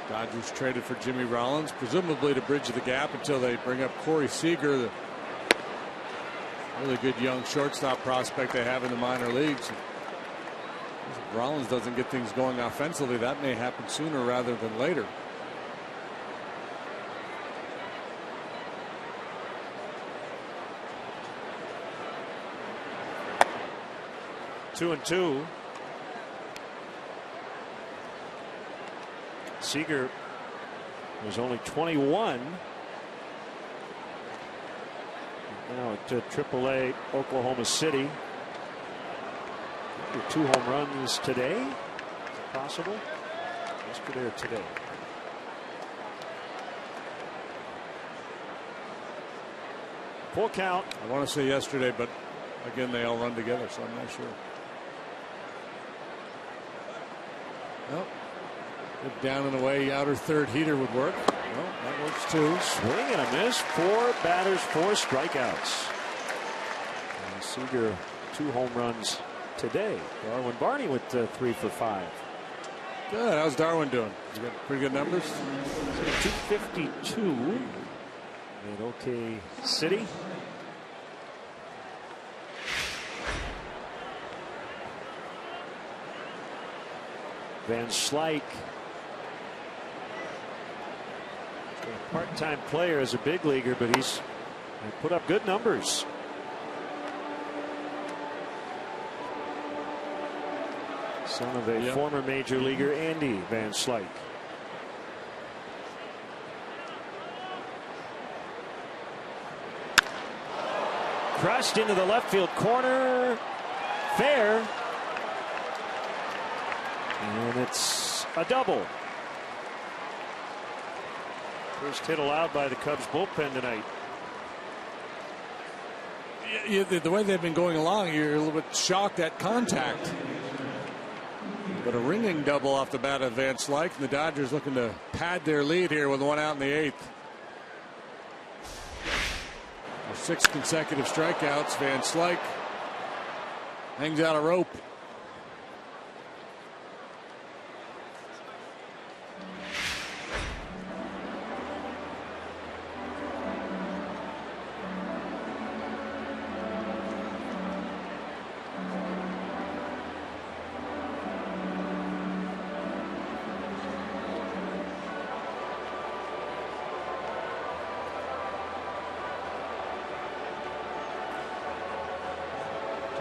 Dodgers traded for Jimmy Rollins, presumably to bridge the gap until they bring up Corey Seager, the really good young shortstop prospect they have in the minor leagues. If Rollins doesn't get things going offensively, that may happen sooner rather than later. Two and two. Seager was only 21. Now at AAA Oklahoma City. 2 home runs today. Is it possible? Yesterday or today? Full count. I want to say yesterday, but again, they all run together, so I'm not sure. Well, down and away, outer third heater would work. Well, that works too. Swing and a miss. 4 batters, 4 strikeouts. And Seager, 2 home runs today. Darwin Barney with 3 for 5. Good. How's Darwin doing? He's got pretty good numbers. 252 in OK City. Van Slyke, a part-time player as a big leaguer, but he's put up good numbers. Son of a former major leaguer, Andy Van Slyke. Crushed into the left field corner. Fair. And it's a double. First hit allowed by the Cubs bullpen tonight. The way they've been going along, you're a little bit shocked at contact. But a ringing double off the bat of Van Slyke, and the Dodgers looking to pad their lead here with 1 out in the 8th. 6 consecutive strikeouts. Van Slyke hangs out a rope.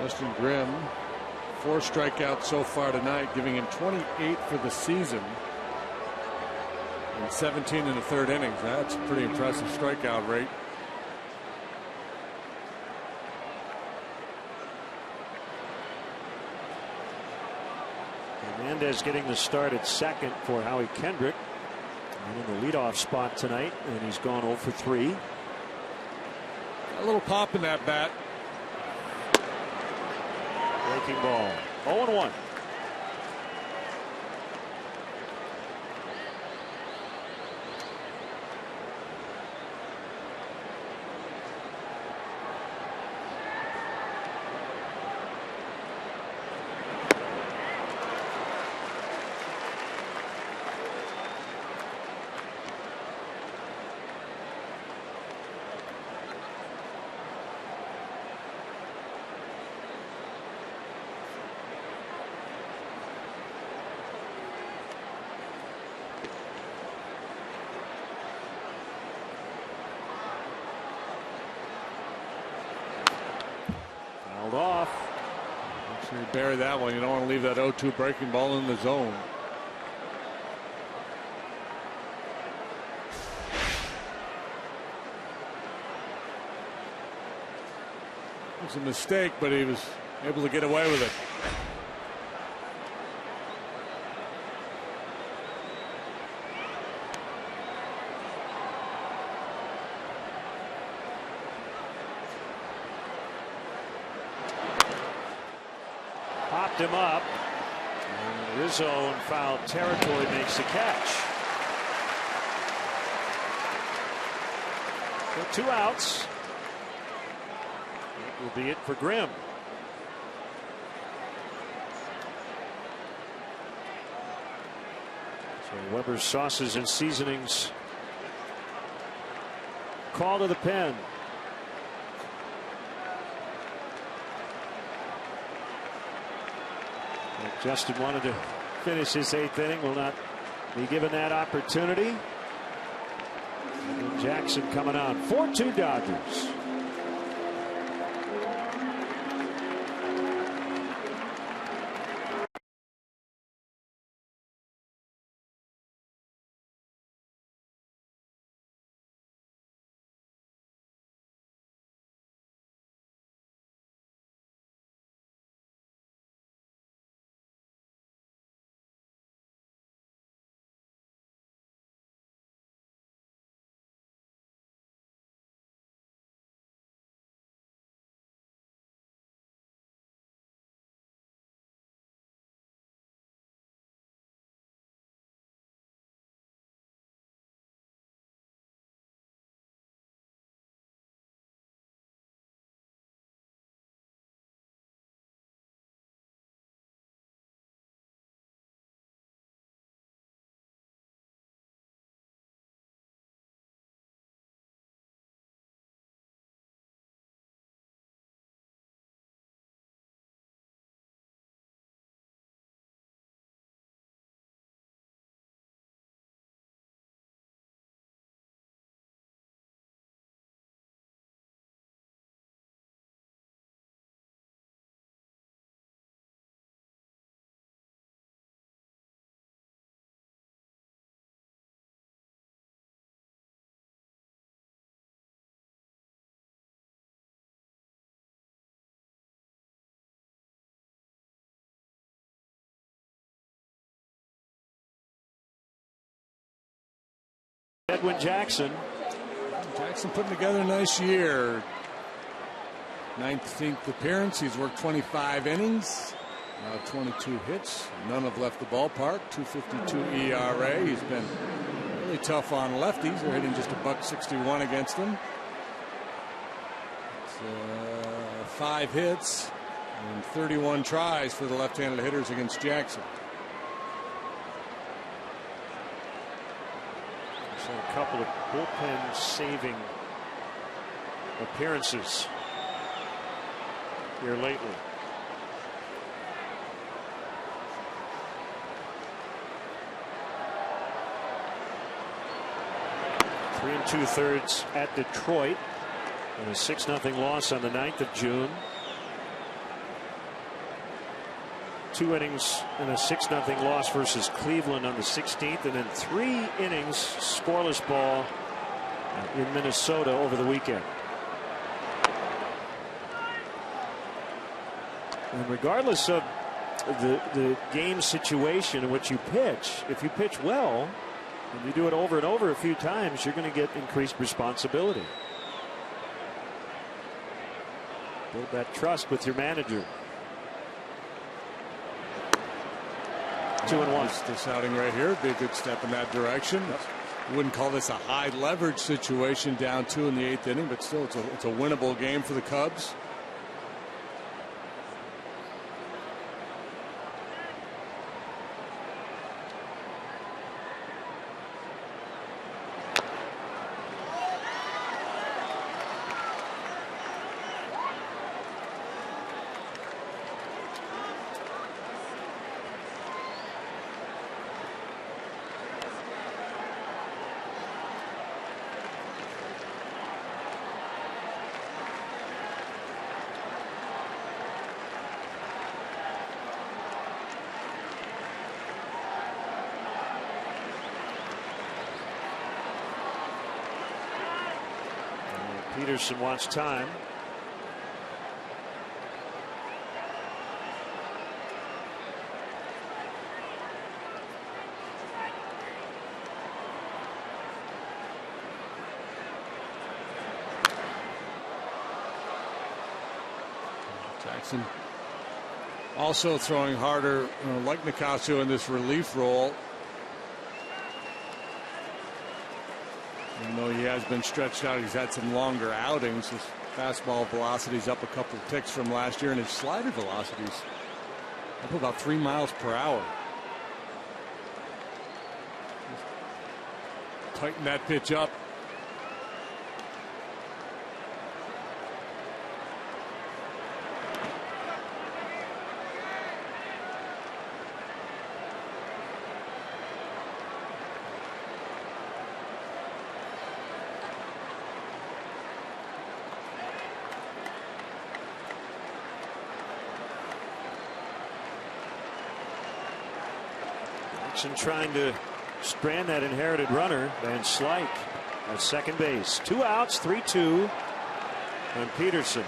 Justin Grimm, 4 strikeouts so far tonight, giving him 28 for the season and 17 in the 3rd innings. That's a pretty impressive strikeout rate. Hernandez getting the start at second for Howie Kendrick. And in the leadoff spot tonight, and he's gone 0 for 3. A little pop in that bat. Breaking ball. 0-1. bury that one. You don't want to leave that 0-2 breaking ball in the zone. It was a mistake, but he was able to get away with it. Popped him up. And Rizzo in foul territory makes the catch. So 2 outs. That will be it for Grimm. So Weber's sauces and seasonings call to the pen. Justin wanted to finish his 8th inning, will not be given that opportunity. And Jackson coming on. 4-2 Dodgers. Edwin Jackson. Jackson putting together a nice year. 19th appearance. He's worked 25 innings. Now 22 hits. None have left the ballpark. 2.52 ERA. He's been really tough on lefties. They're hitting just $1.61 against him. It's 5 hits and 31 tries for the left-handed hitters against Jackson. So a couple of bullpen saving appearances here lately. Three and 2/3 at Detroit and a 6-0 loss on the 9th of June. 2 innings and a 6-0 loss versus Cleveland on the 16th, and then 3 innings scoreless ball in Minnesota over the weekend. And regardless of the game situation in which you pitch, if you pitch well and you do it over and over a few times, you're going to get increased responsibility. Build that trust with your manager. 2-1. This outing right here would be a good step in that direction. Wouldn't call this a high leverage situation, down 2 in the 8th inning, but still it's a winnable game for the Cubs. Peterson wants time. Jackson also throwing harder, like Nicasio, in this relief role. Even though he has been stretched out, he's had some longer outings. His fastball velocity's up a couple of ticks from last year, and his slider velocity's up about 3 miles per hour. Tighten that pitch up. Trying to strand that inherited runner. Van Slyke at second base. 2 outs, 3-2 on Peterson.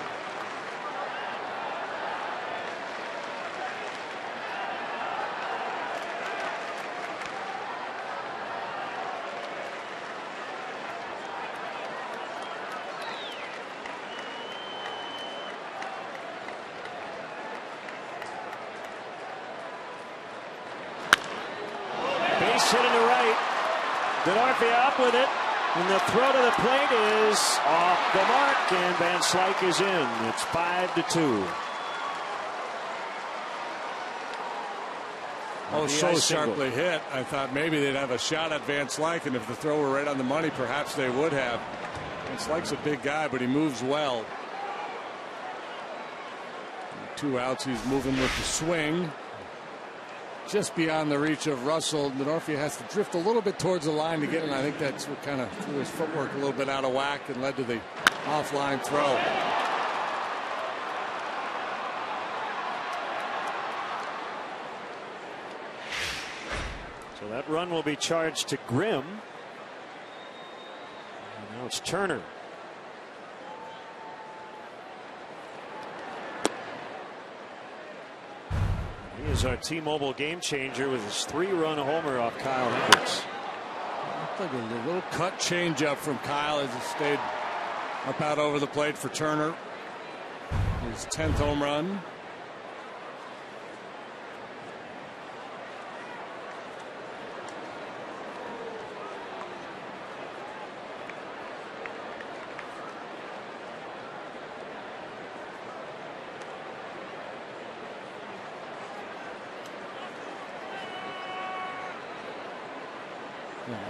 Base hit in the right. Denorfia up with it. And the throw to the plate is off the mark. And Van Slyke is in. It's 5-2. Oh, so sharply hit. I thought maybe they'd have a shot at Van Slyke, and if the throw were right on the money, perhaps they would have. Van Slyke's a big guy, but he moves well. 2 outs. He's moving with the swing. Just beyond the reach of Russell. Denorfia has to drift a little bit towards the line to get it. And I think that's what kind of threw his footwork a little bit out of whack and led to the offline throw. So that run will be charged to Grimm. And now it's Turner. He is our T-Mobile game changer with his 3-run homer off Kyle Hendricks. Looked like a little cut changeup from Kyle as it stayed up out over the plate for Turner. His 10th home run.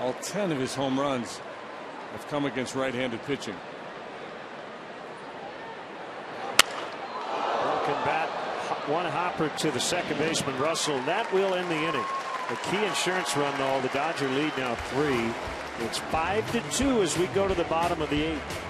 All 10 of his home runs have come against right-handed pitching. Broken bat, one hopper to the second baseman Russell. That will end the inning. The key insurance run, though. The Dodger lead now 3. It's 5-2 as we go to the bottom of the 8th.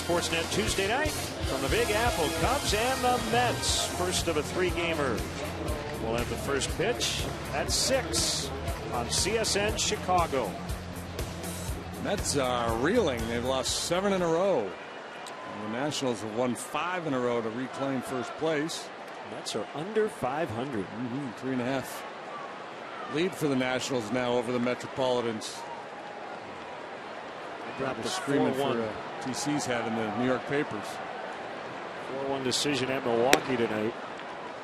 Sportsnet Tuesday night from the Big Apple. Cubs and the Mets. First of a 3-gamer. We'll have the first pitch at 6 on CSN Chicago. Mets are reeling. They've lost 7 in a row. And the Nationals have won 5 in a row to reclaim first place. Mets are under 500. 3.5 lead for the Nationals now over the Metropolitans. They dropped a screaming 4-1. for TC's had in the New York papers. 4-1 decision at Milwaukee tonight.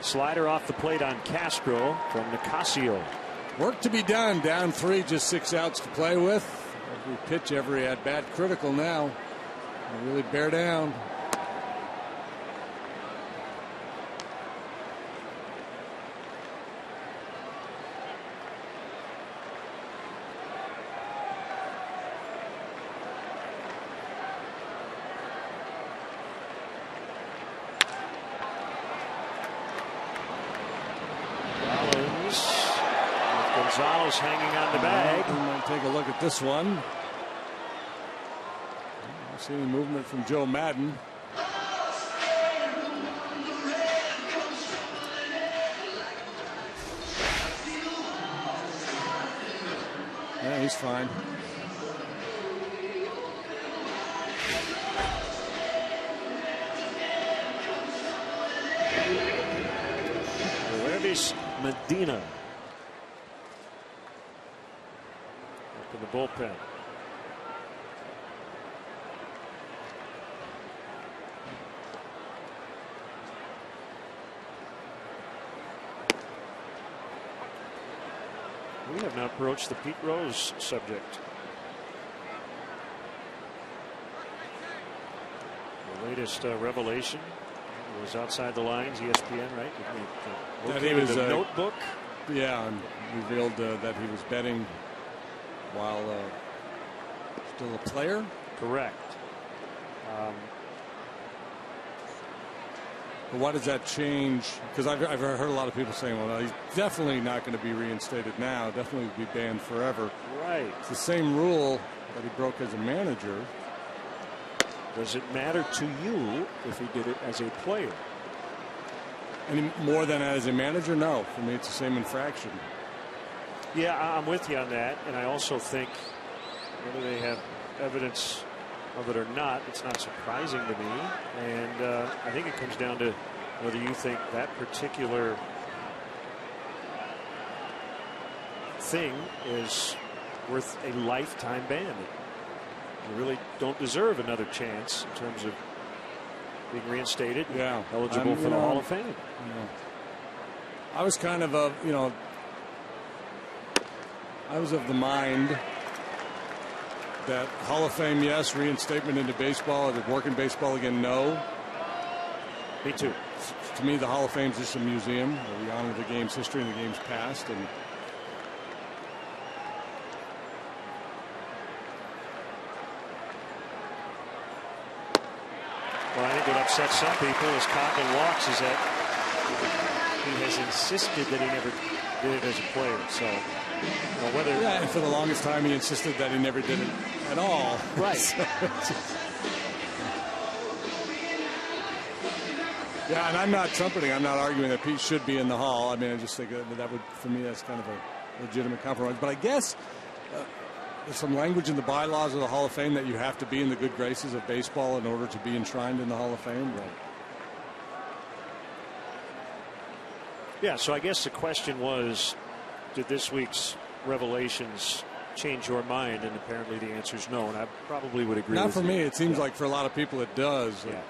Slider off the plate on Castro from Nicasio. Work to be done. Down 3, just 6 outs to play with. Every pitch, every at bat critical now. They really bear down. Gonzalez hanging on the bag. We might take a look at this one. I don't see any movement from Joe Madden. Yeah, he's fine. Luis Medina up in the bullpen. We have not broached the Pete Rose subject. The latest revelation was outside the lines, ESPN, right? That he was a notebook. Yeah, and revealed that he was betting while still a player. Correct. But why does that change? Because I've heard a lot of people saying, well, he's definitely not going to be reinstated now. Definitely be banned forever. Right. It's the same rule that he broke as a manager. Does it matter to you if he did it as a player? Any more than as a manager? No. For me, it's the same infraction. Yeah, I'm with you on that. And I also think whether they have evidence of it or not, it's not surprising to me. And I think it comes down to whether you think that particular thing is worth a lifetime ban. You really don't deserve another chance in terms of being reinstated. Yeah, eligible for the Hall of Fame. I was kind of I was of the mind that Hall of Fame, yes. Reinstatement into baseball, did work in baseball again, no. Me too. To me, the Hall of Fame is just a museum where we honor the game's history and the game's past. And well, I think what upsets some people as Coughlin walks is that he has insisted that he never did it as a player. So, whether and for the longest time he insisted that he never did it at all. Right. Yeah, and I'm not trumpeting. I'm not arguing that Pete should be in the Hall. I mean, I just think that would, for me, that's kind of a legitimate compromise. But I guess there's some language in the bylaws of the Hall of Fame that you have to be in the good graces of baseball in order to be enshrined in the Hall of Fame. Right. Yeah, so I guess the question was, did this week's revelations change your mind? And apparently the answer is no, and I probably would agree. Not with for you. me. It seems like for a lot of people it does. Yeah.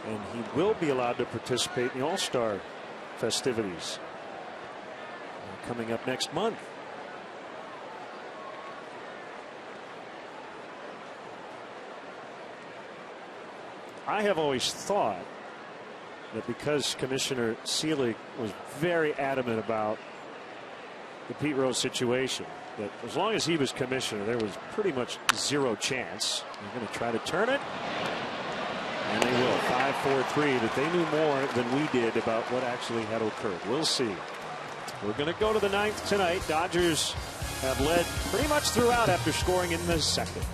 And he will be allowed to participate in the All-Star festivities coming up next month. I have always thought that because Commissioner Seelig was very adamant about the Pete Rose situation, that as long as he was commissioner, there was pretty much zero chance. They're going to try to turn it. And they will. 5-4-3, that they knew more than we did about what actually had occurred. We'll see. We're going to go to the ninth tonight. Dodgers have led pretty much throughout after scoring in the second.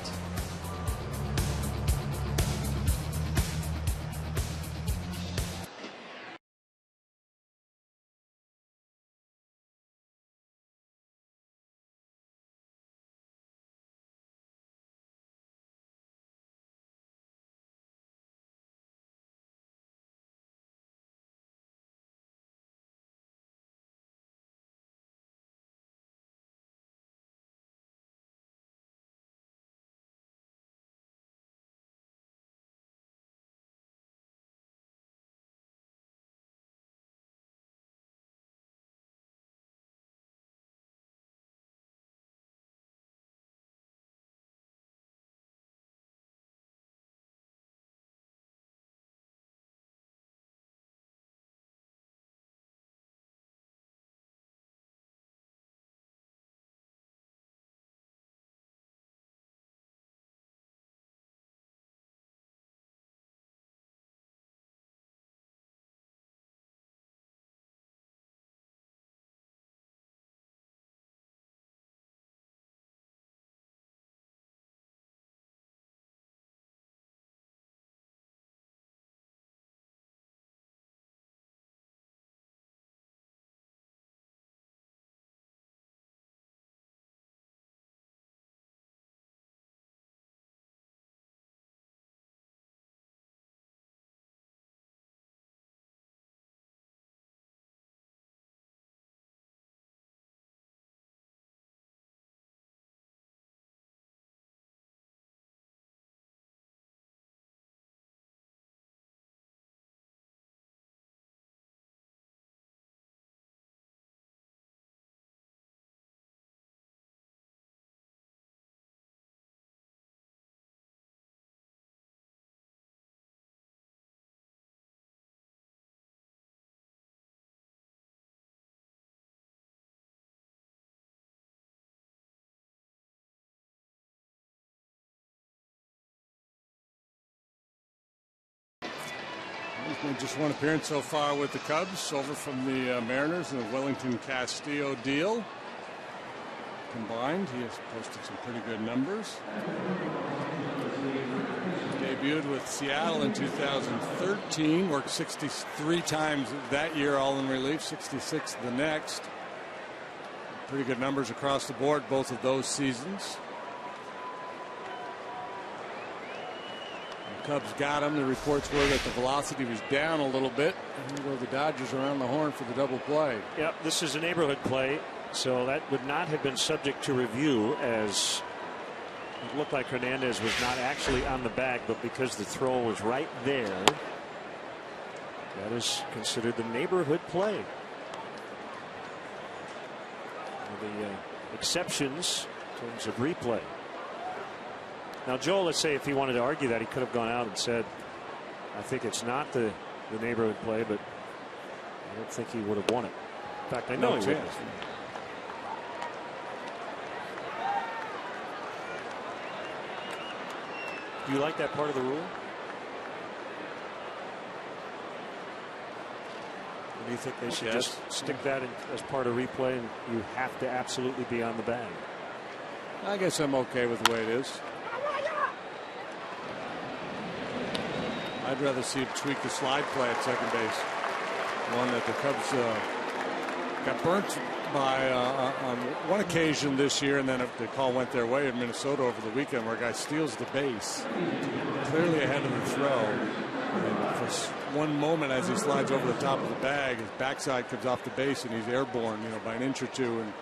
Made just one appearance so far with the Cubs, over from the Mariners in the Wellington Castillo deal. Combined, he has posted some pretty good numbers. Debuted with Seattle in 2013, worked 63 times that year, all in relief, 66 the next. Pretty good numbers across the board, both of those seasons. The Cubs got him. The reports were that the velocity was down a little bit. And here go the Dodgers around the horn for the double play. Yep, this is a neighborhood play, so that would not have been subject to review, as it looked like Hernandez was not actually on the bag, but because the throw was right there, that is considered the neighborhood play. The exceptions in terms of replay. Now, Joel, let's say if he wanted to argue that, he could have gone out and said, I think it's not the neighborhood play, but I don't think he would have won it. In fact, I know he would have. Do you like that part of the rule? Or do you think they should just stick that in as part of replay, and you have to absolutely be on the bag? I guess I'm okay with the way it is. I'd rather see him tweak the slide play at second base. One that the Cubs got burnt by on one occasion this year, and then the call went their way in Minnesota over the weekend, where a guy steals the base clearly ahead of the throw. And for one moment, as he slides over the top of the bag, his backside comes off the base and he's airborne, by an inch or two, and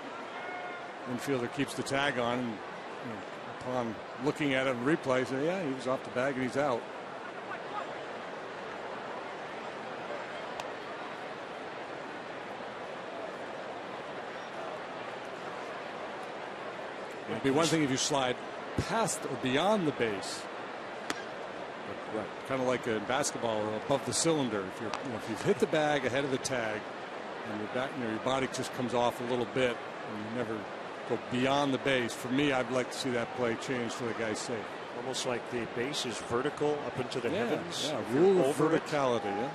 infielder keeps the tag on. And, upon looking at it in replay, say, yeah, he was off the bag and he's out. It'd be one thing if you slide past or beyond the base, right, kind of like in basketball, or above the cylinder. If you're, if you've hit the bag ahead of the tag, and your body just comes off a little bit, and you never go beyond the base. For me, I'd like to see that play changed for the guy's sake. Almost like the base is vertical up into the heavens. Yeah, rule of verticality. Yeah.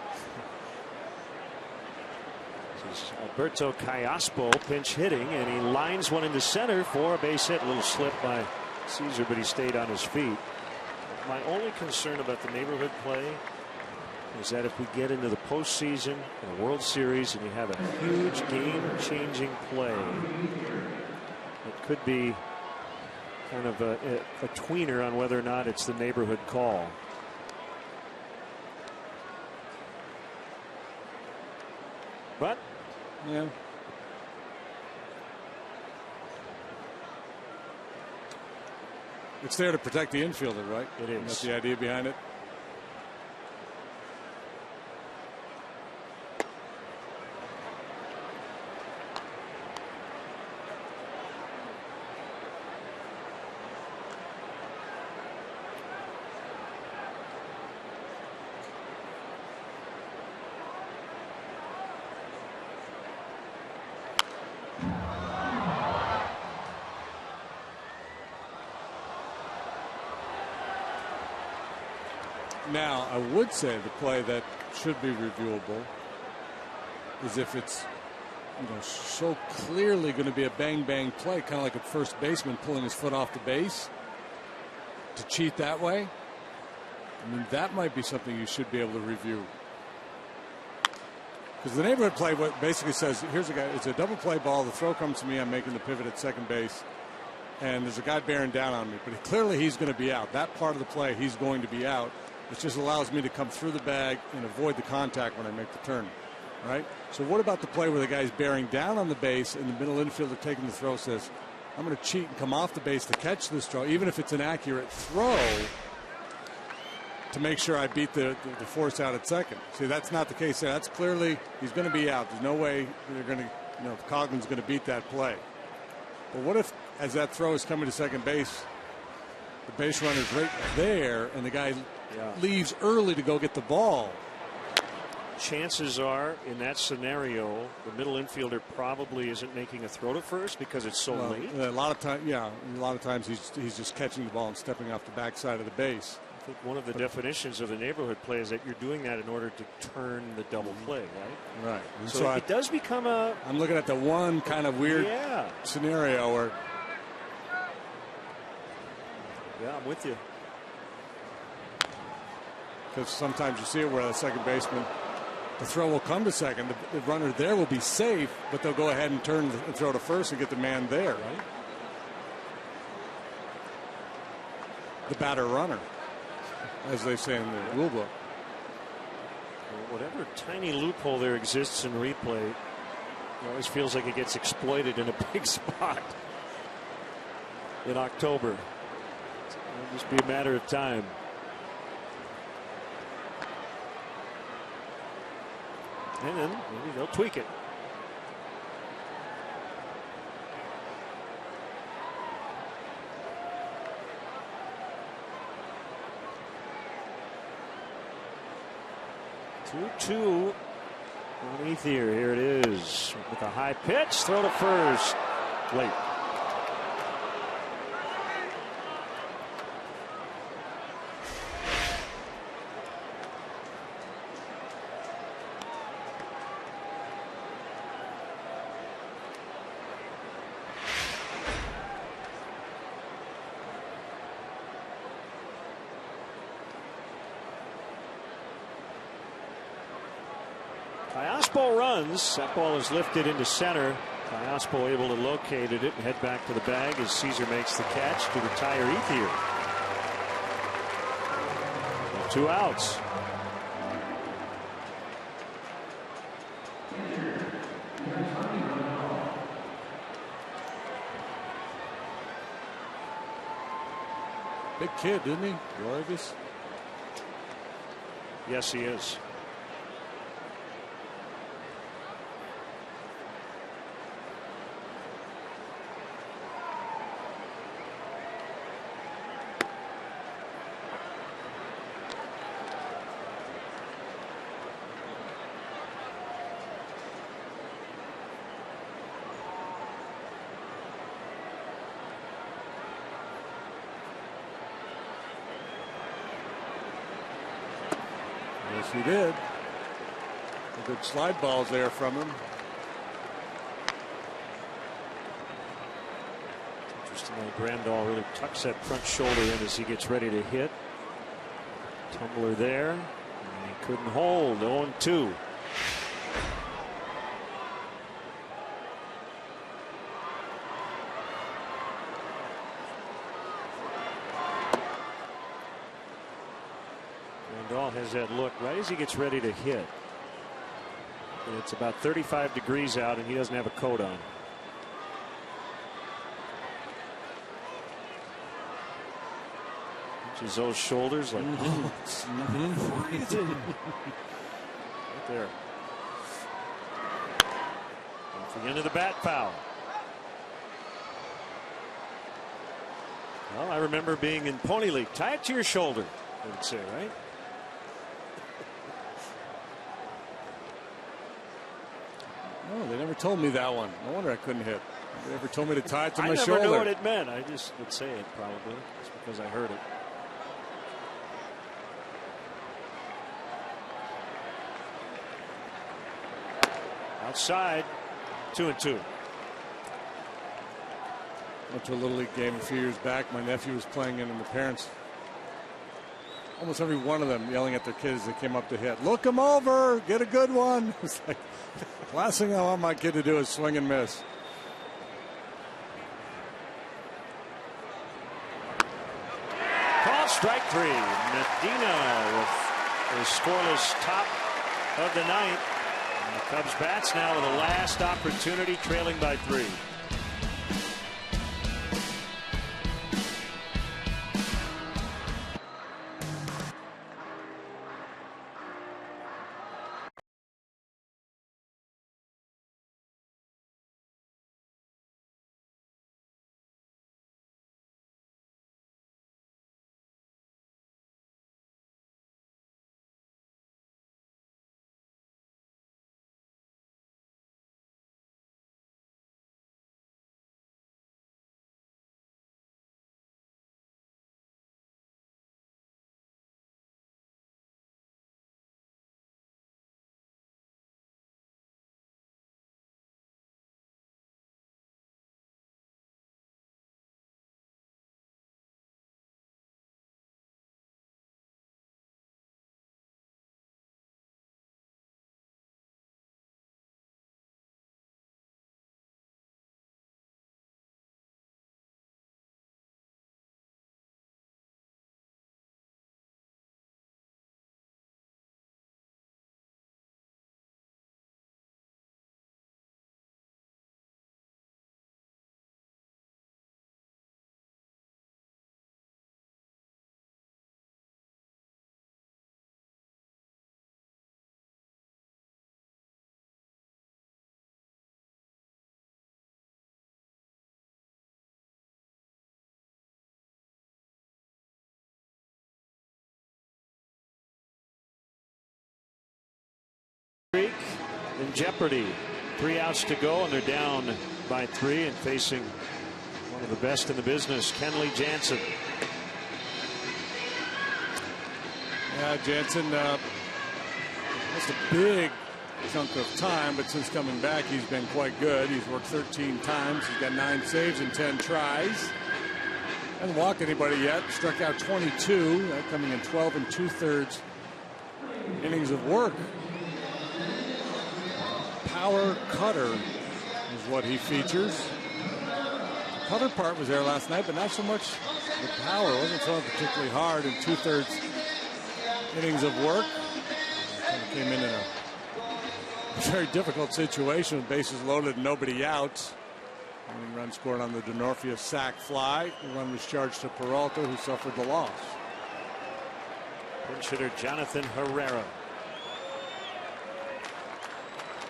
Alberto Callaspo pinch hitting, and he lines one into center for a base hit. A little slip by Caesar, but he stayed on his feet. My only concern about the neighborhood play is that if we get into the postseason and a World Series and you have a huge game-changing play, it could be kind of a tweener on whether or not it's the neighborhood call. But yeah, it's there to protect the infielder, right? It is. That's the idea behind it. Now, I would say the play that should be reviewable is if it's, so clearly going to be a bang-bang play, kind of like a first baseman pulling his foot off the base to cheat that way. I mean, that might be something you should be able to review. Because the neighborhood play basically says, here's a guy, it's a double play ball, the throw comes to me, I'm making the pivot at second base, and there's a guy bearing down on me, but clearly he's going to be out. That part of the play, he's going to be out. It just allows me to come through the bag and avoid the contact when I make the turn. Right? So what about the play where the guy's bearing down on the base and the middle infielder taking the throw says, I'm going to cheat and come off the base to catch this throw, even if it's an accurate throw, to make sure I beat the force out at second. See, that's not the case there. That's clearly he's going to be out. There's no way they're going to, Coglin's going to beat that play. But what if, as that throw is coming to second base, the base runner's right there and the guy leaves early to go get the ball? Chances are, in that scenario, the middle infielder probably isn't making a throw to first because it's so late. A lot of times he's just catching the ball and stepping off the backside of the base. I think one of the definitions of the neighborhood play is that you're doing that in order to turn the double play, right? Right. And so it does become a. I'm looking at the one kind of weird scenario where. Yeah, I'm with you. Because sometimes you see it where the second baseman, the throw will come to second. The runner there will be safe, but they'll go ahead and turn and throw to first and get the man there, right? The batter runner, as they say in the rule book. Well, whatever tiny loophole there exists in replay, it always feels like it gets exploited in a big spot in October. It'll just be a matter of time. And then maybe they'll tweak it. Two on Ethier. Here it is with a high pitch. Throw to first. Late. Runs. That ball is lifted into center. Iospo able to locate it and head back to the bag as Caesar makes the catch to retire Ethier. 2 outs. Big kid, isn't he? Gorgeous. Yes, he is. Yes, he did. The good slide balls there from him. Interesting how Grandal really tucks that front shoulder in as he gets ready to hit. Tumbler there. And he couldn't hold. 0-2. Has that look right as he gets ready to hit. And it's about 35 degrees out and he doesn't have a coat on. Just those shoulders like right there. Off the end of the bat, foul. Well, I remember being in Pony League. Tie it to your shoulder, they would say, right? Oh, they never told me that one. No wonder I couldn't hit. They never told me to tie it to my shoulder. I never knew what it meant. I just would say it probably just because I heard it. Outside, 2-2. Went to a Little League game a few years back. My nephew was playing in, and the parents, almost every one of them, yelling at their kids as they came up to hit. Look him over, get a good one. It's like, last thing I want my kid to do is swing and miss. Call strike 3. Medina with a scoreless top of the ninth. And the Cubs bats now with a last opportunity, trailing by 3. jeopardy. 3 outs to go, and they're down by 3 and facing one of the best in the business, Kenley Jansen. Yeah, Jansen missed a big chunk of time, but since coming back, he's been quite good. He's worked 13 times. He's got 9 saves and 10 tries. Hasn't walked anybody yet. Struck out 22. That coming in 12 2/3 innings of work. Power cutter is what he features. The cutter part was there last night, but not so much the power. It wasn't throwing particularly hard in 2/3 innings of work. Came in a very difficult situation with bases loaded and nobody out. One run scored on the Denorfia sac fly. The run was charged to Peralta, who suffered the loss. Pinch hitter Jonathan Herrera.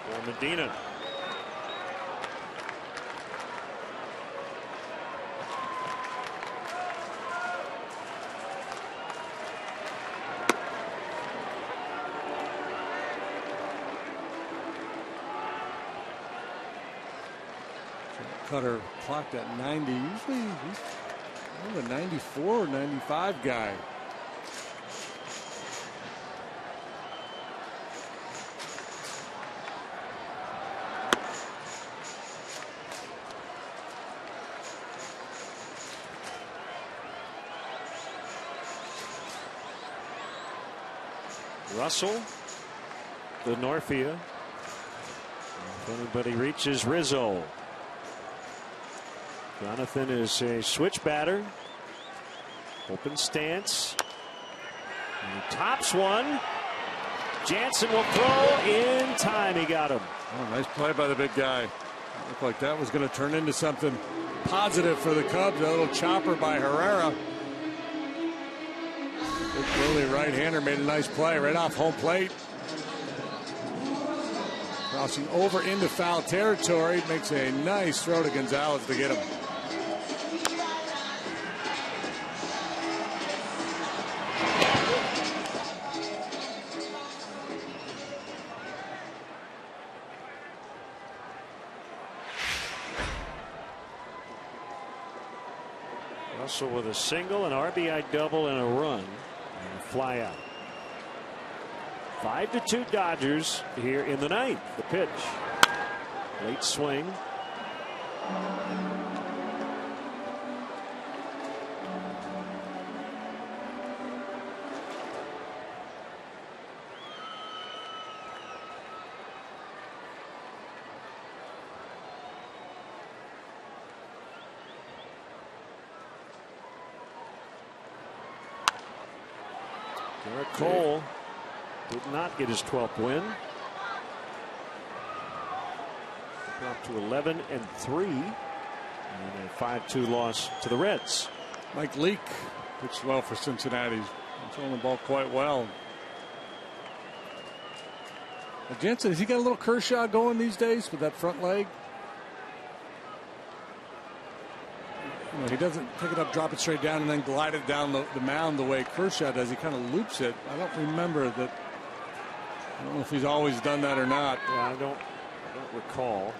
For Medina. Cutter clocked at 90. Usually he's a 94 or 95 guy. Russell, Denorfia. If anybody reaches Rizzo. Jonathan is a switch batter. Open stance. And he tops one. Jansen will throw in time. He got him. Oh, nice play by the big guy. Looked like that was going to turn into something positive for the Cubs. A little chopper by Herrera. Big burly right-hander made a nice play right off home plate. Crossing over into foul territory. Makes a nice throw to Gonzalez to get him. Russell with a single, an RBI double, and a run, and a fly out. 5-2 Dodgers here in the ninth. The pitch. Late swing. Garrett Cole did not get his 12th win. Dropped to 11-3 and a 5-2 loss to the Reds. Mike Leake pitched well for Cincinnati. He's throwing the ball quite well. Jansen, has he got a little Kershaw going these days with that front leg? You know, he doesn't pick it up, drop it straight down, and then glide it down the mound the way Kershaw does. He kind of loops it. I don't remember that. I don't know if he's always done that or not. Yeah, I don't recall.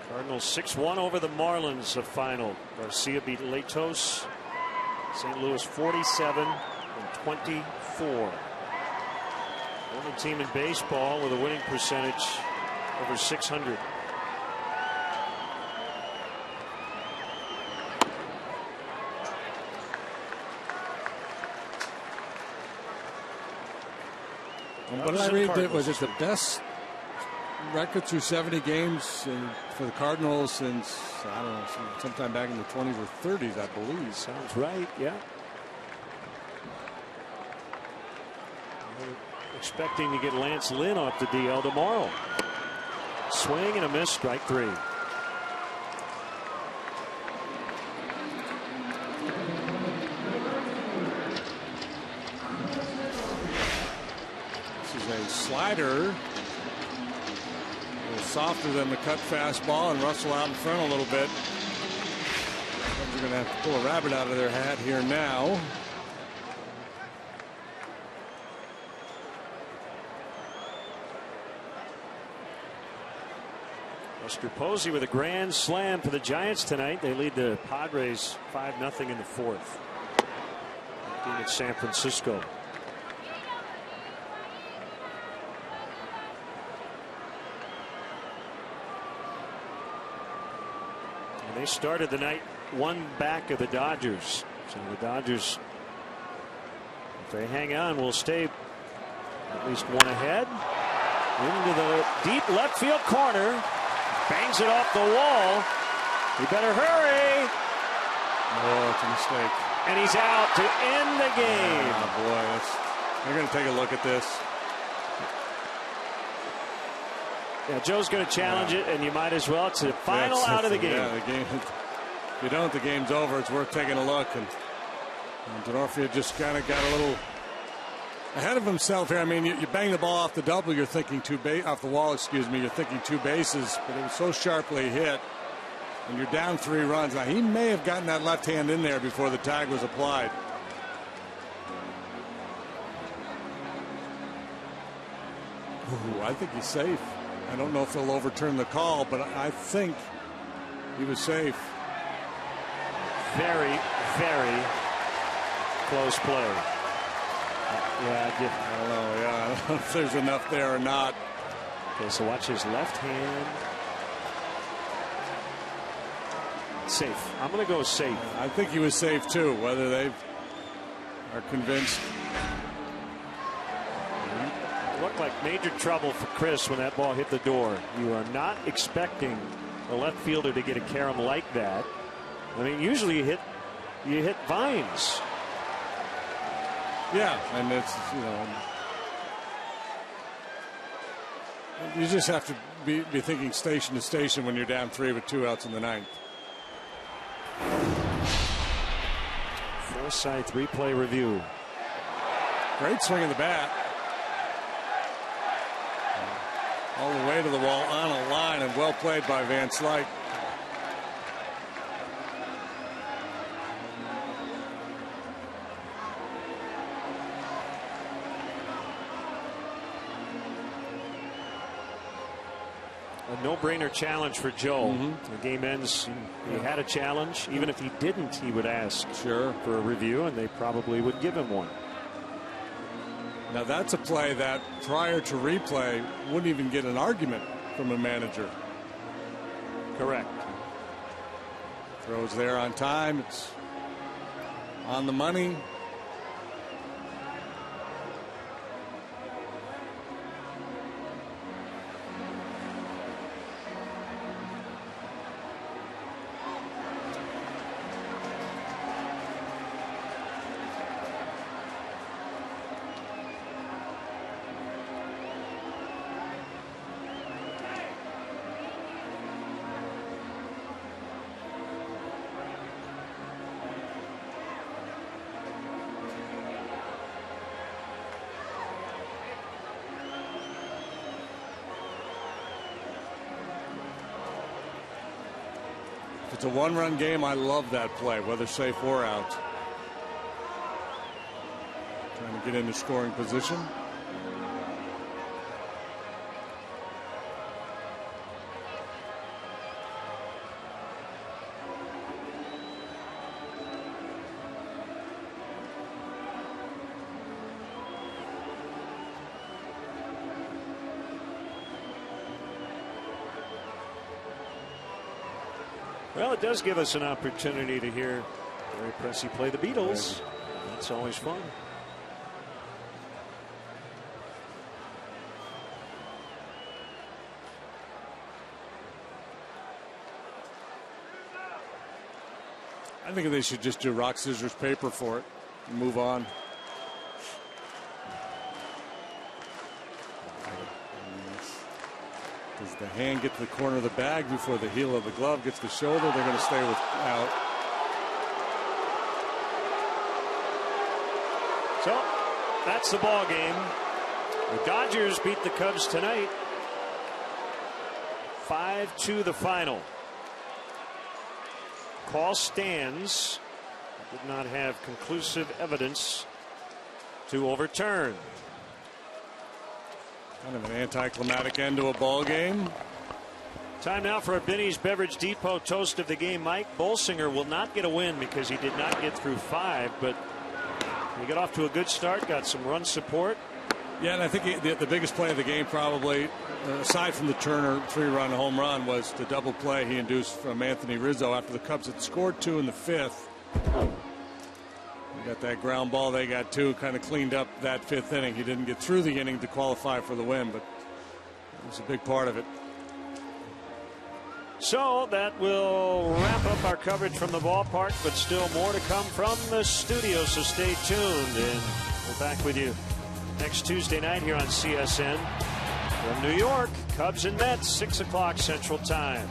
Cardinals 6-1 over the Marlins, a final. Garcia beat Latos. St. Louis 47-24. Only team in baseball with a winning percentage over 600. What did I read? That was it the best record through 70 games for the Cardinals since, I don't know, sometime back in the 20s or 30s, I believe. Sounds right, yeah. We're expecting to get Lance Lynn off the DL tomorrow. Swing and a miss, strike 3. This is a slider. softer than the cut fastball, and Russell out in front a little bit. They're going to have to pull a rabbit out of their hat here now. Buster Posey with a grand slam for the Giants tonight. They lead the Padres 5-0 in the fourth. Team at San Francisco. And they started the night one back of the Dodgers. So the Dodgers, if they hang on, will stay at least one ahead. Into the deep left field corner. Bangs it off the wall. He better hurry. Oh, it's a mistake. And he's out to end the game. Oh, boy. They're going to take a look at this. Yeah, Joe's going to challenge it, and you might as well. It's the final out of the game. Yeah, the game. If you don't, the game's over. It's worth taking a look. And Denorfia just kind of got a little ahead of himself here. I mean, you bang the ball off the double, you're thinking off the wall, excuse me, you're thinking 2 bases, but it was so sharply hit, and you're down 3 runs. Now, he may have gotten that left hand in there before the tag was applied. Ooh, I think he's safe. I don't know if they'll overturn the call, but I think he was safe. Very, very close play. Yeah, I don't know. Yeah, I don't know if there's enough there or not. Okay, so watch his left hand. Safe. I'm going to go safe. I think he was safe too. Whether they are convinced. It looked like major trouble for Chris when that ball hit the door. You are not expecting a left fielder to get a carom like that. I mean, usually you hit vines. Yeah, and it's, you just have to be thinking station to station when you're down 3 with 2 outs in the 9th. Forsythe replay review. Great swing of the bat. All the way to the wall on a line, and well played by Van Slyke. A no-brainer challenge for Joe. The game ends. He had a challenge. Even if he didn't, he would ask for a review, and they probably would give him one. Now that's a play that prior to replay wouldn't even get an argument from a manager. Correct. Throws there on time. It's on the money. If it's a 1-run game, I love that play, whether safe or out. Trying to get into scoring position. Well, it does give us an opportunity to hear Gary Pressey play the Beatles. That's always fun. I think they should just do rock, scissors, paper for it and move on. Does the hand get to the corner of the bag before the heel of the glove gets the shoulder? They're going to stay with out. So that's the ball game. The Dodgers beat the Cubs tonight 5-2 the final. Call stands. Did not have conclusive evidence to overturn. Kind of an anticlimactic end to a ball game. Time now for a Binny's Beverage Depot toast of the game. Mike Bolsinger will not get a win because he did not get through 5, but he got off to a good start, got some run support. Yeah, and I think the biggest play of the game, probably, aside from the Turner 3-run home run, was the double play he induced from Anthony Rizzo after the Cubs had scored 2 in the 5th. They got that ground ball, they got 2, kind of cleaned up that 5th inning. He didn't get through the inning to qualify for the win, but it was a big part of it. So that will wrap up our coverage from the ballpark, but still more to come from the studio, so stay tuned, and we're back with you next Tuesday night here on CSN. From New York, Cubs and Mets, 6 o'clock Central Time.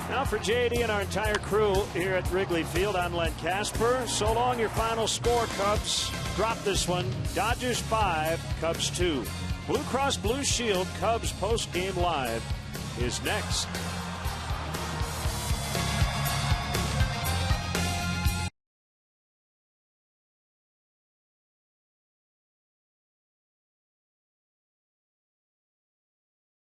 Now for JD and our entire crew here at Wrigley Field, I'm Len Casper. So long, your final score, Cubs. Drop this one. Dodgers 5, Cubs 2. Blue Cross Blue Shield Cubs post-game live is next.